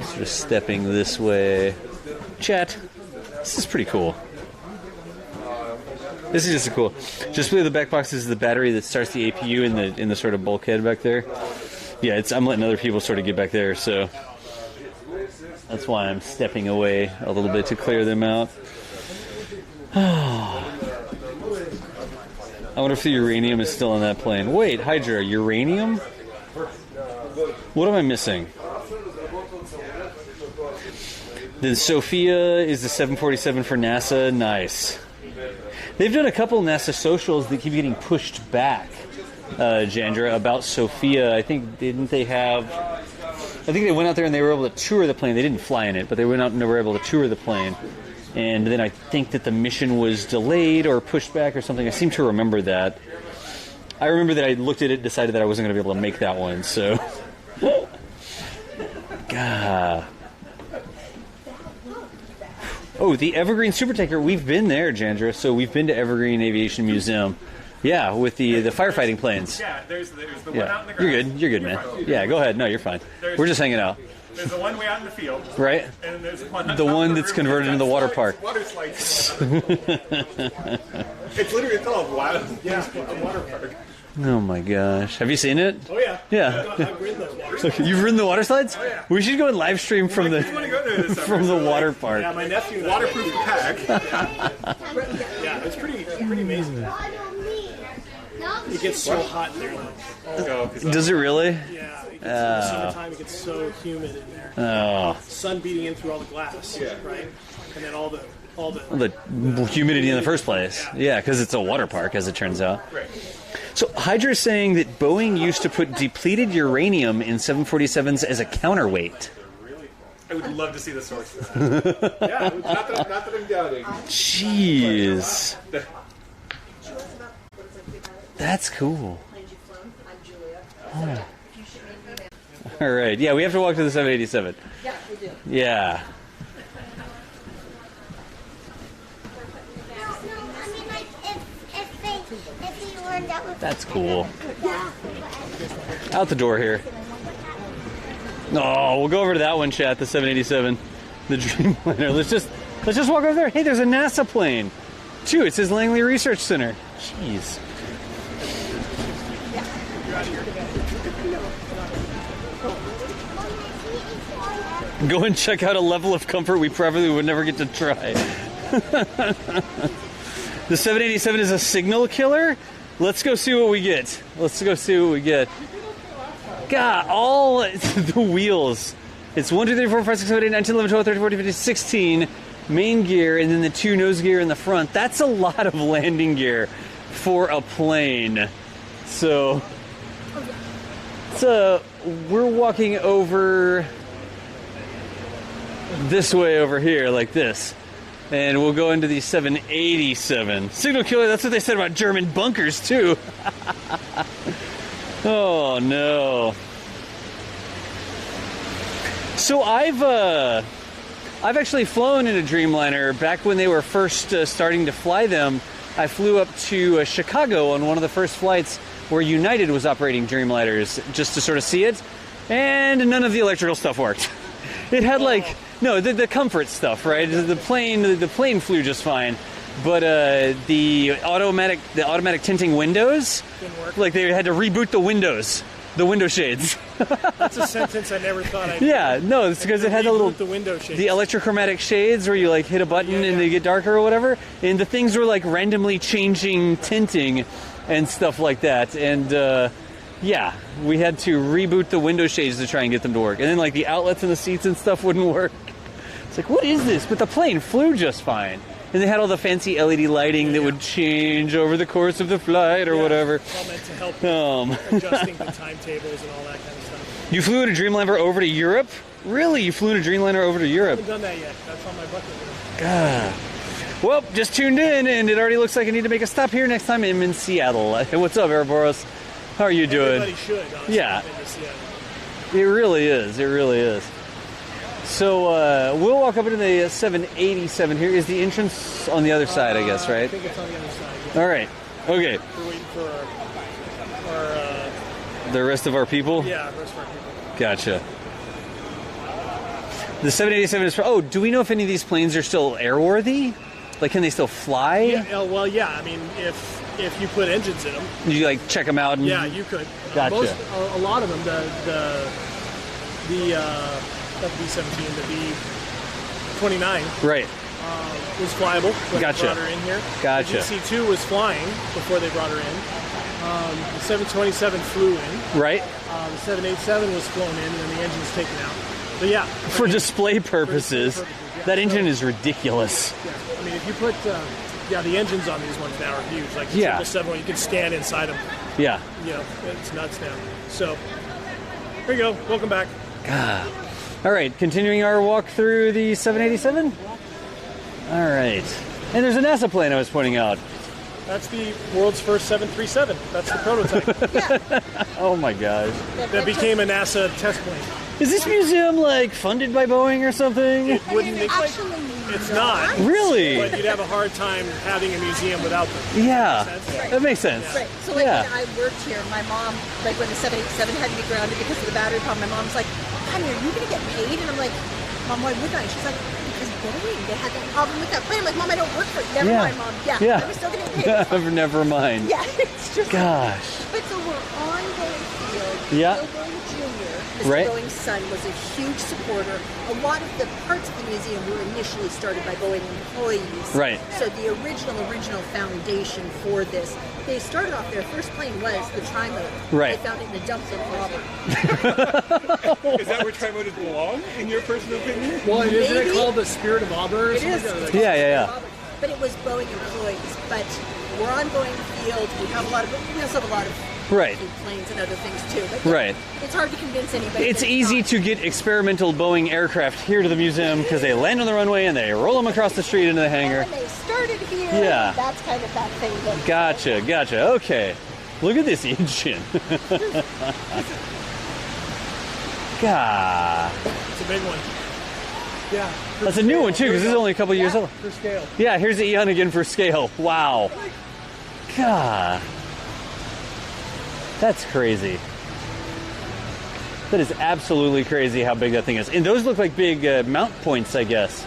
Sort of stepping this way. Chat, this is pretty cool. This is just cool. Just below the back box is the battery that starts the APU in the sort of bulkhead back there. Yeah, I'm letting other people sort of get back there, so that's why I'm stepping away a little bit to clear them out. I wonder if the uranium is still on that plane. Wait, Hydra, uranium? What am I missing? The Sophia is the 747 for NASA. Nice. They've done a couple NASA socials that keep getting pushed back, Jandra, about Sophia. I think they went out there and they were able to tour the plane. They didn't fly in it, but they went out and they were able to tour the plane. And then I think that the mission was delayed or pushed back or something. I seem to remember that. I remember that I looked at it and decided that I wasn't going to be able to make that one, so... God... Oh, the Evergreen Supertaker. We've been there, Jandra. So we've been to Evergreen Aviation Museum. Yeah, with the firefighting planes. Yeah, there's the one out in the grass. You're good, man. Yeah, go ahead. No, you're fine. We're just hanging out. There's the one way out in the field. Right? And there's one the one that's converted into the water park. Water slides. It's literally called a water park. Oh my gosh. Have you seen it? Oh, yeah. Yeah. I've ridden those water slides. You've ridden the water slides? Oh, yeah. We should go and live stream from the water park. Yeah, my nephew waterproof pack. Yeah, it's pretty amazing. It gets so hot in there. Does it really? Yeah. In the summertime, it gets so humid in there. Oh. Sun beating in through all the glass, right? And then all the humidity in the first place. Yeah, because it's a water park, as it turns out. Right. So Hydra is saying that Boeing used to put depleted uranium in 747s as a counterweight. I would love to see the source for that. Yeah, not that I'm doubting. Jeez. That's cool. Oh. All right. Yeah, we have to walk to the 787. Yeah, we do. Yeah. That's cool. Out the door here. No, we'll go over to that one, chat. The 787, the Dreamliner. Let's just walk over there. Hey, there's a NASA plane. Too. It says Langley Research Center. Jeez. Go and check out a level of comfort we probably would never get to try. The 787 is a signal killer. Let's go see what we get. God, all the wheels. It's 1, 2, 3, 4, 5, 6, 7, 8, 9, 10, 11, 12, 13, 14, 15, 16 main gear, and then the 2 nose gear in the front. That's a lot of landing gear for a plane. So we're walking over this way over here, like this. And we'll go into the 787. Signal killer, that's what they said about German bunkers, too. Oh, no. So I've actually flown in a Dreamliner back when they were first starting to fly them. I flew up to Chicago on one of the first flights where United was operating Dreamliners just to sort of see it. And none of the electrical stuff worked. It had the comfort stuff, right? The plane flew just fine, but the automatic tinting windows, Didn't work. like they had to reboot the window shades. That's a sentence I never thought I'd Yeah, no, it's because it had the window shades. the electrochromatic shades where you like hit a button and they get darker or whatever, and the things were like randomly changing tinting and stuff like that, and yeah, we had to reboot the window shades to try and get them to work. And then, like, the outlets in the seats and stuff wouldn't work. It's like, what is this? But the plane flew just fine. And they had all the fancy LED lighting that would change over the course of the flight or whatever. All meant to help adjusting the timetables and all that kind of stuff. You flew in a Dreamliner over to Europe? Really? You flew in a Dreamliner over to Europe? I haven't done that yet. That's on my bucket list. God. Well, just tuned in, and it already looks like I need to make a stop here next time I'm in Seattle. Hey, what's up, Ouroboros? How are you doing? Everybody should. Honestly, Yeah. been to Seattle. It really is. It really is. So we'll walk up into the 787 here. Is the entrance on the other side, I guess, I right? think it's on the other side. Yeah. All right. Okay. We're waiting for our The rest of our people? the rest of our people. Gotcha. The 787 is... Oh, do we know if any of these planes are still airworthy? Like, can they still fly? Yeah, well, yeah. I mean, if you put engines in them, You, like, check them out? And... yeah, you could. Gotcha. A lot of them, not the B-17, the B-29 Right. was flyable when Gotcha. they brought her in here. Gotcha. The DC-2 was flying before they brought her in. The 727 flew in. Right? The 787 was flown in, and then the engine was taken out. But yeah. For display purposes, yeah. that engine is ridiculous. Yeah. I mean, if you put, the engines on these ones now are huge. Like the Yeah. 777, you can stand inside them. Yeah. You know, it's nuts now. So, here you go. Welcome back. All right, continuing our walk through the 787. All right. And there's a NASA plane I was pointing out. That's the world's first 737. That's the prototype. Oh my gosh. That became a NASA test plane. Is this museum like funded by Boeing or something? It wouldn't. Actually, It's not. Really? But you'd have a hard time having a museum without them. Yeah. Sense? That makes sense. Right. So like Yeah. when I worked here, my mom, like when the 787 had to be grounded because of the battery problem, my mom's like, honey, are you going to get paid? And I'm like, Mom, why would I? She's like, because Boeing, they had that problem with that plane. I'm like, Mom, I don't work for it. Never Yeah. mind, Mom. Yeah. Yeah. I'm still getting paid. Never mind. Yeah, it's just. Gosh. But so we're on Boeing Field. Yeah. Bill Boeing Jr., Mr. Right. Boeing's son, was a huge supporter. A lot of the parts of the museum were initially started by Boeing employees. Right. So the original foundation for this, they started off, their first plane was the Trimotor. Right. They found it in the dumps of Auburn. Is that where Trimotors belong, in your personal opinion? Well, isn't it Maybe. called the Spirit of Auburn or It something is. like that? It's Like, Yeah, yeah, yeah. But it was Boeing employees. But we're on Boeing Field. We have we also have a lot of Right. planes and other things too. But Right. It's hard to convince anybody. It's that easy not. to get experimental Boeing aircraft here to the museum because they land on the runway and they roll them across the street into the hangar. When they started here, Yeah. that's kind of that thing. That, Gotcha. Okay. Look at this engine. God. It's a big one. Yeah. for That's a new scale. one too because this is only a couple years Yeah. old. For scale. Yeah, here's the Eon again for scale. Wow. God. That's crazy. That is absolutely crazy how big that thing is. And those look like big mount points, I guess.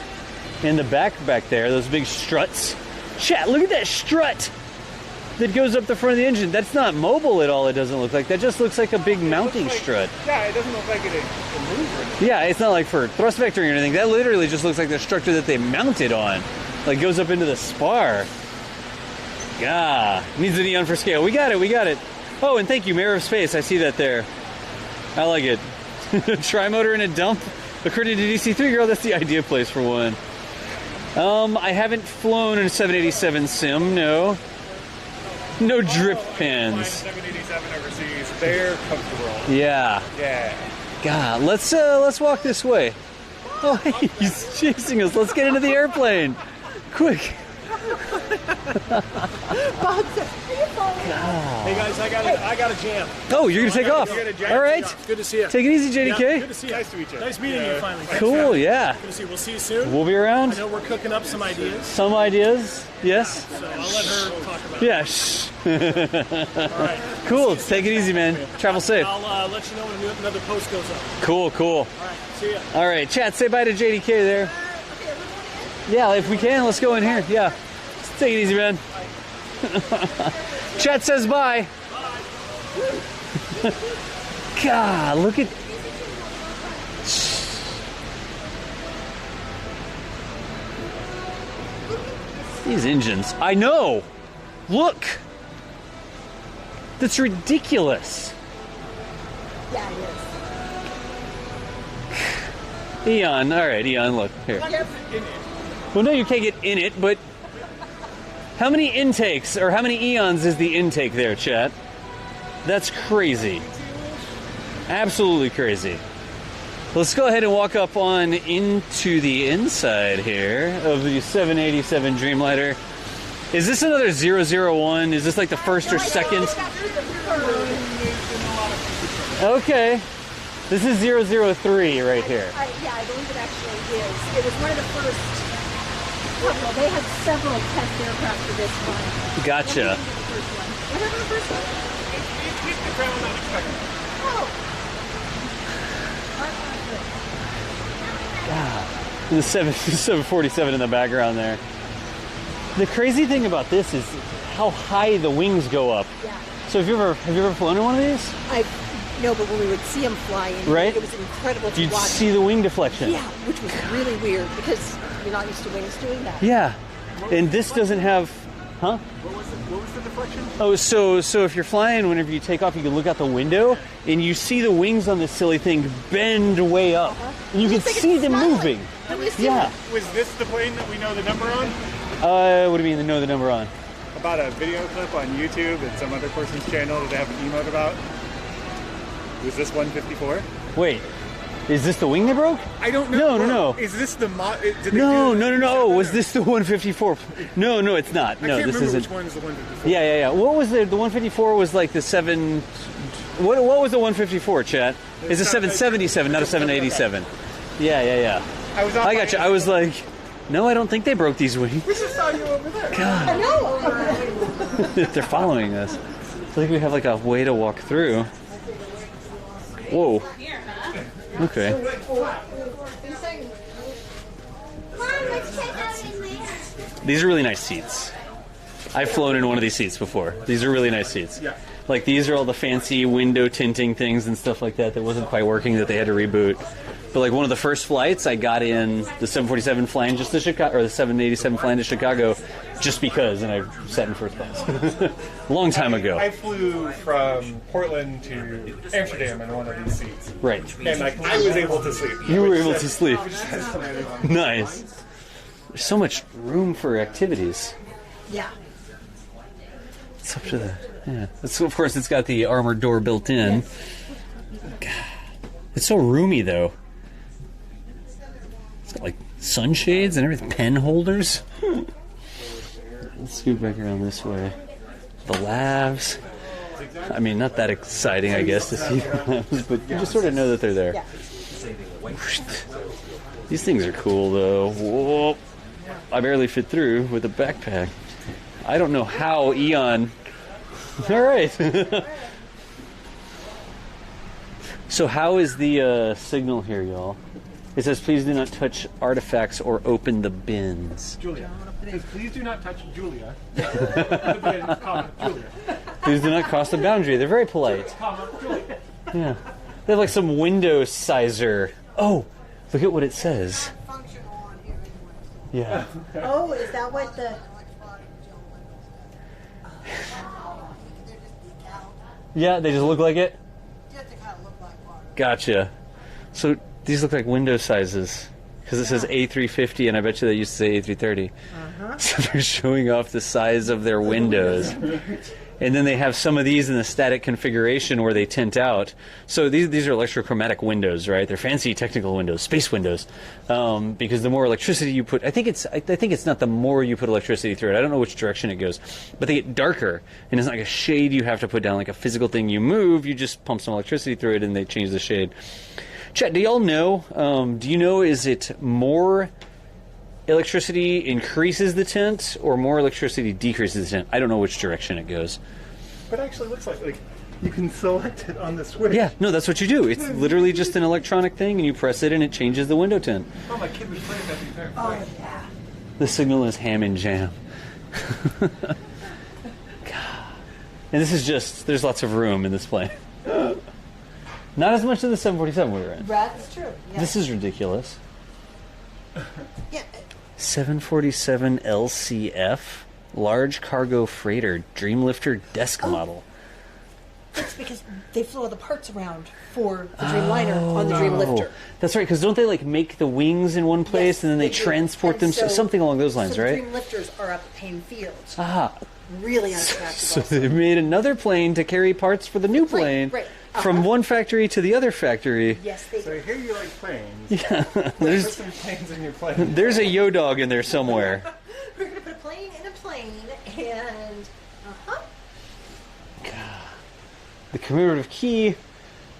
In the back there, those big struts. Chat, look at that strut that goes up the front of the engine. That's not mobile at all, it doesn't look like. That just looks like a big mounting strut. Yeah, it doesn't look like it moves or anything. Yeah, it's not like for thrust vectoring or anything. That literally just looks like the structure that they mounted on. Like goes up into the spar. Yeah, needs a neon for scale. We got it. Oh, and thank you, Mayor of Space. I see that there. I like it. Trimotor in a dump. According to DC3 Girl, that's the idea place for one. I haven't flown in a 787 sim, no. No drip Flying pans. 787 overseas, they're comfortable. Yeah. Yeah. God, let's walk this way. Oh, he's chasing us. Let's get into the airplane. Quick. Bob said, "Are you following?" Hey guys, I got a jam. Oh, you're going to take off. All right. Good to see you. Take it easy, Yeah, JDK. good to see you. Nice to meet you. Nice meeting you finally. Thanks for Cool, having me. yeah. Good to see you. We'll see you soon. We'll be around. I know we're cooking up some ideas, Some ideas. Yes. so I'll let her talk about Yeah. Shh. it. All right. Cool. Take it easy, man. Travel safe. I'll let you know when another post goes up. Cool, cool. All right. See ya. All right, chat. Say bye to JDK there. Yeah, if we can, let's go in here. Yeah. Take it easy, man. Chat says bye. God, look at. These engines. I know. Look. That's ridiculous. Yeah, it is. Eon. All right, Eon, look. Here. Well, no, you can't get in it, but how many intakes or how many eons is the intake there, chat? That's crazy. Absolutely crazy. Let's go ahead and walk up on into the inside here of the 787 Dreamliner. Is this another 001? Is this like the first or second? Okay. This is 003 right here. Yeah, I believe it actually is. It was one of the first. Well, they had several test aircraft for this one. Gotcha. The first one. Remember the first one? It's the ground unexpected. Oh. The 747 in the background there. The crazy thing about this is how high the wings go up. Yeah. So have you ever flown in one of these? No, but when we would see them fly in, Right. it was incredible to You'd watch. see the wing deflection. Yeah, which was really weird because you're not used to wings doing that. Yeah. And this doesn't have, huh? What was the deflection? Oh, so if you're flying, whenever you take off, you can look out the window and you see the wings on this silly thing bend way up, and you can Looks like see it's them smiling. moving. Have you seen Yeah. it? Was this the plane that we know the number on? What do you mean to know the number on? About a video clip on YouTube and some other person's channel that they have an emote about. Was this 154? Wait, is this the wing they broke? I don't know. No. Is this the No. Was this the 154? No, it's not. I No, can't this remember isn't. which one is the 154. Yeah. What was the 154 was like the 7. What was the 154, chat? It's a 777, not a 787. Yeah. I got you. I was like, no, I don't think they broke these wings. We just saw you over there. I know. They're following us. I think we have like a way to walk through. Whoa. Okay. These are really nice seats. I've flown in one of these seats before. These are really nice seats. Yeah. Like these are all the fancy window tinting things and stuff like that wasn't quite working that they had to reboot. But like one of the first flights, I got in the 747 flying just to Chicago, or the 787 flying to Chicago, just because, and I sat in first class. A long time ago. I flew from Portland to Amsterdam in one of these seats. Right. And like I was able to sleep. You were able to sleep. Nice. Nice. There's so much room for activities. Yeah. It's up to the of course, it's got the armored door built in. God, it's so roomy though. It's got like sunshades and everything, pen holders. Let's scoot back around this way. The lavs. I mean, not that exciting, I guess, to see the lavs, but you just sort of know that they're there. Yeah. These things are cool though. Whoa. I barely fit through with a backpack. I don't know how Eon. All right. So how is the signal here, y'all? It says, please do not touch artifacts or open the bins. Julia. It says, please do not touch Julia. Julia. Please do not cross the boundary. They're very polite. Julia. Yeah. They have like some window sizer. Oh, look at what it says. Yeah. Oh, is that what the... Yeah, they just look like it? Gotcha. So these look like window sizes. Because it says A350, and I bet you they used to say A330. So they're showing off the size of their windows. And then they have some of these in the static configuration where they tint out. So these are electrochromatic windows, right? They're fancy technical windows, space windows, because the more electricity you put, I think it's not the more you put electricity through it. I don't know which direction it goes, but they get darker, and it's not like a shade you have to put down, like a physical thing you move. You just pump some electricity through it, and they change the shade. Chat, do y'all know? Do you know? Is it more electricity increases the tint, or more electricity decreases the tint? I don't know which direction it goes. But it actually looks like you can select it on the switch. Yeah, no, that's what you do. It's literally just an electronic thing, and you press it, and it changes the window tint. Oh, my kid was playing that before. Oh, yeah. The signal is ham and jam. God. And this is just, there's lots of room in this plane. Not as much as the 747 we were in. That's true. Yeah. This is ridiculous. Yeah. 747 LCF, large cargo freighter, Dreamlifter desk model. That's because they flew all the parts around for the Dreamliner on the Dreamlifter. That's right, because don't they like make the wings in one place Yes, and then they do. transport And them? so- Something along those lines, so right? The Dreamlifters are up at Payne Field. Ah, Really unattractive. so also. they made another plane to carry parts for the new plane right. from one factory to the other factory. Yes, they So do. here you like planes. Yeah, Put there's some planes in your plane. there's a yo dog in there somewhere. We're going to put a plane in a plane and... Uh-huh. The commemorative key,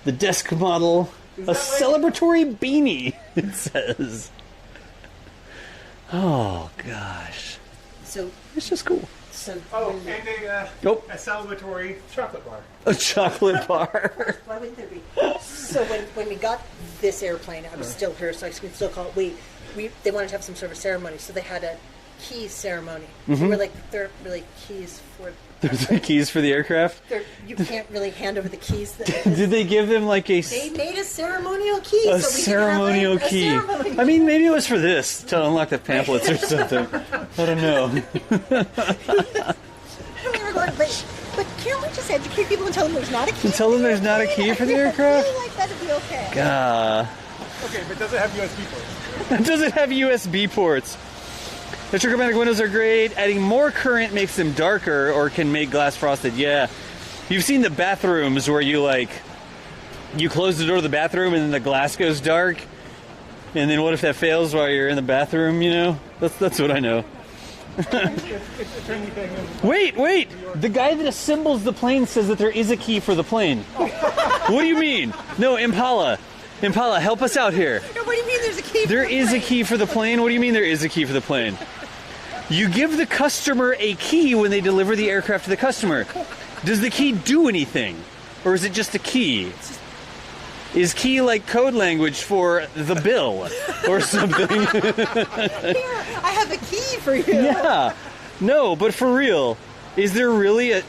the desk model, a that like- celebratory beanie. It says. Oh gosh, So, it's just cool. Oh, when- and Nope. a celebratory chocolate bar. A chocolate bar. why wouldn't there be? So when we got this airplane, I was still here, so I could still call it. They wanted to have some sort of ceremony, so they had a keys ceremony. Mm-hmm. We're like, they're really keys for. There's the keys for the aircraft. You can't really hand over the keys. Did they give them like a They made a ceremonial key. a so we ceremonial could have key? A ceremony. I mean, maybe it was for this to unlock the pamphlets or something. I don't know. We were going, but can't we just educate people and tell them there's not a key? And tell them there's not a key for the aircraft? I feel like that'd be okay. Okay, but does it have USB ports? Does it have USB ports? The trichromatic windows are great. Adding more current makes them darker or can make glass frosted. Yeah. You've seen the bathrooms where you close the door to the bathroom and then the glass goes dark. And then what if that fails while you're in the bathroom, you know? That's what I know. It's a tiny thing. Wait! The guy that assembles the plane says that there is a key for the plane. What do you mean? No, Impala, help us out here. No, what do you mean there's a key? There for the is a plane? key for the plane? What do you mean there is a key for the plane? You give the customer a key when they deliver the aircraft to the customer. Does the key do anything? Or is it just a key? Is key like code language for the bill or something? Here, I have a key for you. Yeah. No, but for real, is there really a...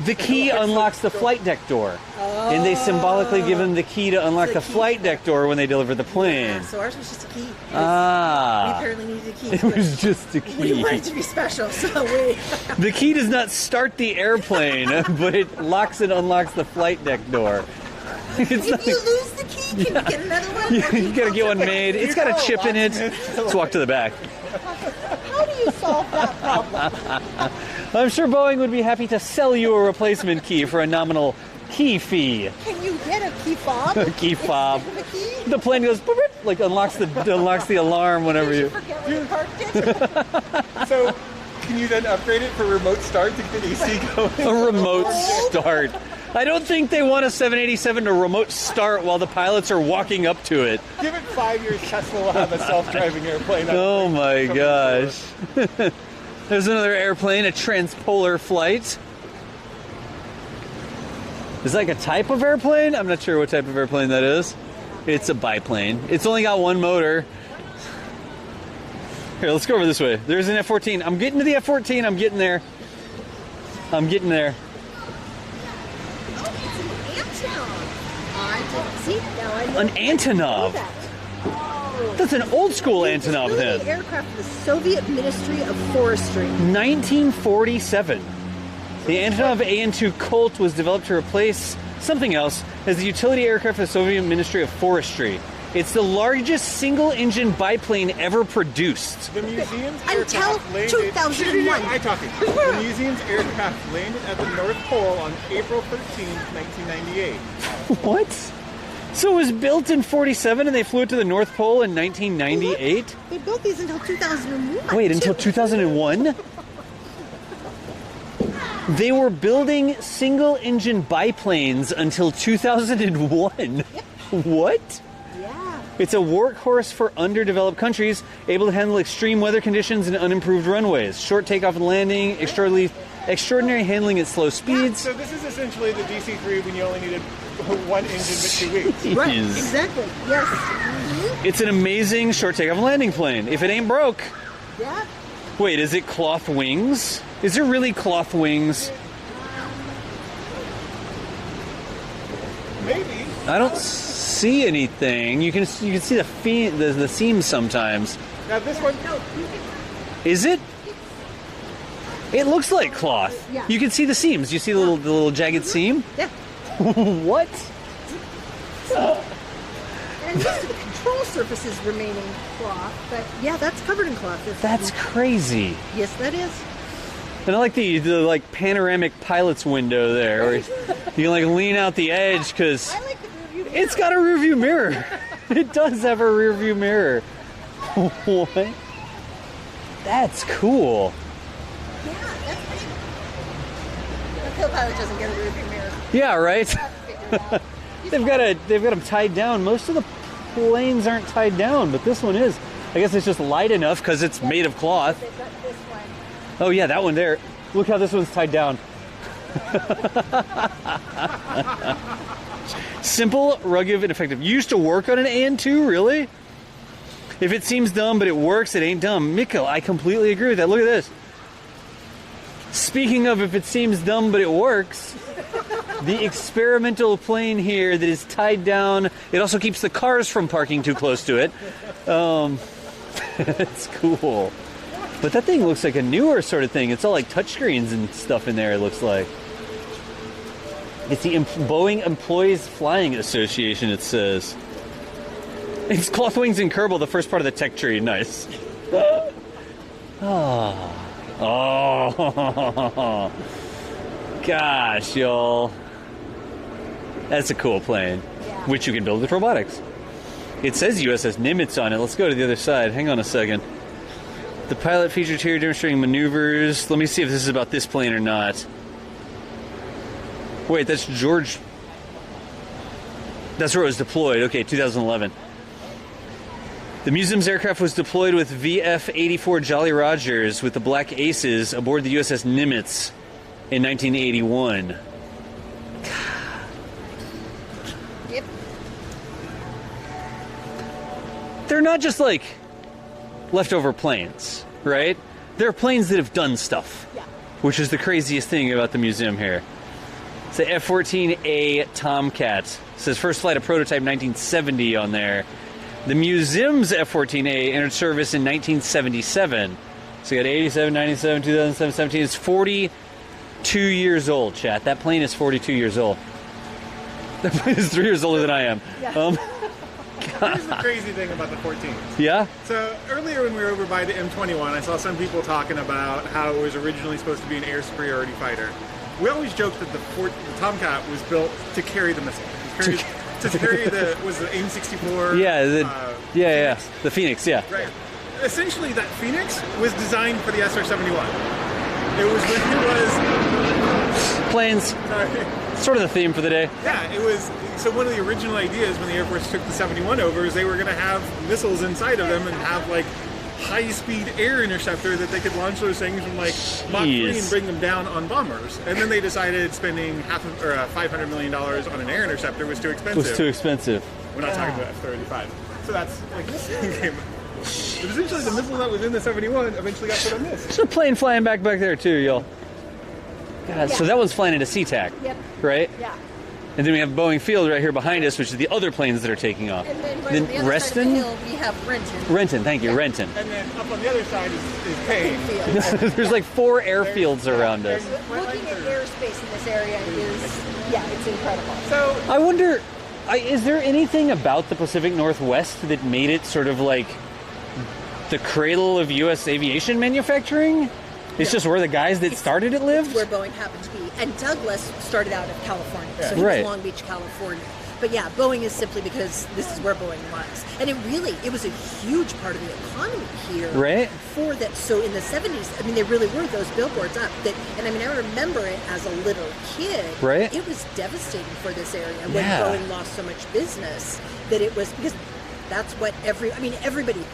The key unlocks the flight deck door. And they symbolically give them the key to unlock the flight deck door when they deliver the plane. Yeah, so ours was just a key. We Ah. apparently needed a key. It was just a We key. wanted to be special, so we... The key does not start the airplane, but it locks and unlocks the flight deck door. It's If not, you lose the key, can you get another one? you gotta get one made. It's got a chip in it. Let's walk to the back. How do you solve that problem? I'm sure Boeing would be happy to sell you a replacement key for a nominal key fee. Can you get a key fob? A key fob. Instead of a key? The plane goes boop, boop, like unlocks the alarm whenever Did you you. forget where you parked it? So, can you then upgrade it for remote start to get AC going? A remote start. I don't think they want a 787 to remote start while the pilots are walking up to it. Give it 5 years, Tesla will have a self-driving airplane. Oh my gosh. There's another airplane, a transpolar flight. Is that like a type of airplane? I'm not sure what type of airplane that is. It's a biplane. It's only got one motor. Here, let's go over this way. There's an F-14. I'm getting to the F-14. I'm getting there. I'm getting there. I didn't see it. Now I know. An Antonov. that. Oh. That's an old school It's Antonov really then. the aircraft of the Soviet Ministry of Forestry. 1947. The Antonov AN-2 Colt was developed to replace something else as the utility aircraft of the Soviet Ministry of Forestry. It's the largest single-engine biplane ever produced. The museum's Until aircraft landed. 2001. I'm talking. The museum's aircraft landed at the North Pole on April 13th, 1998. What? So it was built in 47 and they flew it to the North Pole in 1998? They built these until 2001. Wait, until 2001? They were building single-engine biplanes until 2001. What? Yeah. It's a workhorse for underdeveloped countries, able to handle extreme weather conditions and unimproved runways. Short takeoff and landing, extraordinary handling at slow speeds. So this is essentially the DC-3 when you only needed one engine but 2 weeks. Right, Jeez. exactly. Yes. Mhm. It's an amazing short takeoff and landing plane. If it ain't broke. Yeah. Wait, is it cloth wings? Is there really cloth wings? Maybe. I don't see anything. You can see the seams sometimes. Now this one, Is it? It looks like cloth. Yeah. You can see the seams. You see the little jagged seam? Yeah. What? And most of the control surface is remaining cloth, but yeah, that's covered in cloth. That's crazy. Yes, that is. And I like the like panoramic pilot's window there, where you can like lean out the edge because I like the rear view. it's got a rear view mirror. It does have a rear view mirror. What? That's cool. Yeah, that's pretty. The co-pilot doesn't get a rear view mirror. Yeah, right. Figure it out. They've got them tied down. Most of the planes aren't tied down, but this one is. I guess it's just light enough because it's made of cloth. They've got this one. Oh yeah, that one there. Look how this one's tied down. Simple, rugged, and effective. You used to work on an AN2, really? If it seems dumb but it works, it ain't dumb. Mikko, I completely agree with that. Look at this. Speaking of if it seems dumb but it works, the experimental plane here that is tied down, it also keeps the cars from parking too close to it. It's cool. But that thing looks like a newer sort of thing. It's all like touchscreens and stuff in there, it looks like. It's the Boeing Employees Flying Association, it says. It's cloth wings and Kerbal, the first part of the tech tree. Nice. Oh. Gosh, y'all. That's a cool plane. Yeah. Which you can build with robotics. It says USS Nimitz on it. Let's go to the other side. Hang on a second. The pilot featured here demonstrating maneuvers. Let me see if this is about this plane or not. Wait, that's George. That's where it was deployed. Okay, 2011. The museum's aircraft was deployed with VF-84 Jolly Rogers with the Black Aces aboard the USS Nimitz in 1981. Yep. They're not just like leftover planes, right? They're planes that have done stuff, Yeah. which is the craziest thing about the museum here. It's the F-14A Tomcat. It says first flight of prototype 1970 on there. The museum's F-14A entered service in 1977. So you got 87, 97, 2007, 17. It's 42 years old, chat. That plane is 42 years old. That plane is 3 years older than I am. Yeah. Here's the crazy thing about the 14s. Yeah? So earlier when we were over by the M21, I saw some people talking about how it was originally supposed to be an air superiority fighter. We always joked that the Tomcat was built to carry the missile. To carry the AIM-64. Yeah, Phoenix. the Phoenix, yeah. Right. Essentially, that Phoenix was designed for the SR-71. It was Planes, sorry. sort of the theme for the day. Yeah, it was. So one of the original ideas when the Air Force took the 71 over is they were going to have missiles inside of them and have like high-speed air interceptor that they could launch those things from like Mach 3 and bring them down on bombers. And then they decided spending $500 million on an air interceptor was too expensive. It was too expensive. We're not talking about F-35. So that's like essentially the missile that was in the 71 eventually got put on this. There's a plane flying back there too, y'all. God, so that one's flying into SeaTac, Yep. right? Yeah. And then we have Boeing Field right here behind us, which is the other planes that are taking off. And then right on the other side of the hill, we have Renton. Renton, thank you, Renton. And then up on the other side is Payne. Field. There's like 4 airfields around us. Looking at airspace in this area is, yeah, it's incredible. So I wonder, is there anything about the Pacific Northwest that made it sort of like the cradle of U.S. aviation manufacturing? It's just where the guys that started it lived? Where Boeing happened to be. And Douglas started out of California, so he was Long Beach, California. But yeah, Boeing is simply because this is where Boeing was. And it was a huge part of the economy here. Right. For that, so in the 70s, I mean, there really were those billboards up. And I mean, I remember it as a little kid. Right. It was devastating for this area when Boeing lost so much business that it was, because that's what everybody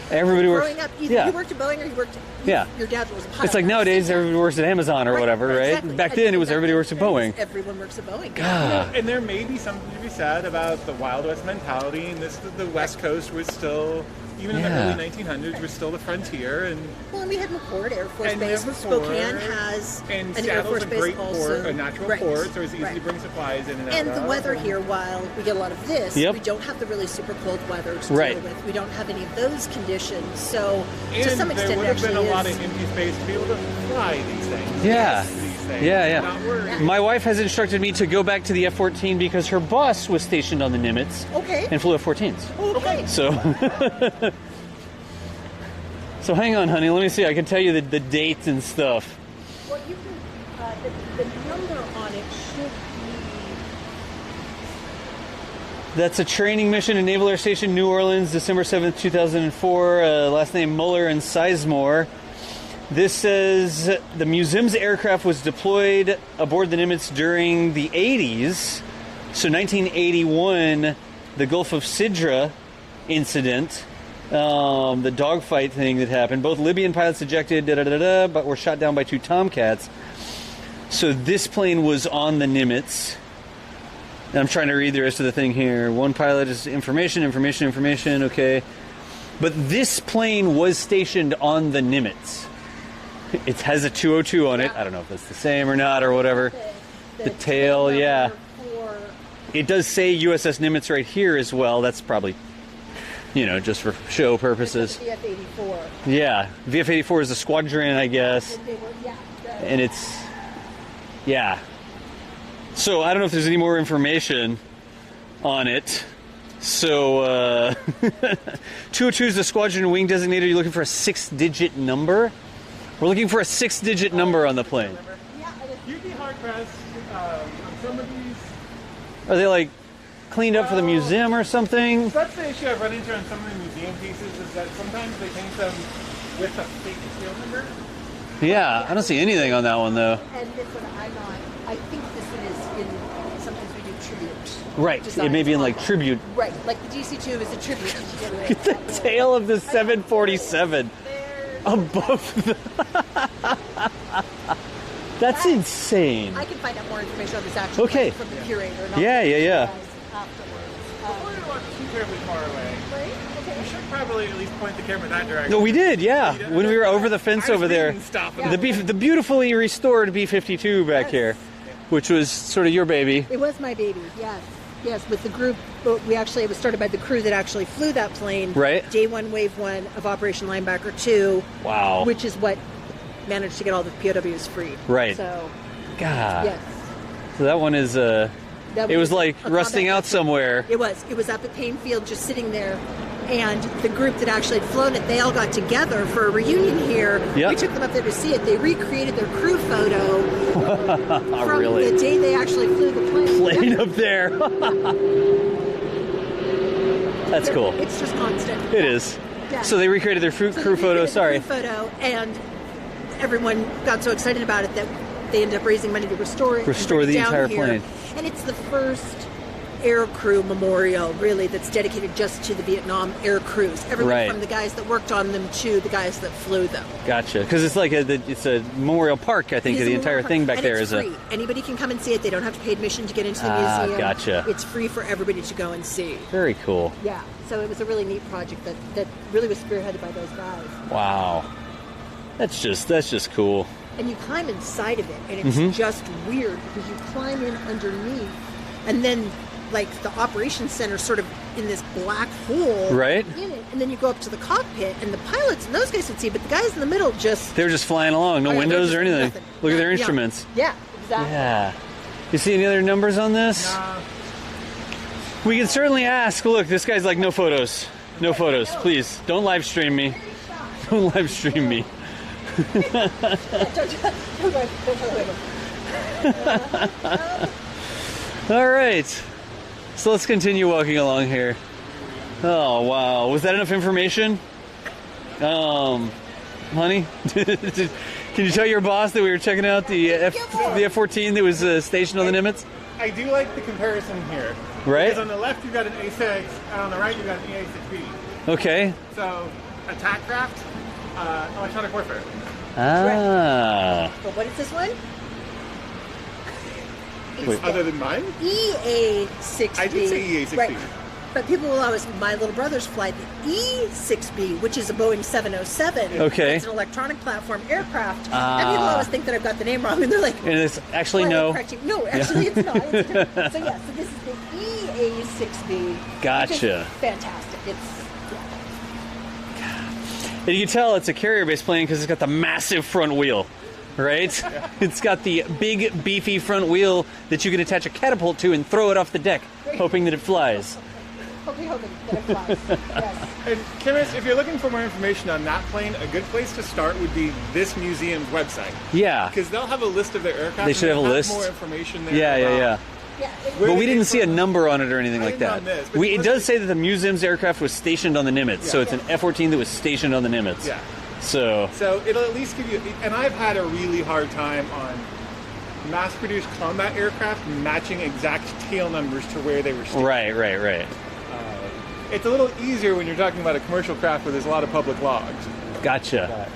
growing up, either you worked at Boeing or you worked at, your dad was a pilot. It's like nowadays everybody works at Amazon or whatever, right? Exactly. Back then it was everybody works at Boeing. Everyone works at Boeing. God. And there may be something to be said about the Wild West mentality, and the West Coast was still, even in the early 1900s, was still the frontier. And we had McCord Air Force Base. Spokane has and an Air Force a base great also. Port, a natural port, so it's easy to bring supplies in and out. And the weather here, while we get a lot of this, we don't have the really super cold weather to deal with. We don't have any of those conditions. So and to some extent, there would have been a lot of empty space to be able to fly these things. Yeah. Yeah. My wife has instructed me to go back to the F-14 because her boss was stationed on the Nimitz and flew F-14s. Okay. So, so hang on, honey. Let me see. I can tell you the dates and stuff. Well, you can, the number on it should be... That's a training mission at Naval Air Station, New Orleans, December 7th, 2004. Last name Muller and Sizemore. This says the museum's aircraft was deployed aboard the Nimitz during the 80s. So 1981, the Gulf of Sidra incident, the dogfight thing that happened. Both Libyan pilots ejected, but were shot down by 2 Tomcats. So this plane was on the Nimitz. And I'm trying to read the rest of the thing here. One pilot is information, okay. But this plane was stationed on the Nimitz. It has a 202 on it. I don't know if that's the same or not or whatever. The tail, It does say USS Nimitz right here as well. That's probably, just for show purposes. VF-84. Yeah. VF-84 is a squadron, I guess. And it's, So I don't know if there's any more information on it. So, 202 is the squadron wing designator. You're looking for a 6-digit number? We're looking for a 6-digit number on the plane. You'd be hard-pressed on some of these. Are they like cleaned up for the museum or something? That's the issue I've run into on some of the museum pieces, is that sometimes they paint them with a fake serial number. Yeah, I don't see anything on that one though. And this one, I think this one is in, sometimes we do tribute. Right, it may be in like tribute. Right, like the DC-2 is a tribute. Look at the tail of the 747 above the... That's insane. I can find out more information on this actually from the curator. Yeah. Before you walk too terribly far away, you should probably at least point the camera that direction. No, we did, when we were over the fence over there. The beautifully restored B-52 back here, which was sort of your baby. It was my baby, yes, with the group. It was started by the crew that actually flew that plane. Right. Day 1, Wave 1 of Operation Linebacker 2. Wow. Which is what managed to get all the POWs freed. Right. So, God. yes. So that one is, it was like rusting out somewhere. It was up at Payne Field just sitting there. And the group that actually had flown it, they all got together for a reunion here. Yep. We took them up there to see it. They recreated their crew photo from Really? the day they actually flew the plane. Up there. That's cool. It's just constant. It is. Yeah. So they recreated their crew photo. Sorry. Crew photo, and everyone got so excited about it that they ended up raising money to restore it. Restore the entire plane. And it's the first air crew memorial, really, that's dedicated just to the Vietnam air crews. Everyone from the guys that worked on them to the guys that flew them. Gotcha. Because it's like it's a memorial park, I think, the entire thing back there is free. Anybody can come and see it. They don't have to pay admission to get into the museum. Gotcha. It's free for everybody to go and see. Very cool. Yeah. So it was a really neat project that really was spearheaded by those guys. Wow. That's just cool. And you climb inside of it, and it's just weird because you climb in underneath, and then like the operations center sort of in this black hole right in it, and then you go up to the cockpit, and the pilots and those guys could see, but the guys in the middle they're just flying along, no windows or anything. Nothing. Look at their instruments. Yeah, exactly. Yeah. You see any other numbers on this? No. We can certainly ask. Look, this guy's like, no photos. No photos. Please, don't live stream me. Don't live stream me. All right. So let's continue walking along here. Oh, wow. Was that enough information? Honey? Can you tell your boss that we were checking out the F-14 that was stationed on the Nimitz? I do like the comparison here. Right? Because on the left you've got an A6, and on the right you've got an EA-6B. Okay. So, attack craft, electronic warfare. Ah. But what is this one? Wait. Other than mine? EA-6B. I did say EA-6B. Right. But people will always, my little brothers fly the E-6B, which is a Boeing 707. Okay. It's an electronic platform aircraft. And people always think that I've got the name wrong, and they're like... And it's actually no. No, actually it's not. It's different. So yeah, so this is the EA-6B. Gotcha. Which is fantastic. It's... And you can tell it's a carrier-based plane because it's got the massive front wheel, right? Yeah. It's got the big, beefy front wheel that you can attach a catapult to and throw it off the deck, hoping that it flies. Hoping that it flies. Yes. And Kimis, if you're looking for more information on that plane, a good place to start would be this museum's website. Yeah. Because they'll have a list of their aircraft. They should have a list. More information there. Yeah. But we didn't see a number on it or anything like that. Miss, It does say that the museum's aircraft was stationed on the Nimitz, so it's an F-14 that was stationed on the Nimitz. Yeah. So it'll at least give you, and I've had a really hard time on mass-produced combat aircraft matching exact tail numbers to where they were stationed. Right. It's a little easier when you're talking about a commercial craft where there's a lot of public logs. Gotcha.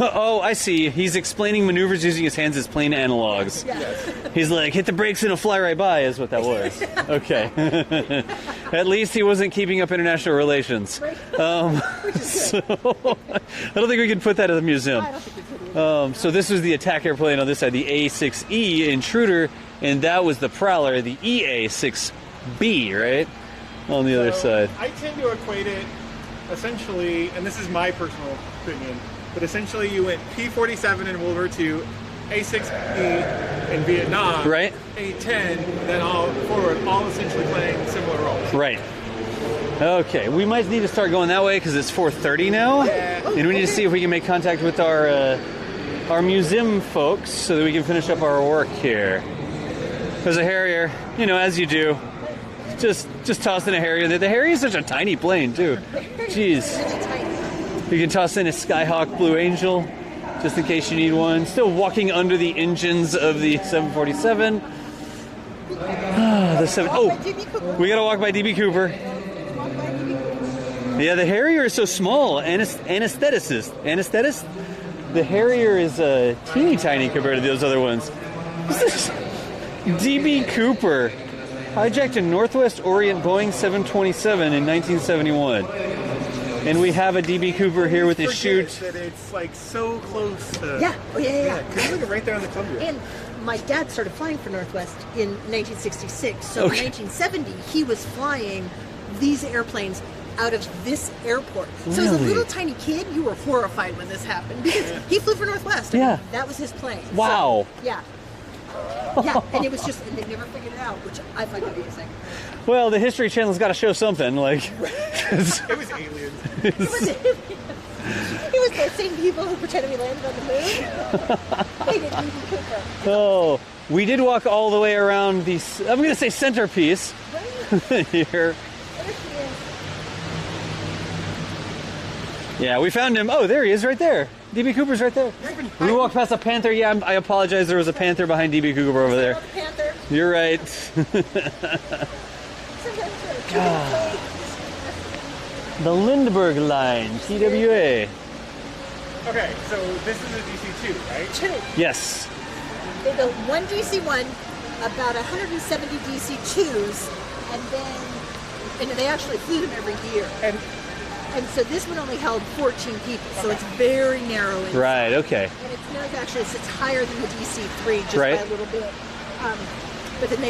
Oh, I see. He's explaining maneuvers using his hands as plane analogs. Yes. He's like, hit the brakes and it'll fly right by, is what that was. Okay. At least he wasn't keeping up international relations. So I don't think we can put that at the museum. I don't think we could either. So this was the attack airplane on this side, the A-6E Intruder, and that was the Prowler, the EA-6B, right? On the other side. I tend to equate it essentially, and this is my personal opinion, but essentially you went P-47 in World War II, A-6E in Vietnam, right? A-10, then all forward, all essentially playing similar roles. Right. Okay, we might need to start going that way because it's 4:30 now, and we need to see if we can make contact with our museum folks so that we can finish up our work here. There's a Harrier, as you do. Just toss in a Harrier. The Harrier is such a tiny plane too. Jeez. You can toss in a Skyhawk Blue Angel, just in case you need one. Still walking under the engines of the 747. We gotta walk by DB Cooper. Yeah, the Harrier is so small. Anesthetist. The Harrier is teeny tiny compared to those other ones. DB Cooper. Hijacked a Northwest Orient Boeing 727 in 1971. And we have a DB Cooper here with his chute. That it's like so close to... Yeah. Because look right there on the Columbia. And my dad started flying for Northwest in 1966. So in 1970, he was flying these airplanes out of this airport. So as a little tiny kid, you were horrified when this happened because he flew for Northwest. Yeah. That was his plane. Wow. So, yeah, and it was just, and they never figured it out, which I find amazing. Well, the History Channel's got to show something, like... It was aliens. It was the same people who pretended we landed on the moon. They didn't even Cooper. Oh, we did walk all the way around the, I'm going to say centerpiece here. Yeah, we found him. Oh, there he is right there. DB Cooper's right there. We walked past a Panther. Yeah, I apologize. There was a Panther behind DB Cooper over there. Panther. You're right. The Lindbergh line, TWA. Okay, so this is a DC-2, right? 2. Yes. They built one DC-1, about 170 DC-2s, and they actually flew them every year. And so this one only held 14 people, so it's very narrow inside. Right, okay. And its nose actually sits higher than the DC-3 just by a little bit. But then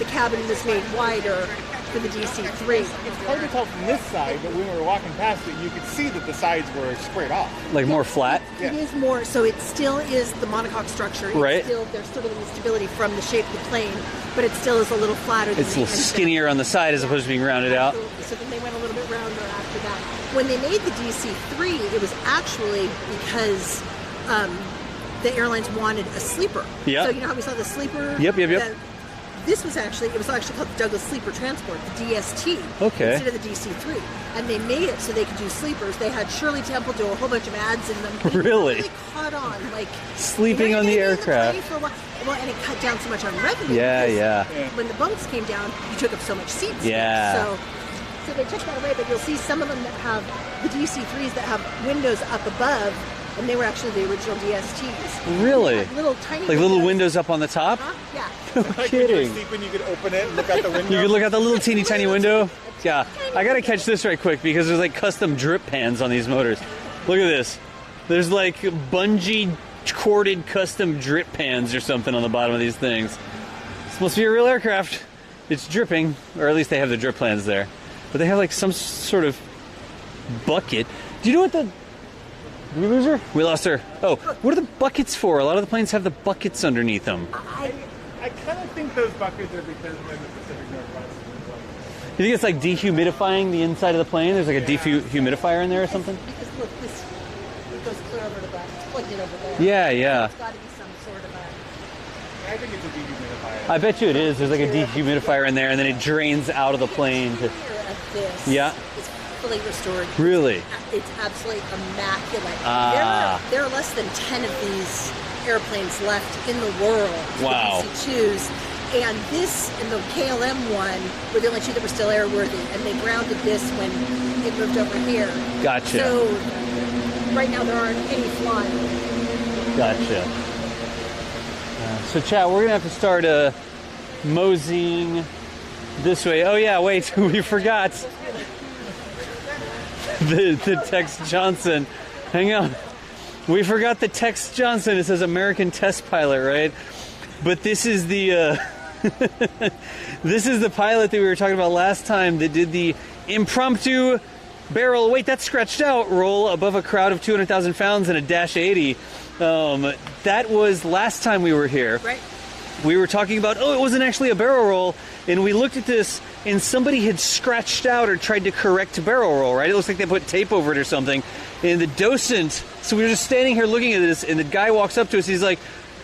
the cabin was made wider for the DC-3. It's hard to tell from this side, but when we were walking past it, you could see that the sides were squared off. Like more flat? Yeah. It is more, so it still is the monocoque structure. It's Right. Still, there's sort of the stability from the shape of the plane, but it still is a little flatter. Than It's a little skinnier on the side as opposed to being rounded out. So then they went a little bit rounder after that. When they made the DC-3, it was actually because the airlines wanted a sleeper. Yeah. So you know how we saw the sleeper? Yep. This was actually called the Douglas Sleeper Transport, the DST, Okay. instead of the DC-3. And they made it so they could do sleepers. They had Shirley Temple do a whole bunch of ads in them. But it Really? caught on, like Sleeping you know, on the you're gonna be in aircraft. plane for a while. Well, and it cut down so much on revenue. Yeah, because yeah. When the bunks came down, you took up so much seat space. Yeah. So they took that away, but you'll see some of them that have the DC-3s that have windows up above, and they were actually the original DSTs. Really? They had little tiny Like little windows up on the top? Huh? Yeah. Like when you Kidding. were sleeping, you could open it and look out the window. You can look out the little teeny tiny window. Yeah, I gotta catch this right quick because there's like custom drip pans on these motors. Look at this. There's like bungee corded custom drip pans or something on the bottom of these things. This must be a real aircraft. It's dripping, or at least they have the drip pans there. But they have like some sort of bucket. Do you know what the... Did we lose her? We lost her. Oh, what are the buckets for? A lot of the planes have the buckets underneath them. I kind of think those buckets are because we're in the Pacific Northwest. You think it's like dehumidifying the inside of the plane? There's like a dehumidifier in there or something? Because look, it goes clear over to that. It's plugged in over there. Yeah. It's got to be some sort of a... I think it's a dehumidifier. I bet you it is. There's like a dehumidifier in there, and then it drains out of the plane. To... Interior of this Yeah. is fully restored. Really? It's absolutely immaculate. Ah. There are less than 10 of these airplanes left in the world. Wow. The DC-2s. And this and the KLM one were the only two that were still airworthy. And they grounded this when it moved over here. Gotcha. So right now there aren't any flying. Gotcha. So, chat, we're going to have to start moseying this way. Oh, yeah, wait, we forgot. The Tex Johnson. Hang on. We forgot the Tex Johnson. It says American test pilot, right? But this is the this is the pilot that we were talking about last time that did the impromptu barrel. Wait, that's scratched out. Roll above a crowd of 200,000 pounds in a Dash 80. That was last time we were here. Right. We were talking about, it wasn't actually a barrel roll, and we looked at this, and somebody had scratched out or tried to correct a barrel roll, right? It looks like they put tape over it or something, and the docent, so we were just standing here looking at this, and the guy walks up to us, he's like,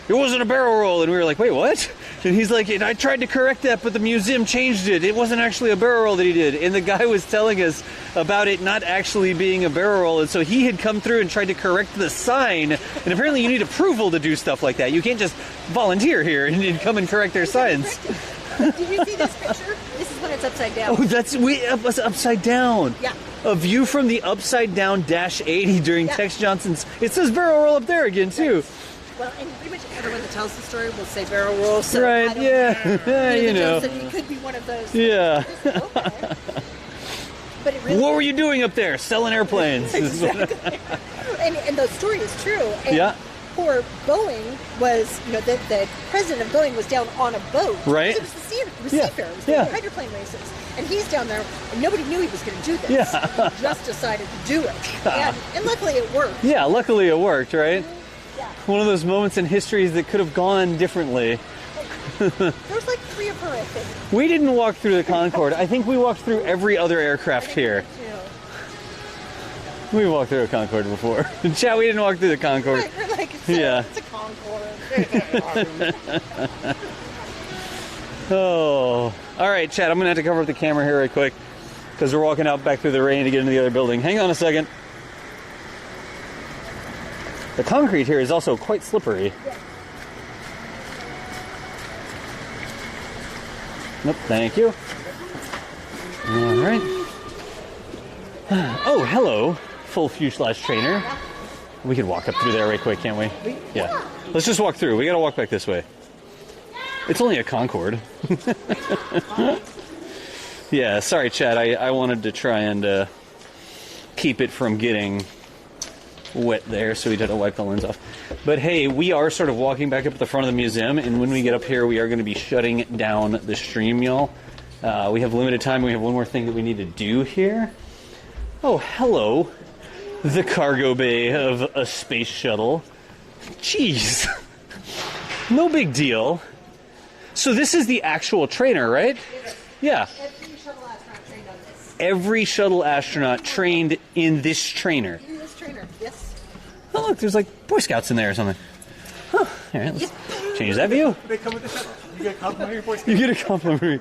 it wasn't a barrel roll, and we were like, wait, what? And he's like, I tried to correct that, but the museum changed it. It wasn't actually a barrel roll that he did. And the guy was telling us about it not actually being a barrel roll, and so he had come through and tried to correct the sign, and apparently you need approval to do stuff like that. You can't just volunteer here and come and correct their signs. Did you see this picture? This is when it's upside down. Oh, that's upside down. Yeah. A view from the upside down Dash 80 during Yeah. Tex Johnson's. It says barrel roll up there again, too. Well, and pretty much everyone that tells the story will say barrel roll. So Right, I don't yeah. You know. It could be one of those. Yeah. Okay. But it really What were you doing up there? Selling airplanes. Exactly. and the story is true. And Yeah. poor Boeing was, the president of Boeing was down on a boat. Right. It was the Yeah. seafarer. It was Yeah. the hydroplane races. And he's down there, and nobody knew he was going to do this. Yeah. He just decided to do it. And luckily it worked. Yeah, luckily it worked, right? Yeah. One of those moments in history that could have gone differently. There was like 3 of her, I think. We didn't walk through the Concorde. I think we walked through every other aircraft here. We walked through a Concorde before. Chat, we didn't walk through the Concorde. Right, we're like, Yeah. it's a Concorde. Oh. All right, Chad, I'm going to have to cover up the camera here right quick because we're walking out back through the rain to get into the other building. Hang on a second. The concrete here is also quite slippery. Nope, thank you. All right. Oh, hello, full fuselage trainer. We could walk up through there right quick, can't we? Yeah. Let's just walk through. We got to walk back this way. It's only a Concorde. Yeah, sorry, Chad. I wanted to try and keep it from getting wet there, so we had to wipe the lens off. But hey, we are sort of walking back up at the front of the museum, and when we get up here, we are going to be shutting down the stream, y'all. We have limited time. We have one more thing that we need to do here. Oh, hello. The cargo bay of a space shuttle. Jeez. No big deal. So this is the actual trainer, right? Yeah. Every shuttle astronaut trained on this. Every shuttle astronaut trained in this trainer. In this trainer, yes. Oh, look, there's like Boy Scouts in there or something. Huh. All right, let's change that view. They come with the shuttle. You get a complimentary Boy Scout. You get a complimentary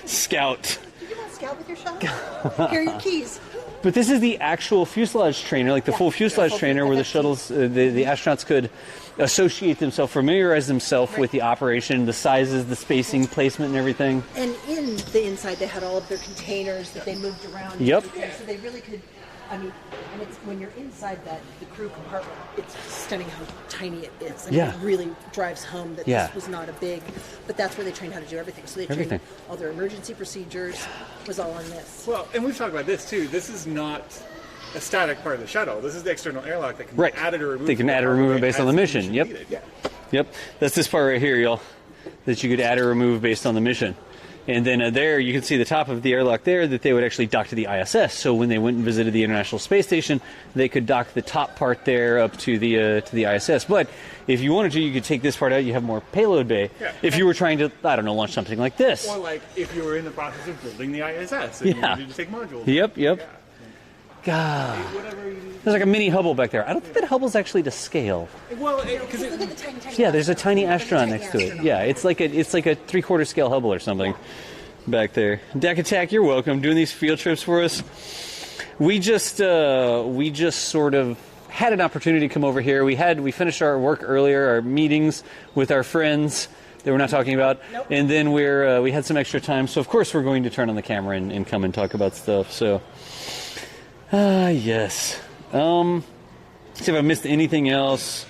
Scout. You want to scout with your shuttle? Here are your keys. But this is the actual fuselage trainer, like the full fuselage trainer, where the shuttles, the astronauts could associate themselves, familiarize themselves with the operation, the sizes, the spacing, placement, and everything. And in the inside, they had all of their containers that they moved around. Yep. So they really could, I mean, and it's when you're inside the crew compartment, it's stunning how tiny it is. I mean, Yeah. it really drives home that Yeah. this was not a big, but that's where they trained how to do everything. So they Everything. trained all their emergency procedures was all on this. Well, and we've talked about this too. This is not a static part of the shuttle. This is the external airlock that can Right. be added or removed. They can from add or cargo remove bay it based on as the mission. Yep. needed. Yeah. Yep. That's this part right here, y'all, that you could add or remove based on the mission. And then there, you can see the top of the airlock there that they would actually dock to the ISS. So when they went and visited the International Space Station, they could dock the top part there up to the ISS. But if you wanted to, you could take this part out. You have more payload bay. Yeah. If you were trying to, I don't know, launch something like this. Or like if you were in the process of building the ISS and Yeah. you needed to take modules. Yep. Yep. Yeah. God. Whatever you There's like a mini Hubble back there. I don't think that Hubble's actually to scale. Well, because Look at the tiny, tiny Yeah, there's a astronaut. tiny Look at the astronaut tiny next to it. astronaut. Yeah, it's like a 3/4 scale Hubble or something back there. Deck Attack, you're welcome. Doing these field trips for us. We just sort of had an opportunity to come over here. We finished our work earlier, our meetings with our friends that we're not talking about, and then we had some extra time. So of course we're going to turn on the camera and come and talk about stuff. So yes. See if I missed anything else.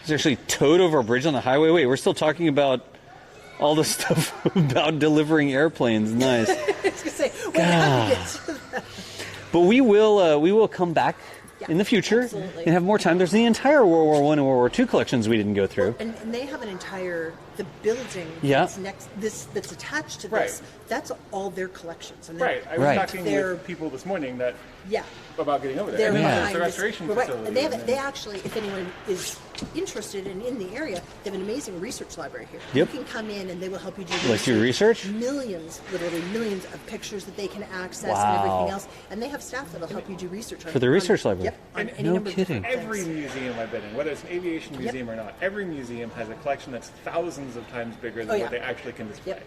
It's actually towed over a bridge on the highway. Wait, we're still talking about all the stuff about delivering airplanes. Nice. I was going to say, wait, how did you get to that? But we will come back in the future absolutely. and have more time. There's the entire World War I and World War II collections we didn't go through. And they have an entire the building Yeah. that's attached to Right. this. That's all their collections. And Right. I was Right. talking They're- with people this morning that yeah. about getting over there. They're And then Yeah. there's behind the this- restoration right. facility. And and they then- actually, if anyone is interested and in the area, they have an amazing research library here. Yep. You can come in and they will help you do Like do research? Millions, literally millions of pictures that they can access Wow. and everything else. And they have staff that will help you do research on For the research library? Yep. On any no number of kidding. different Every things. museum I've been in, whether it's an aviation museum or not, every museum has a collection that's thousands of times bigger than Oh, yeah. what they actually can display. Yep.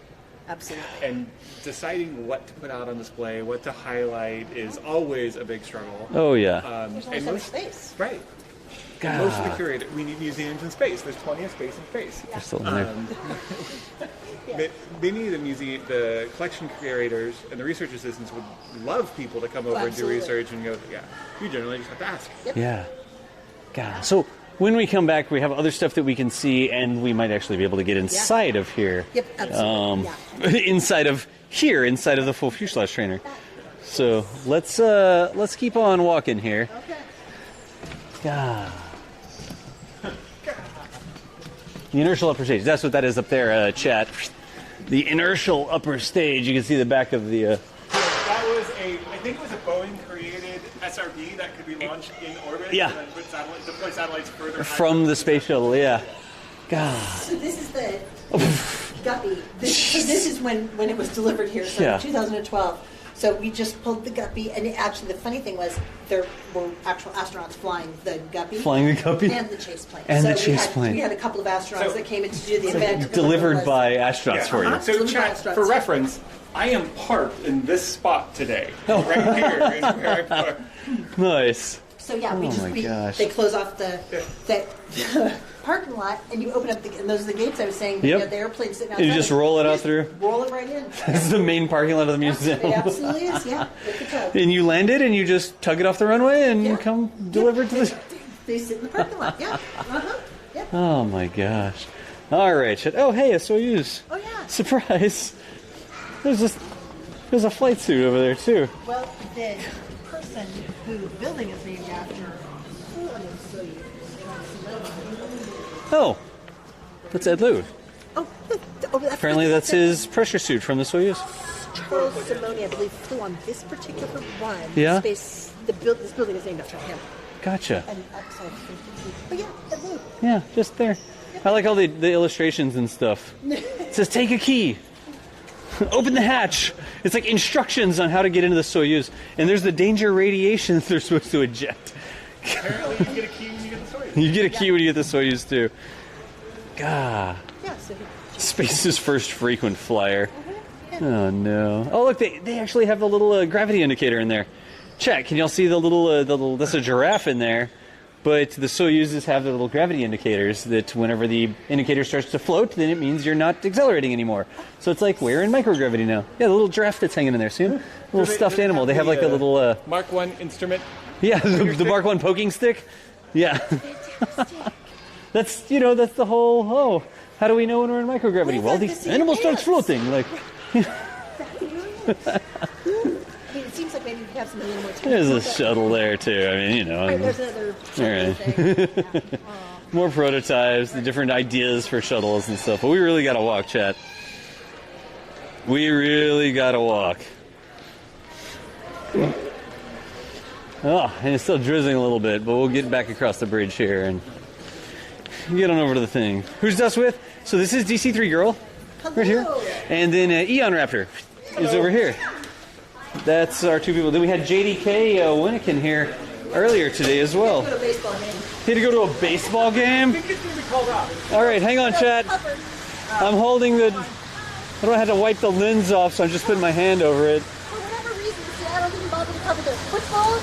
Absolutely. And deciding what to put out on display, what to highlight, is always a big struggle. Oh yeah. There's and always so much most, space. right. God. Most of the curators, we need museums in space. There's plenty of space in space. They're still in there. They need the collection curators and the research assistants would love people to come over and do absolutely. research and go, yeah, you generally just have to ask. Yeah. God. So when we come back, we have other stuff that we can see, and we might actually be able to get inside of here. Yep, absolutely. Yeah. inside of the full fuselage trainer. So let's keep on walking here. Okay. God. The inertial upper stage. That's what that is up there, chat. The inertial upper stage. You can see the back of the. That was I think it was a Boeing created SRB that could be launched in orbit. Yeah. And then deploy satellites further high From up. the space shuttle, yeah. God. So this is the guppy. So this is when it was delivered here, so Yeah. in 2012. So we just pulled the guppy, and actually the funny thing was there were actual astronauts flying the guppy. Flying the guppy? And the chase plane. And so the chase plane. We had a couple of astronauts So- that came in to do the event. Delivered by astronauts for you. So, chat, for reference, I am parked in this spot today. Oh. Right here is where I parked. Nice. So yeah, Oh my gosh. they close off the parking lot, and you open up and those are the gates I was saying. Yep. You know, the airplane's sitting outside. You just roll it out Just through? Roll it right in. This is the main parking lot of the museum. It absolutely is. Yeah, with the tug. And you land it and you just tug it off the runway and Yeah. come deliver it to the. They sit in the parking lot. Yeah. Yeah. Oh my gosh. All right. Chet. Oh, hey, a Soyuz. Oh yeah. Surprise. There's a flight suit over there, too. Well, the person who the building is named after. Oh, that's Ed Lood. Oh, Apparently that's his pressure suit from the Soyuz. Charles Simoni, I believe, flew on this particular one. Yeah? This building is named after him. Gotcha. And but yeah, it moved. Yeah, just there. I like all the illustrations and stuff. It says, take a key. Open the hatch. It's like instructions on how to get into the Soyuz. And there's the danger radiation that they're supposed to eject. Apparently you get a key when you get the Soyuz. You get a key when you get the Soyuz, too. Gah. Yeah, so Space's first frequent flyer. Oh, no. Oh, look, they actually have the little gravity indicator in there. Check. Can y'all see the little, that's a giraffe in there. But the Soyuzes have the little gravity indicators that whenever the indicator starts to float, then it means you're not accelerating anymore. So it's like, we're in microgravity now. Yeah, the little giraffe that's hanging in there. See him? Little stuffed animal. They have like a little... Mark 1 instrument. Yeah, the Mark 1 poking stick. Yeah. That's the whole, how do we know when we're in microgravity? Well, the animal starts floating. Like... I mean, it seems like maybe we have some more time. There's a shuttle there, too. I mean, Right, there's another All thing. More prototypes, the different ideas for shuttles and stuff. But we really got to walk, chat. We really got to walk. Oh, and it's still drizzling a little bit, but we'll get back across the bridge here and get on over to the thing. Who's Dust with? So this is DC3 Girl, right here. And then Eon Raptor is over here. That's our two people. Then we had JDK Winnikin here earlier today as well. He had to go to a baseball game? All right, hang on, chat. I'm holding the... I don't have to wipe the lens off, so I'm just putting my hand over it. For whatever reason, Seattle didn't bother to cover their football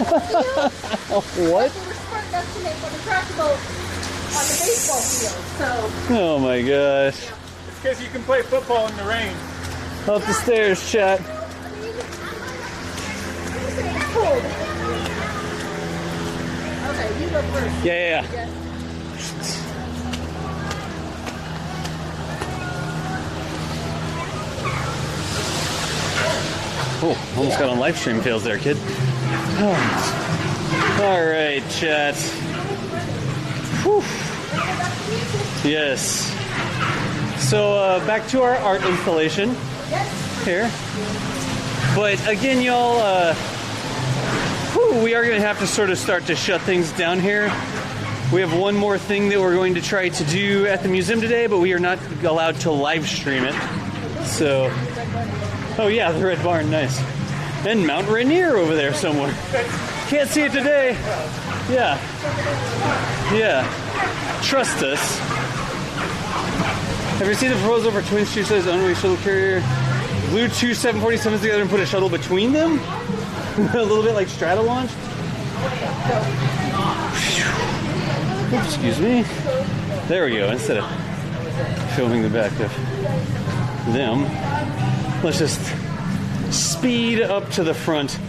field. What? They were smart enough to make one track boat on the baseball field. So Oh my gosh. It's because you can play football in the rain. Up the stairs, chat. it's cold. Okay, you go first. Yeah. Oh, almost got on live stream fails there, kid. Oh. All right, chat. Whew. Yes. So back to our art installation here. But again, y'all, we are going to have to sort of start to shut things down here. We have one more thing that we're going to try to do at the museum today, but we are not allowed to live stream it. So, oh yeah, the Red Barn, nice. And Mount Rainier over there somewhere. Can't see it today. Yeah. Trust us. Have you seen the proposal for twin size unmanned shuttle carrier? Glue two 747s together and put a shuttle between them? A little bit like Stratolaunch? Oops, excuse me. There we go. Instead of filming the back of them, let's just speed up to the front.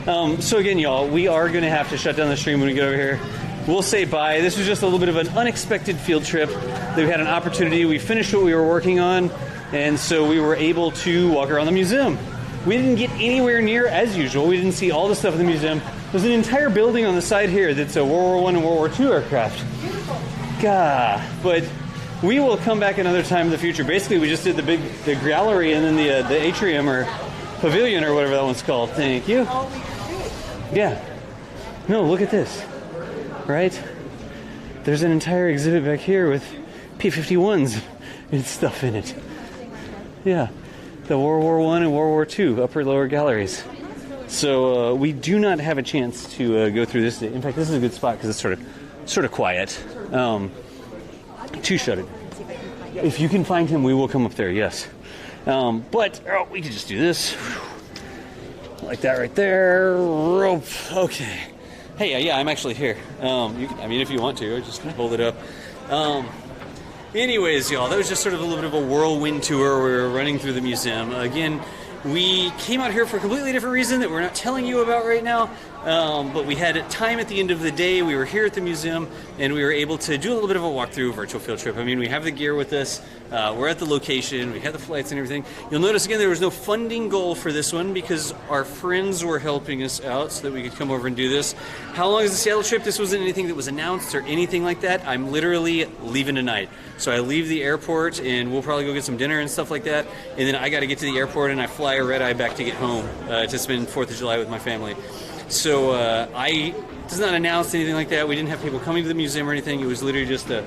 So again, y'all, we are going to have to shut down the stream when we get over here. We'll say bye. This was just a little bit of an unexpected field trip. That we had an opportunity. We finished what we were working on, and so we were able to walk around the museum. We didn't get anywhere near as usual. We didn't see all the stuff in the museum. There's an entire building on the side here that's a World War I and World War II aircraft. God, but we will come back another time in the future. Basically, we just did the gallery and then the atrium or pavilion or whatever that one's called. Thank you. Yeah. No, look at this. Right? There's an entire exhibit back here with P-51s and stuff in it. Yeah. The World War I and World War II upper lower galleries. So we do not have a chance to go through this. In fact, this is a good spot because it's sort of quiet. To shut it. If you can find him, we will come up there. Yes. But we could just do this, like that right there. Rope. Okay. Hey, yeah, I'm actually here. If you want to, just hold it up. Anyways, y'all, that was just sort of a little bit of a whirlwind tour. We were running through the museum. Again, we came out here for a completely different reason that we're not telling you about right now. But we had time at the end of the day. We were here at the museum, and we were able to do a little bit of a walkthrough virtual field trip. I mean, we have the gear with us. We're at the location. We had the flights and everything. You'll notice, again, there was no funding goal for this one because our friends were helping us out so that we could come over and do this. How long is the Seattle trip? This wasn't anything that was announced or anything like that. I'm literally leaving tonight. So I leave the airport, and we'll probably go get some dinner and stuff like that. And then I got to get to the airport, and I fly a red-eye back to get home to spend 4th of July with my family. So I does not announce anything like that. We didn't have people coming to the museum or anything. It was literally just a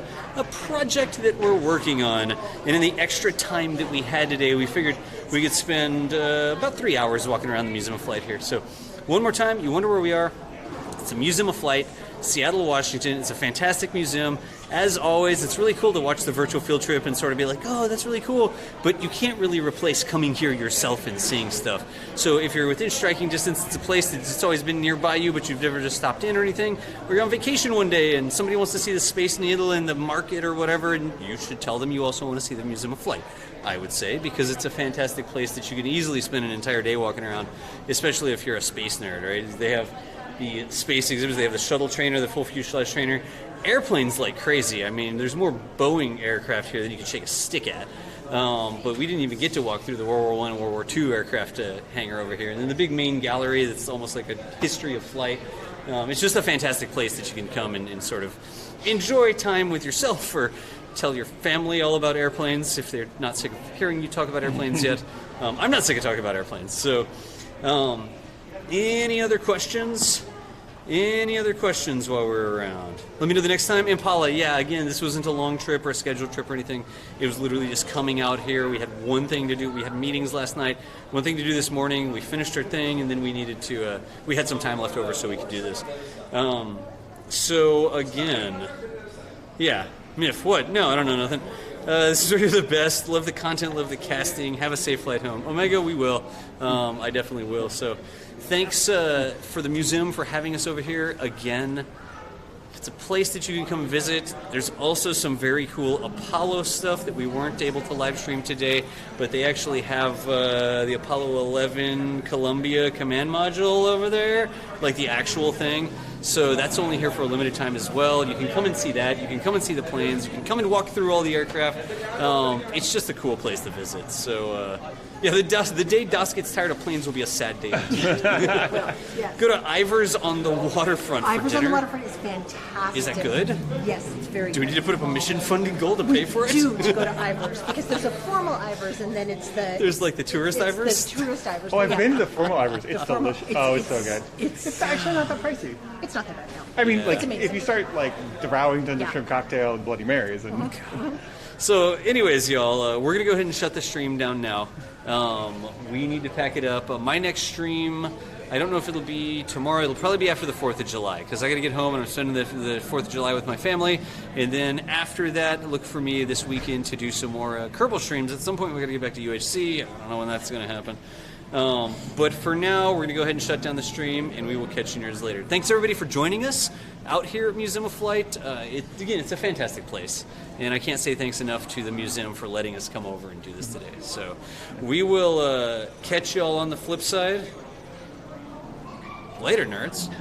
project that we're working on. And in the extra time that we had today, we figured we could spend about 3 hours walking around the Museum of Flight here. So one more time, you wonder where we are. It's the Museum of Flight, Seattle, Washington. It's a fantastic museum. As always, it's really cool to watch the virtual field trip and sort of be like, oh, that's really cool. But you can't really replace coming here yourself and seeing stuff. So if you're within striking distance, it's a place that's always been nearby you, but you've never just stopped in or anything. Or you're on vacation one day and somebody wants to see the Space Needle in the market or whatever, and you should tell them you also want to see the Museum of Flight, I would say, because it's a fantastic place that you can easily spend an entire day walking around, especially if you're a space nerd, right? They have the space exhibits, they have the shuttle trainer, the full fuselage trainer, airplanes like crazy. I mean, there's more Boeing aircraft here than you can shake a stick at. But we didn't even get to walk through the World War I and World War II aircraft hangar over here. And then the big main gallery that's almost like a history of flight. It's just a fantastic place that you can come and sort of enjoy time with yourself or tell your family all about airplanes if they're not sick of hearing you talk about airplanes yet. I'm not sick of talking about airplanes. So any other questions? Any other questions while we're around? Let me know the next time. Impala, yeah, again, this wasn't a long trip or a scheduled trip or anything. It was literally just coming out here. We had one thing to do. We had meetings last night, one thing to do this morning. We finished our thing, and then we needed to, we had some time left over so we could do this. So, again, yeah, Miff, what? No, I don't know nothing. This is really the best. Love the content, love the casting. Have a safe flight home. Omega, we will. I definitely will. So thanks for the museum for having us over here again. It's a place that you can come visit. There's also some very cool Apollo stuff that we weren't able to live stream today, but they actually have the Apollo 11 Columbia command module over there, like the actual thing. So that's only here for a limited time as well. You can come and see that. You can come and see the planes. You can come and walk through all the aircraft. It's just a cool place to visit. So, yeah, the day DOS gets tired of planes will be a sad day. Yes. Go to Ivers on the waterfront for Ivers dinner. on the waterfront is fantastic. Is that good? Yes, it's very Do we good. need to put up a mission funding goal to pay for it? We do to go to Ivers because there's a formal Ivers and then it's the There's like the tourist it's Ivers? The tourist Ivers. Oh, I've yeah. been to the formal Ivers. It's Formal- delicious. It's so good. It's actually not that pricey. It's not that bad now. I mean, like, It's amazing. if you start, like, devouring Dungeon Yeah. Shrimp Cocktail and Bloody Marys, and So, anyways, y'all, we're going to go ahead and shut the stream down now. We need to pack it up. My next stream, I don't know if it'll be tomorrow. It'll probably be after the 4th of July, because I got to get home and I'm spending the 4th of July with my family. And then after that, look for me this weekend to do some more Kerbal streams. At some point, we got to get back to UHC. I don't know when that's going to happen. But for now, we're going to go ahead and shut down the stream, and we will catch you nerds later. Thanks, everybody, for joining us out here at Museum of Flight. Again, it's a fantastic place, and I can't say thanks enough to the museum for letting us come over and do this today. So we will catch you all on the flip side. Later, nerds.